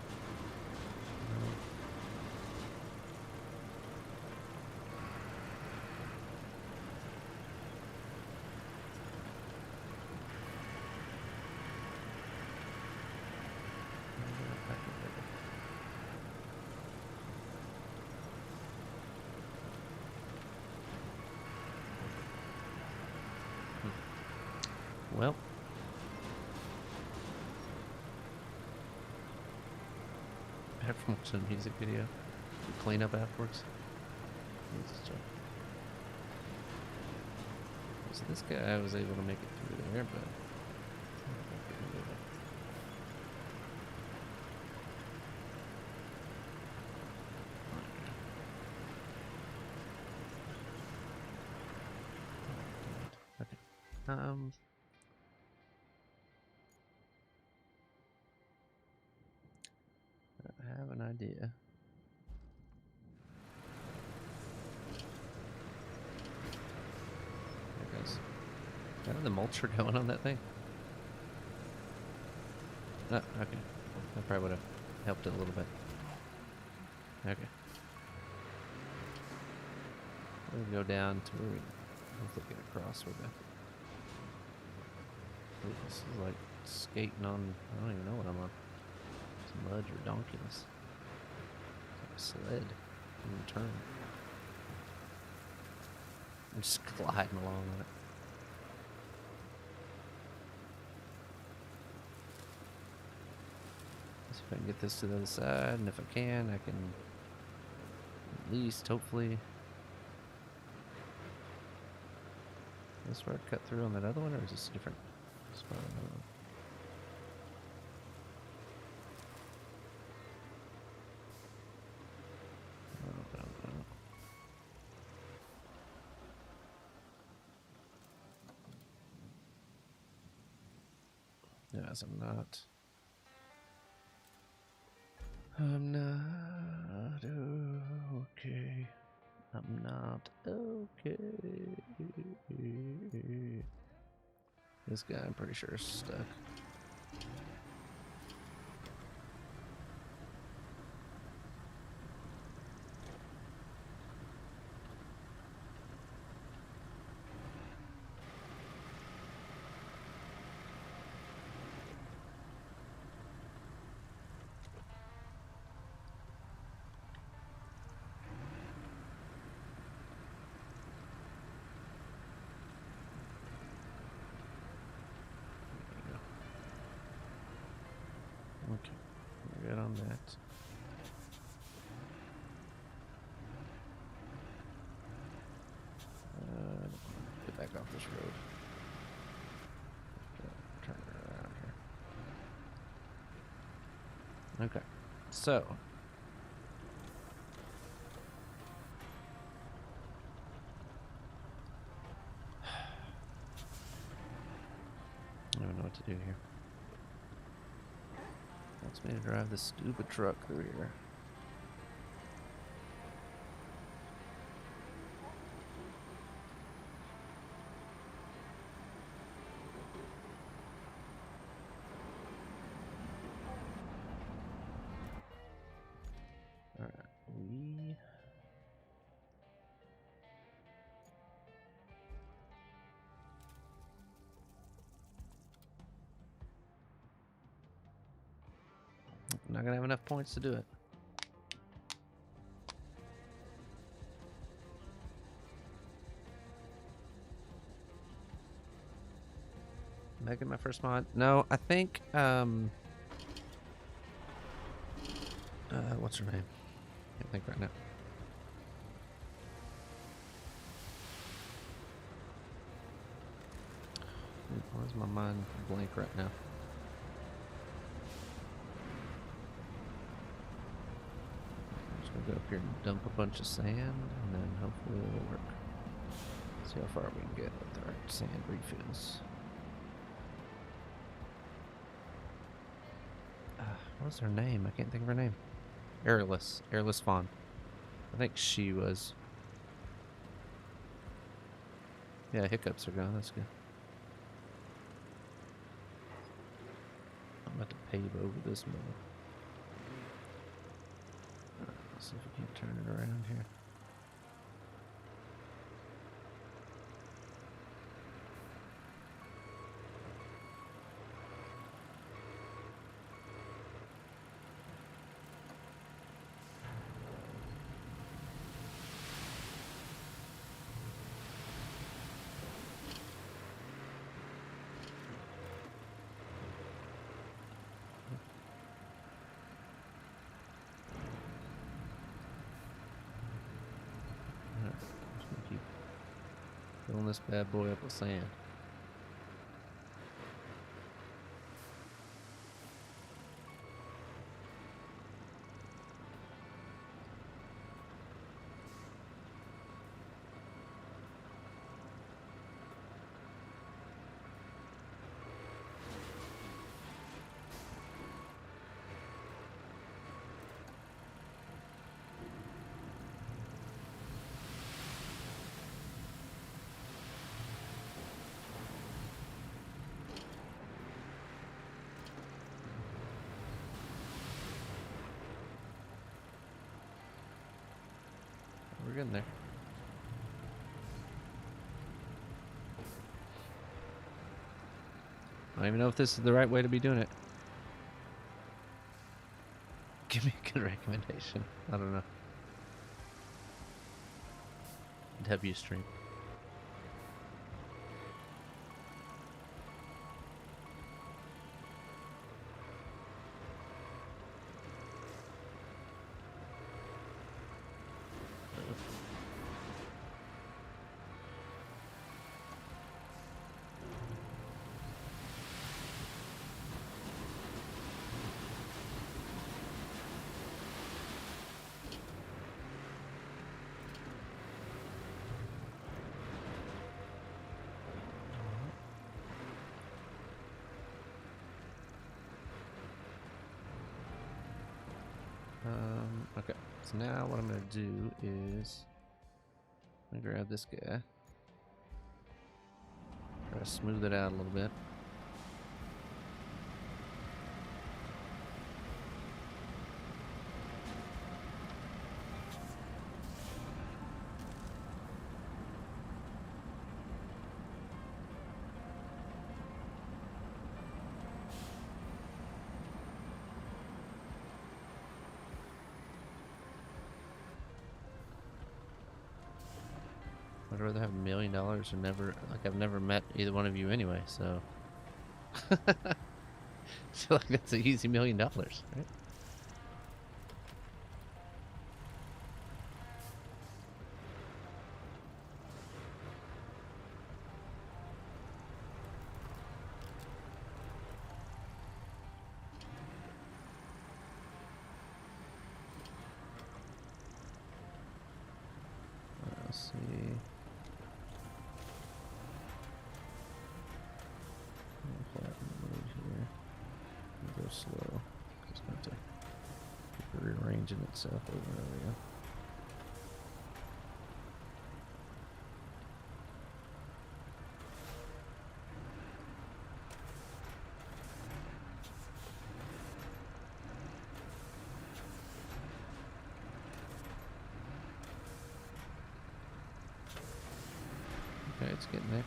No. Well, back from watching a music video, clean up afterwards. So this guy was able to make it through there, but Um, I have an idea. There it goes. Is the mulcher going on that thing? Oh, okay. That probably would have helped it a little bit. Okay. We'll go down to where we hopefully get across with the. Ooh, this is like skating on. I don't even know what I'm on. It's mud or donkeys. It's like a sled in turn. I'm just gliding along on it. See if I can get this to the other side, and if I can, I can at least, hopefully. Is this where I cut through on that other one, or is this a different spot on that one? Yes, I'm not. I'm not okay. I'm not okay. This guy, I'm pretty sure, is stuck. Okay, we're good on that. Get back off this road. Turn it around here. Okay, so. I don't know what to do here. Wants me to drive this stupid truck through here. Alright, we... I'm not gonna have enough points to do it. Making my first mod? No, I think, what's her name? Can't think right now. Where's my mind blank right now? I'm just gonna go up here and dump a bunch of sand, and then hopefully it'll work. See how far we can get with our sand refills. What's her name? I can't think of her name. Airless Fawn. I think she was. Yeah, hiccups are gone. That's good. I'm about to pave over this middle. Alright, let's see if we can turn it around here. Filling this bad boy up with sand. We're getting there. I don't even know if this is the right way to be doing it. Give me a good recommendation. I don't know. W stream. Okay, so now what I'm gonna do is I'm gonna grab this guy. Try to smooth it out a little bit. I'd rather have $1 million or never, like I've never met either one of you anyway, so. I feel like that's an easy $1 million, right? Let's see. Here. Go slow. It's going to keep rearranging itself over and over again. Okay, it's getting there.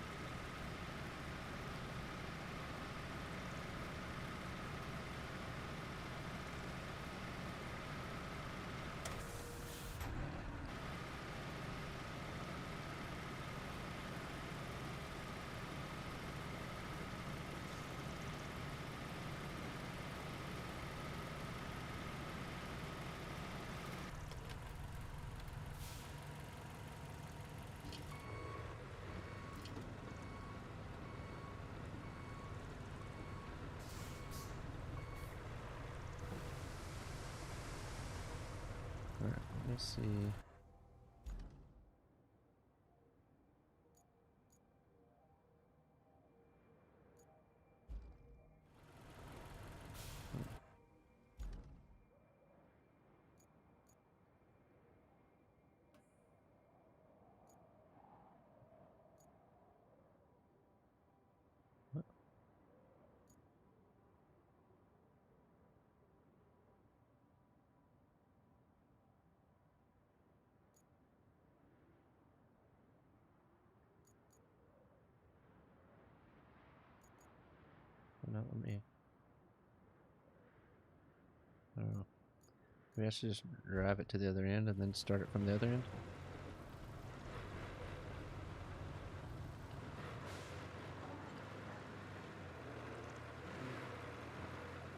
Alright, let me see. No, let me. I don't know. Maybe I should just drive it to the other end and then start it from the other end.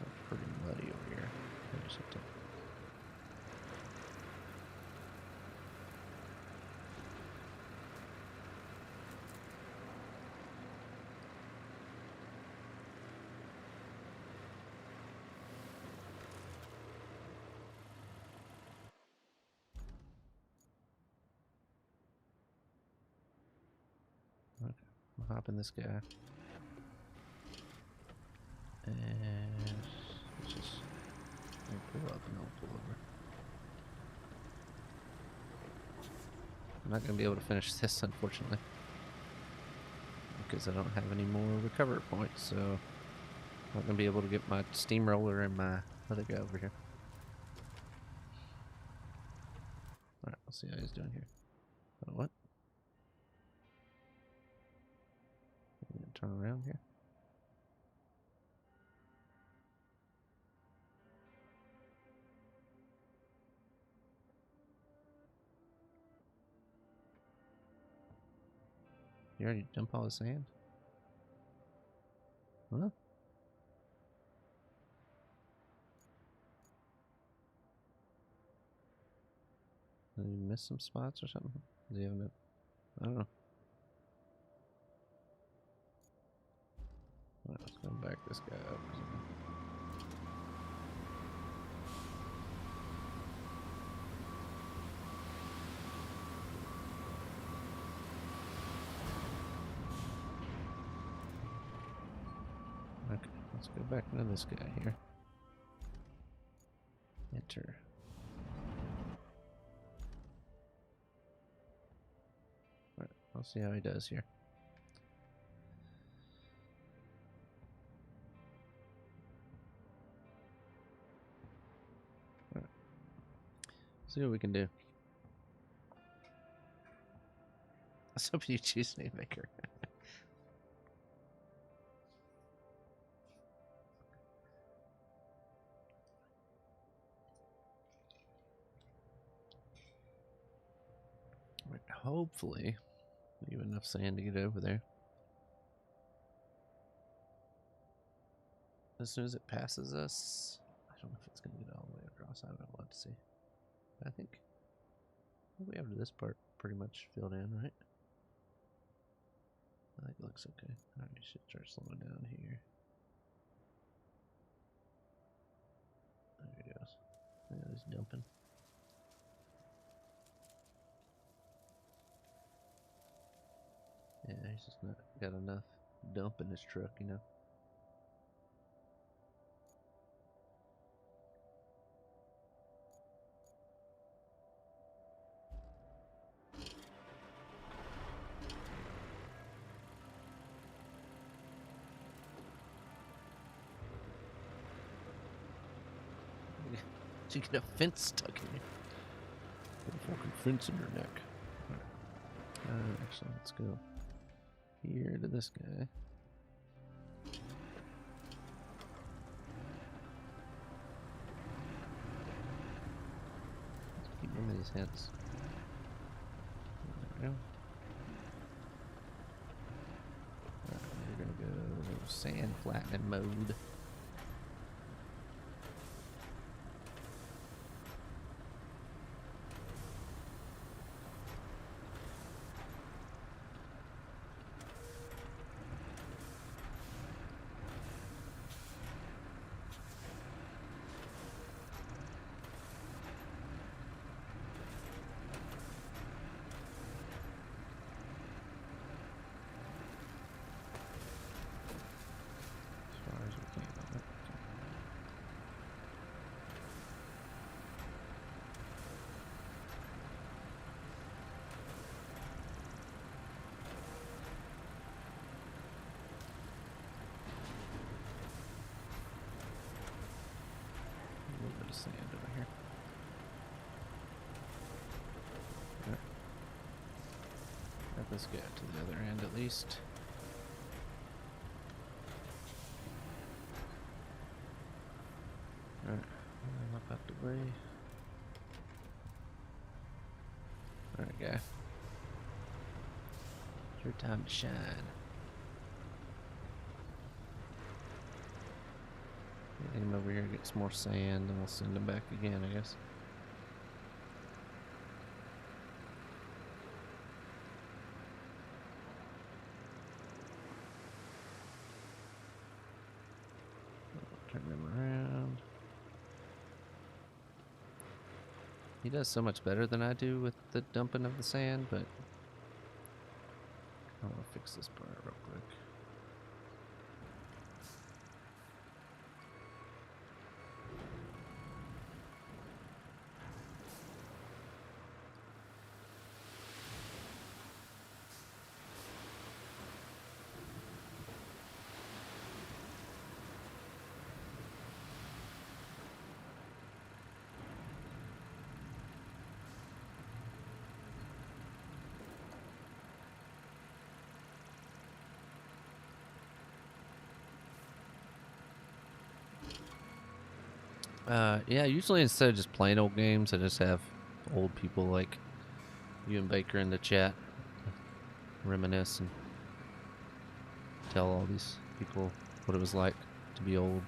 It's pretty muddy over here. I just have to. Okay, I'll hop in this guy. And let's just pull up and I'll pull over. I'm not going to be able to finish this, unfortunately, because I don't have any more recovery points, so I'm not going to be able to get my steamroller and my other guy over here. Alright, let's see how he's doing here. Oh, what? Turn around here. You already dump all the sand? Huh? Did he miss some spots or something? Does he have enough? I don't know. Alright, let's go back this guy up. Okay, let's go back into this guy here. Enter. Alright, I'll see how he does here. Alright. See what we can do. Let's hope you choose me, Maker. Right, hopefully, we have enough sand to get over there. As soon as it passes us, I don't know if it's going to get all the way across. I don't know. We'll have to see. I think we have this part pretty much filled in, right? I think it looks okay. Alright, we should start slowing down here. There he goes. Yeah, he's dumping. Yeah, he's just not got enough dump in his truck, you know. You get a fence stuck in you. Get a fucking fence in your neck. Alright. Actually, let's go here to this guy. Let's keep one of these hits. There we go. Alright, we're gonna go sand flattening mode. Sand over here. Right. Got this guy to the other end at least. Alright, I'm up out the way. Alright, guy. It's your time to shine. Get him over here, get some more sand, and we'll send him back again, I guess. Turn him around. He does so much better than I do with the dumping of the sand, but I want to fix this part real quick. Yeah, usually instead of just playing old games, I just have old people like you and Baker in the chat reminisce and tell all these people what it was like to be old.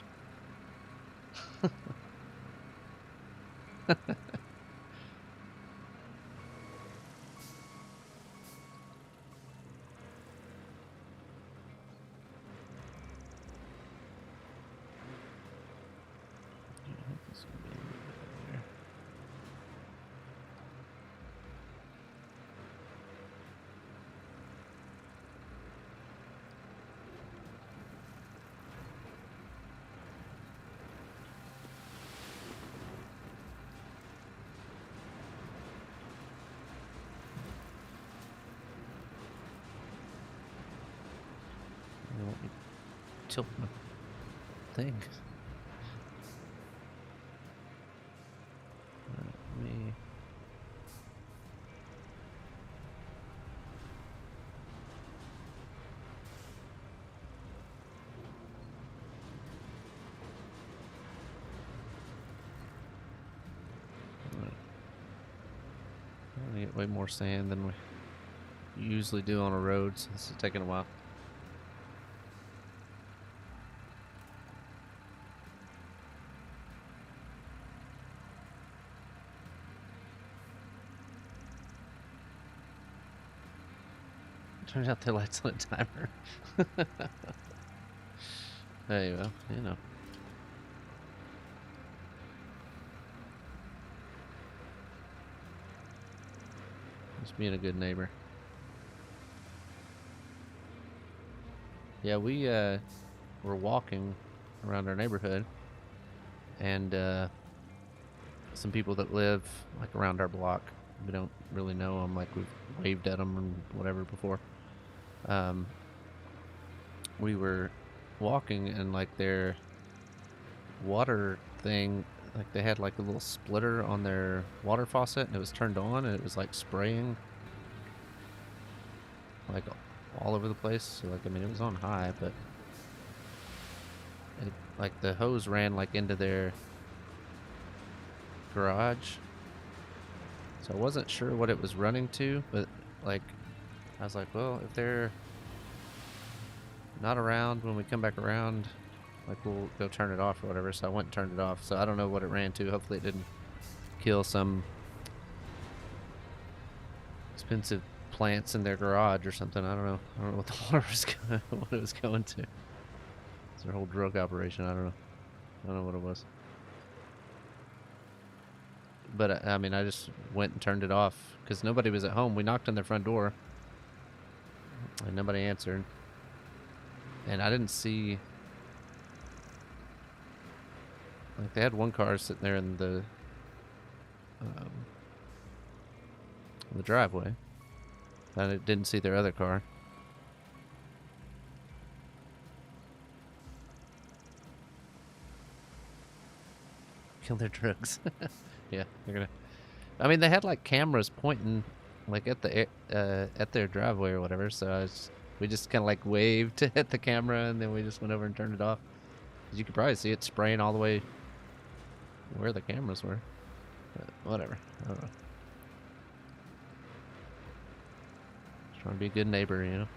You want me to tilt my thing? Let me. We get way more sand than we usually do on a road, so this is taking a while. Turns out the light's on a timer. Hey, well, you know. Just being a good neighbor. Yeah, we were walking around our neighborhood, and some people that live like around our block, we don't really know them. Like we've waved at them and whatever before. We were walking, and like their water thing, like they had like a little splitter on their water faucet, and it was turned on, and it was like spraying like all over the place. So like, I mean, it was on high, but it, like the hose ran like into their garage. So I wasn't sure what it was running to, but like I was like, well, if they're not around when we come back around, like we'll go turn it off or whatever. So I went and turned it off. So I don't know what it ran to. Hopefully it didn't kill some expensive plants in their garage or something. I don't know. I don't know what the water was going, what it was going to. It's their whole drug operation. I don't know. I don't know what it was. But I mean, I just went and turned it off because nobody was at home. We knocked on their front door and nobody answered. And I didn't see, like, they had one car sitting there in the driveway. I didn't see their other car. Kill their drugs. Yeah, they're gonna. I mean, they had like cameras pointing, like at their driveway or whatever. So we just kind of like waved at the camera, and then we just went over and turned it off. 'Cause you could probably see it spraying all the way where the cameras were. But whatever. I don't know. Just trying to be a good neighbor, you know.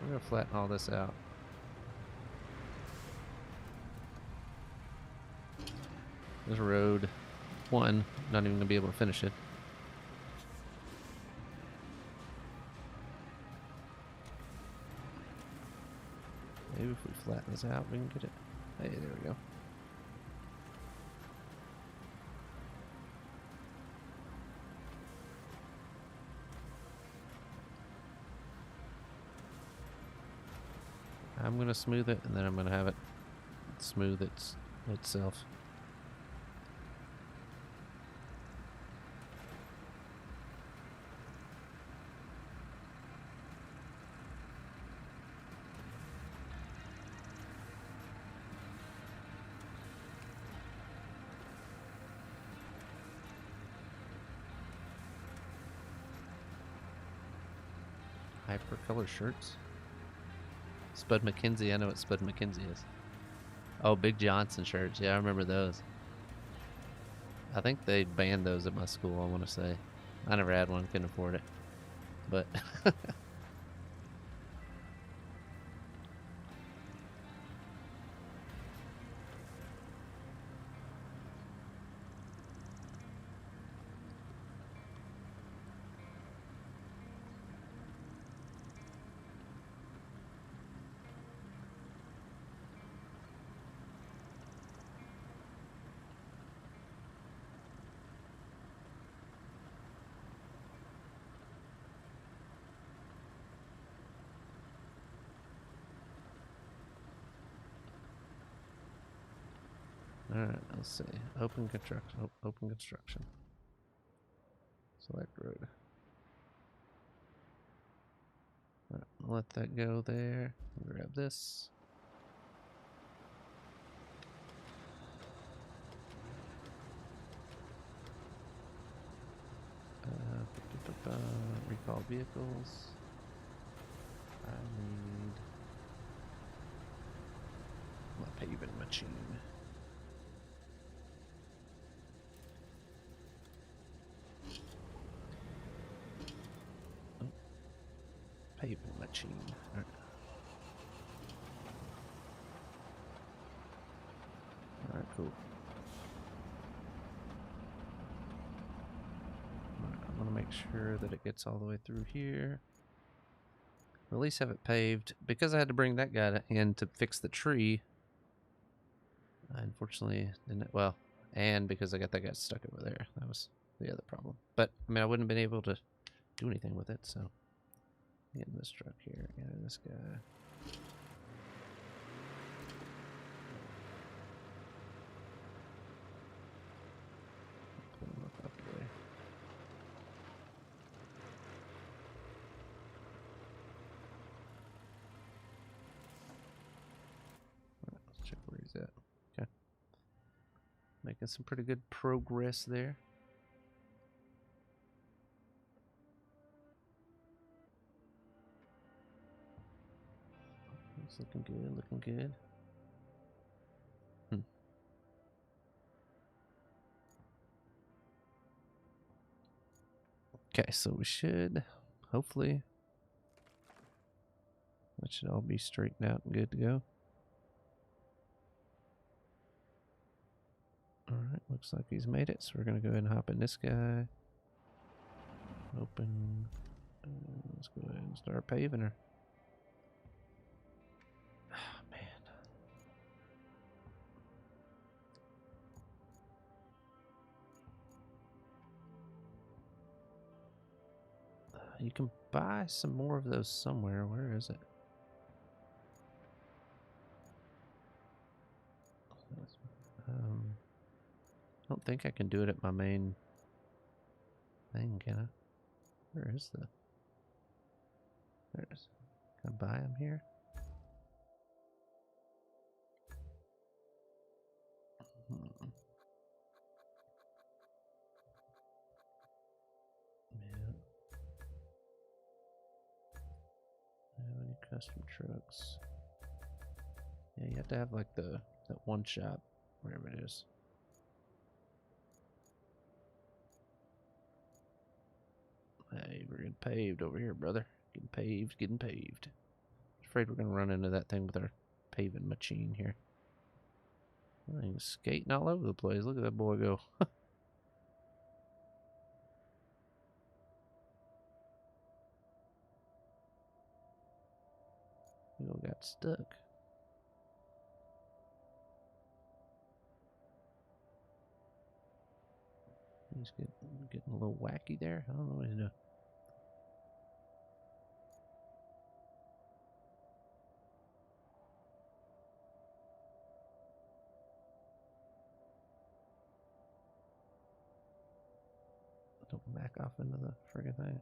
We're gonna flatten all this out. There's road 1. Not even gonna be able to finish it. Maybe if we flatten this out, we can get it. Hey, there we go. I'm gonna smooth it, and then I'm gonna have it smooth itself. Hypercolor shirts. Spud McKenzie. I know what Spud McKenzie is. Oh, Big Johnson shirts. Yeah, I remember those. I think they banned those at my school, I want to say. I never had one, couldn't afford it. But alright, let's see. Open construction. Open construction. Select road. Alright, I'll let that go there. Grab this. Recall vehicles. I need my paving machine. Oh, paving machine. Alright. Alright, cool. I'm gonna make sure that it gets all the way through here. At least have it paved. Because I had to bring that guy in to fix the tree, I unfortunately didn't. Well, and because I got that guy stuck over there. That was the other problem. But, I mean, I wouldn't have been able to do anything with it, so. Get in this truck here. Get in this guy. Pull him up the way. Alright, let's check where he's at. Okay. Making some pretty good progress there. It's looking good, looking good. Okay, so we should, hopefully, that should all be straightened out and good to go. Alright, looks like he's made it, so we're going to go ahead and hop in this guy. Open. Let's go ahead and start paving her. Oh, man. You can buy some more of those somewhere. Where is it? I don't think I can do it at my main thing, can I? Where is the... There it is. Can I buy them here? Yeah. Any custom trucks? Yeah, you have to have like that one shop, wherever it is. Hey, we're getting paved over here, brother. Getting paved, getting paved. Afraid we're gonna run into that thing with our paving machine here. Oh, he's skating all over the place. Look at that boy go. He all got stuck. He's getting a little wacky there. I don't know what he's doing. Don't back off into the friggin' thing.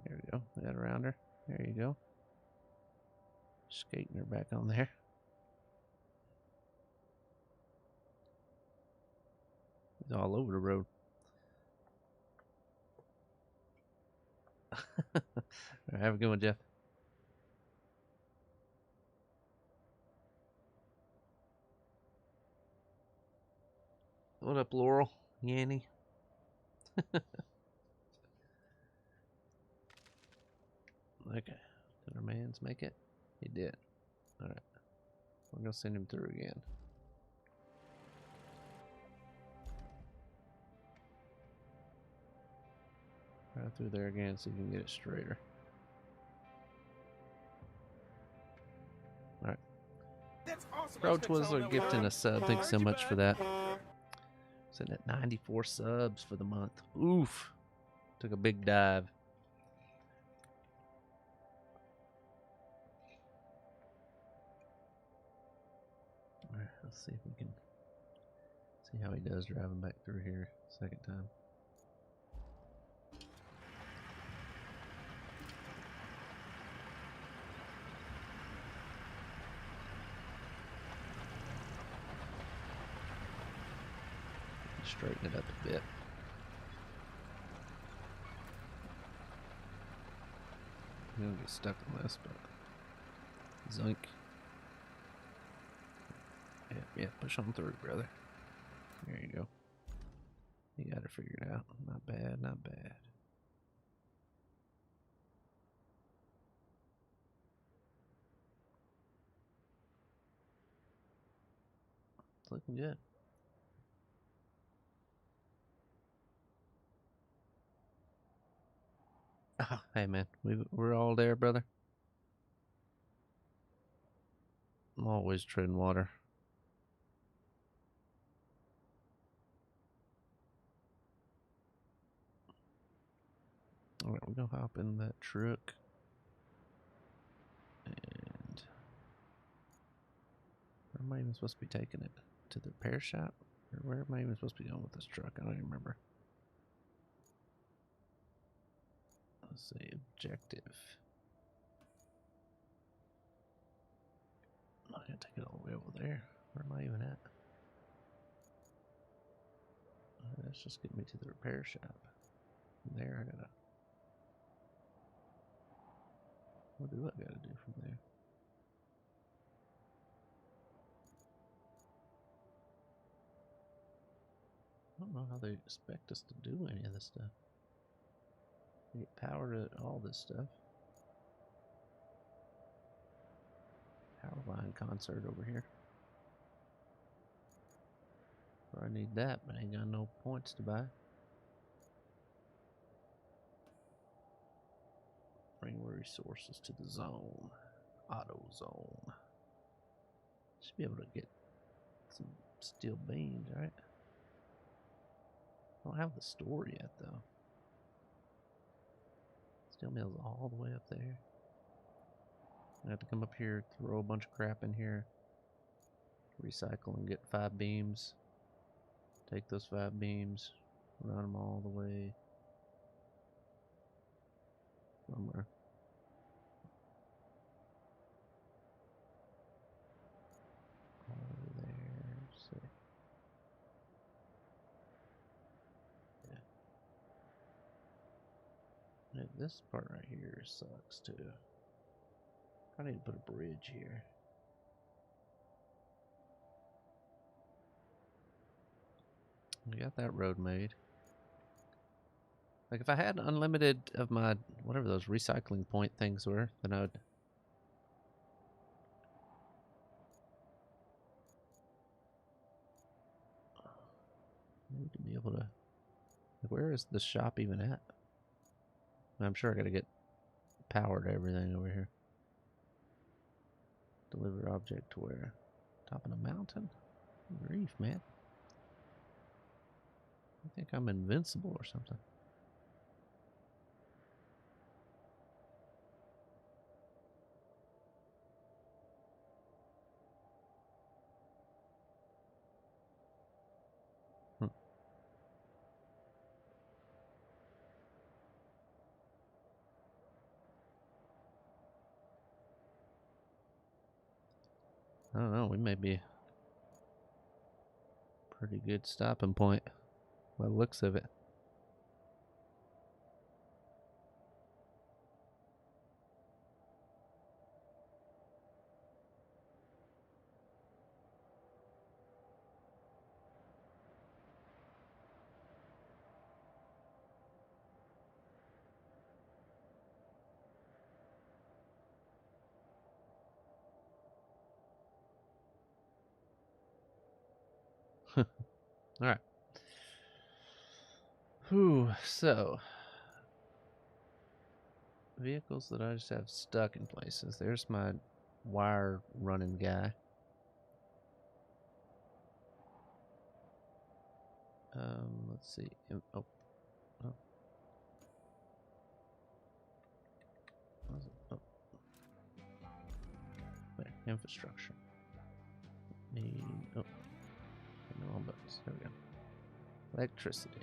There we go. That around her. There you go. Skating her back on there. all over the road. All right, have a good one, Jeff. What up, Laurel? Yanny? Okay. Did our mans make it? He did. Alright. We're gonna send him through again. Right through there again so you can get it straighter. Alright. That's awesome. Road Twizzler gifting a sub. Thanks so much for that. Sitting at 94 subs for the month. Oof. Took a big dive. Alright, let's see if we can see how he does driving back through here second time. Straighten it up a bit. I'm gonna get stuck on this, but zoink. Yeah, push on through, brother. There you go. You got it figured out. Not bad, not bad. It's looking good. Oh, hey man, we're all there, brother. I'm always treading water. Alright, we're gonna hop in that truck. And where am I even supposed to be taking it? To the repair shop? Or where am I even supposed to be going with this truck? I don't even remember. Let's see, objective. I'm not gonna take it all the way over there. Where am I even at? Let's just get me to the repair shop. From there, I gotta. What do I gotta do from there? I don't know how they expect us to do any of this stuff. We get power to all this stuff. Power line concert over here. I need that, but I ain't got no points to buy. Bring resources to the zone. Auto zone. Should be able to get some steel beams, right? I don't have the store yet, though. Steel mill's all the way up there. I have to come up here, throw a bunch of crap in here, recycle and get 5 beams. Take those 5 beams, run them all the way somewhere. All over there. See. Yeah. This part right here sucks too. I need to put a bridge here. We got that road made. Like if I had unlimited of my whatever those recycling point things were, then I would need to be able to. Like, where is the shop even at? I'm sure I gotta get power to everything over here. Deliver object to where? Top of the mountain? Grief, man. I think I'm invincible or something. I don't know, we may be a pretty good stopping point. by the looks of it. All right. Whew, so vehicles that I just have stuck in places. There's my wire running guy. Let's see. Oh. Oh. Wait, infrastructure. Need. Oh. The wrong buttons. There we go. Electricity.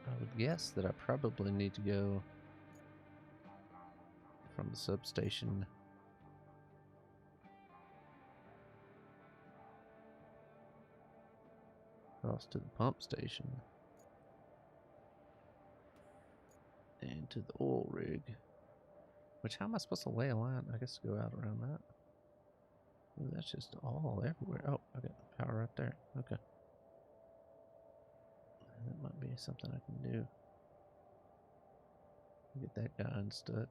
I would guess that I probably need to go from the substation across to the pump station and to the oil rig. Which, how am I supposed to lay a line? I guess go out around that. Ooh, that's just all everywhere. Oh, I got power right there. Okay. That might be something I can do. Get that guy unstuck.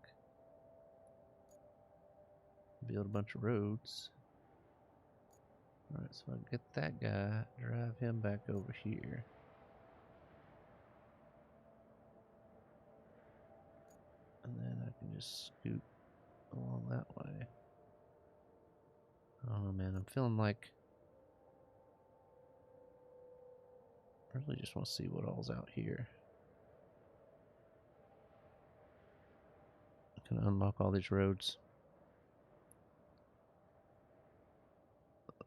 Build a bunch of roads. Alright, so I get that guy, drive him back over here. And then I can just scoot along that way. Oh man, I'm feeling like I really just want to see what all's out here. I can unlock all these roads.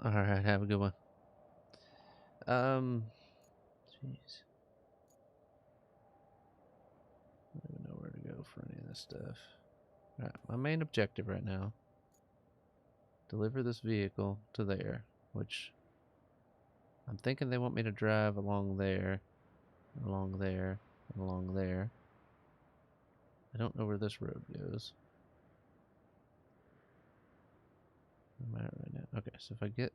Alright, have a good one. Jeez. I don't even know where to go for any of this stuff. Alright, my main objective right now. Deliver this vehicle to there, which I'm thinking they want me to drive along there, along there, and along there. I don't know where this road goes. Where am I at right now? Okay, so if I get...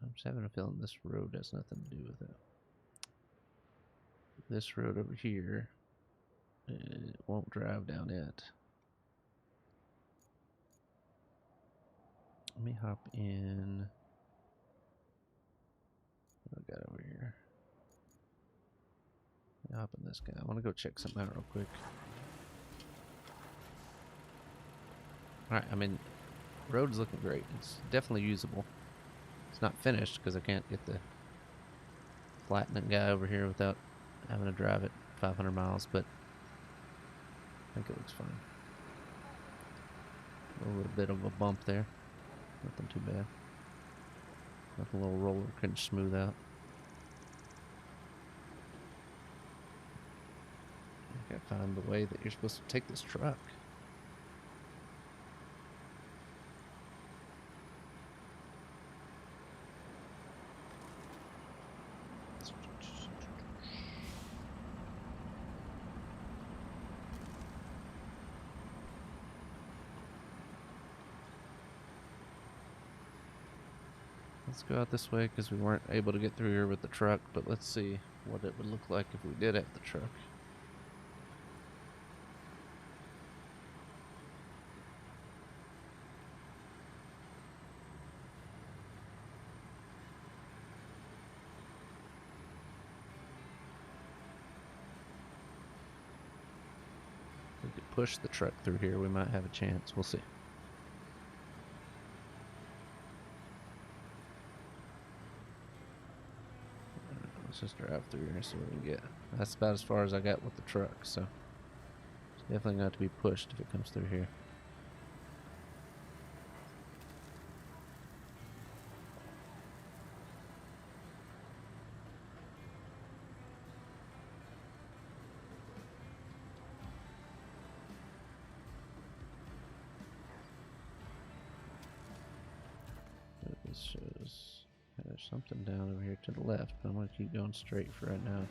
I'm just having a feeling this road has nothing to do with it. This road over here, it won't drive down it. Let me hop in. What do I got over here? Let me hop in this guy. I want to go check something out real quick. Alright, I mean, road's looking great. It's definitely usable. It's not finished because I can't get the flattening guy over here without having to drive it 500 miles, but I think it looks fine. A little bit of a bump there. Nothing too bad. Like a little roller couldn't smooth out. I gotta find the way that you're supposed to take this truck. Let's go out this way because we weren't able to get through here with the truck, but let's see what it would look like if we did have the truck. If we could push the truck through here, we might have a chance. We'll see. Let's just drive through here and see what we can get. That's about as far as I got with the truck, so it's definitely going to have to be pushed if it comes through here. this shows there's something down over here to the left, but I'm gonna keep going straight for right now.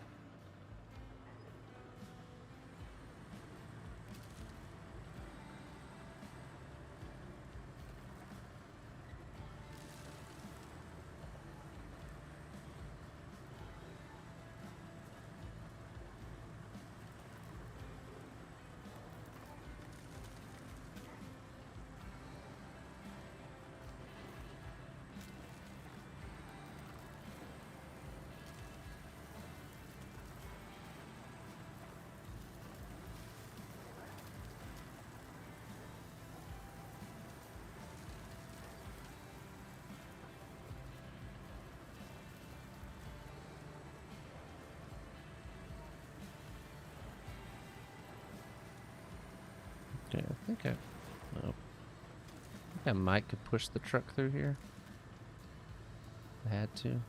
Okay, I think I might could push the truck through here. I had to.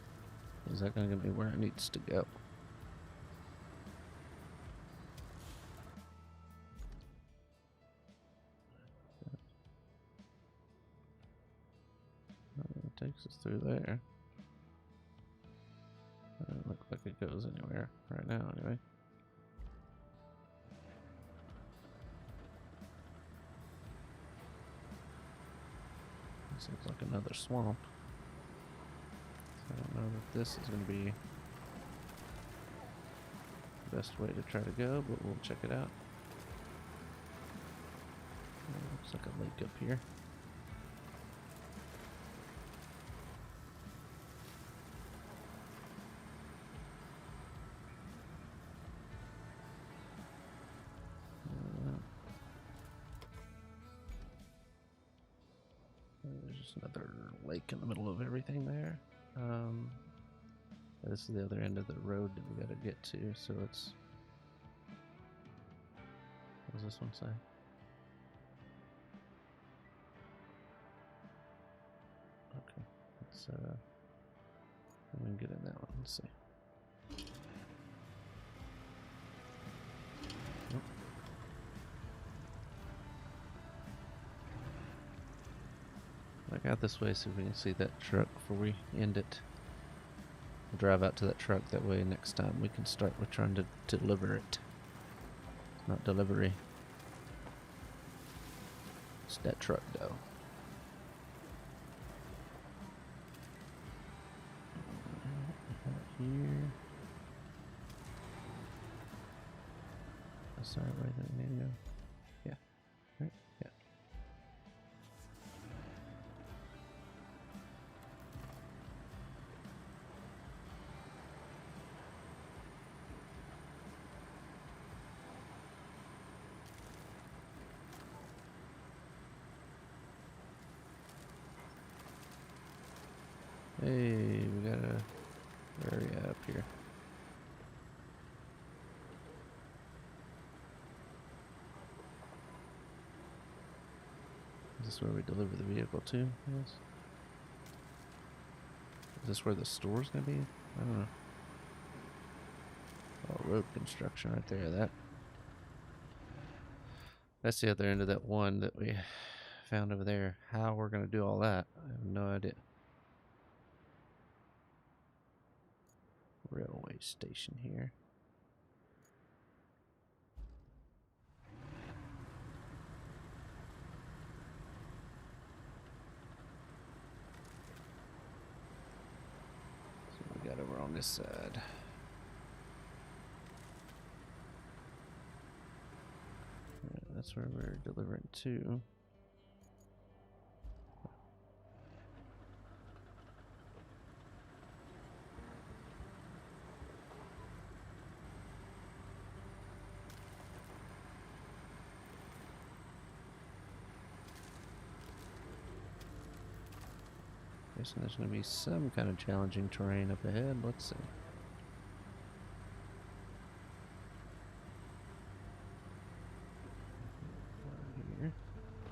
Is that going to be where it needs to go? It takes us through there. Doesn't look like it goes anywhere right now, anyway. Seems like another swamp. So I don't know that this is going to be the best way to try to go, but we'll check it out. Looks like a lake up here. There's just another lake in the middle of everything there. This is the other end of the road that we gotta get to, so it's... What does this one say? Okay, let's let me get in that one, let's see. Nope. Back out this way so we can see that truck before we end it. We'll drive out to that truck, that way next time we can start with trying to deliver it. It's not delivery. It's that truck though. Here. That's the right way that we need to go. Yeah. Right? Yeah. Hey, we got a area up here. Is this where we deliver the vehicle to? Yes. Is this where the store's gonna be? I don't know. Oh, road construction right there. That's the other end of that one that we found over there. How we're gonna do all that, I have no idea. Railway station here. So we got over on this side. Right, that's where we're delivering to. Guessing there's going to be some kind of challenging terrain up ahead. Let's see.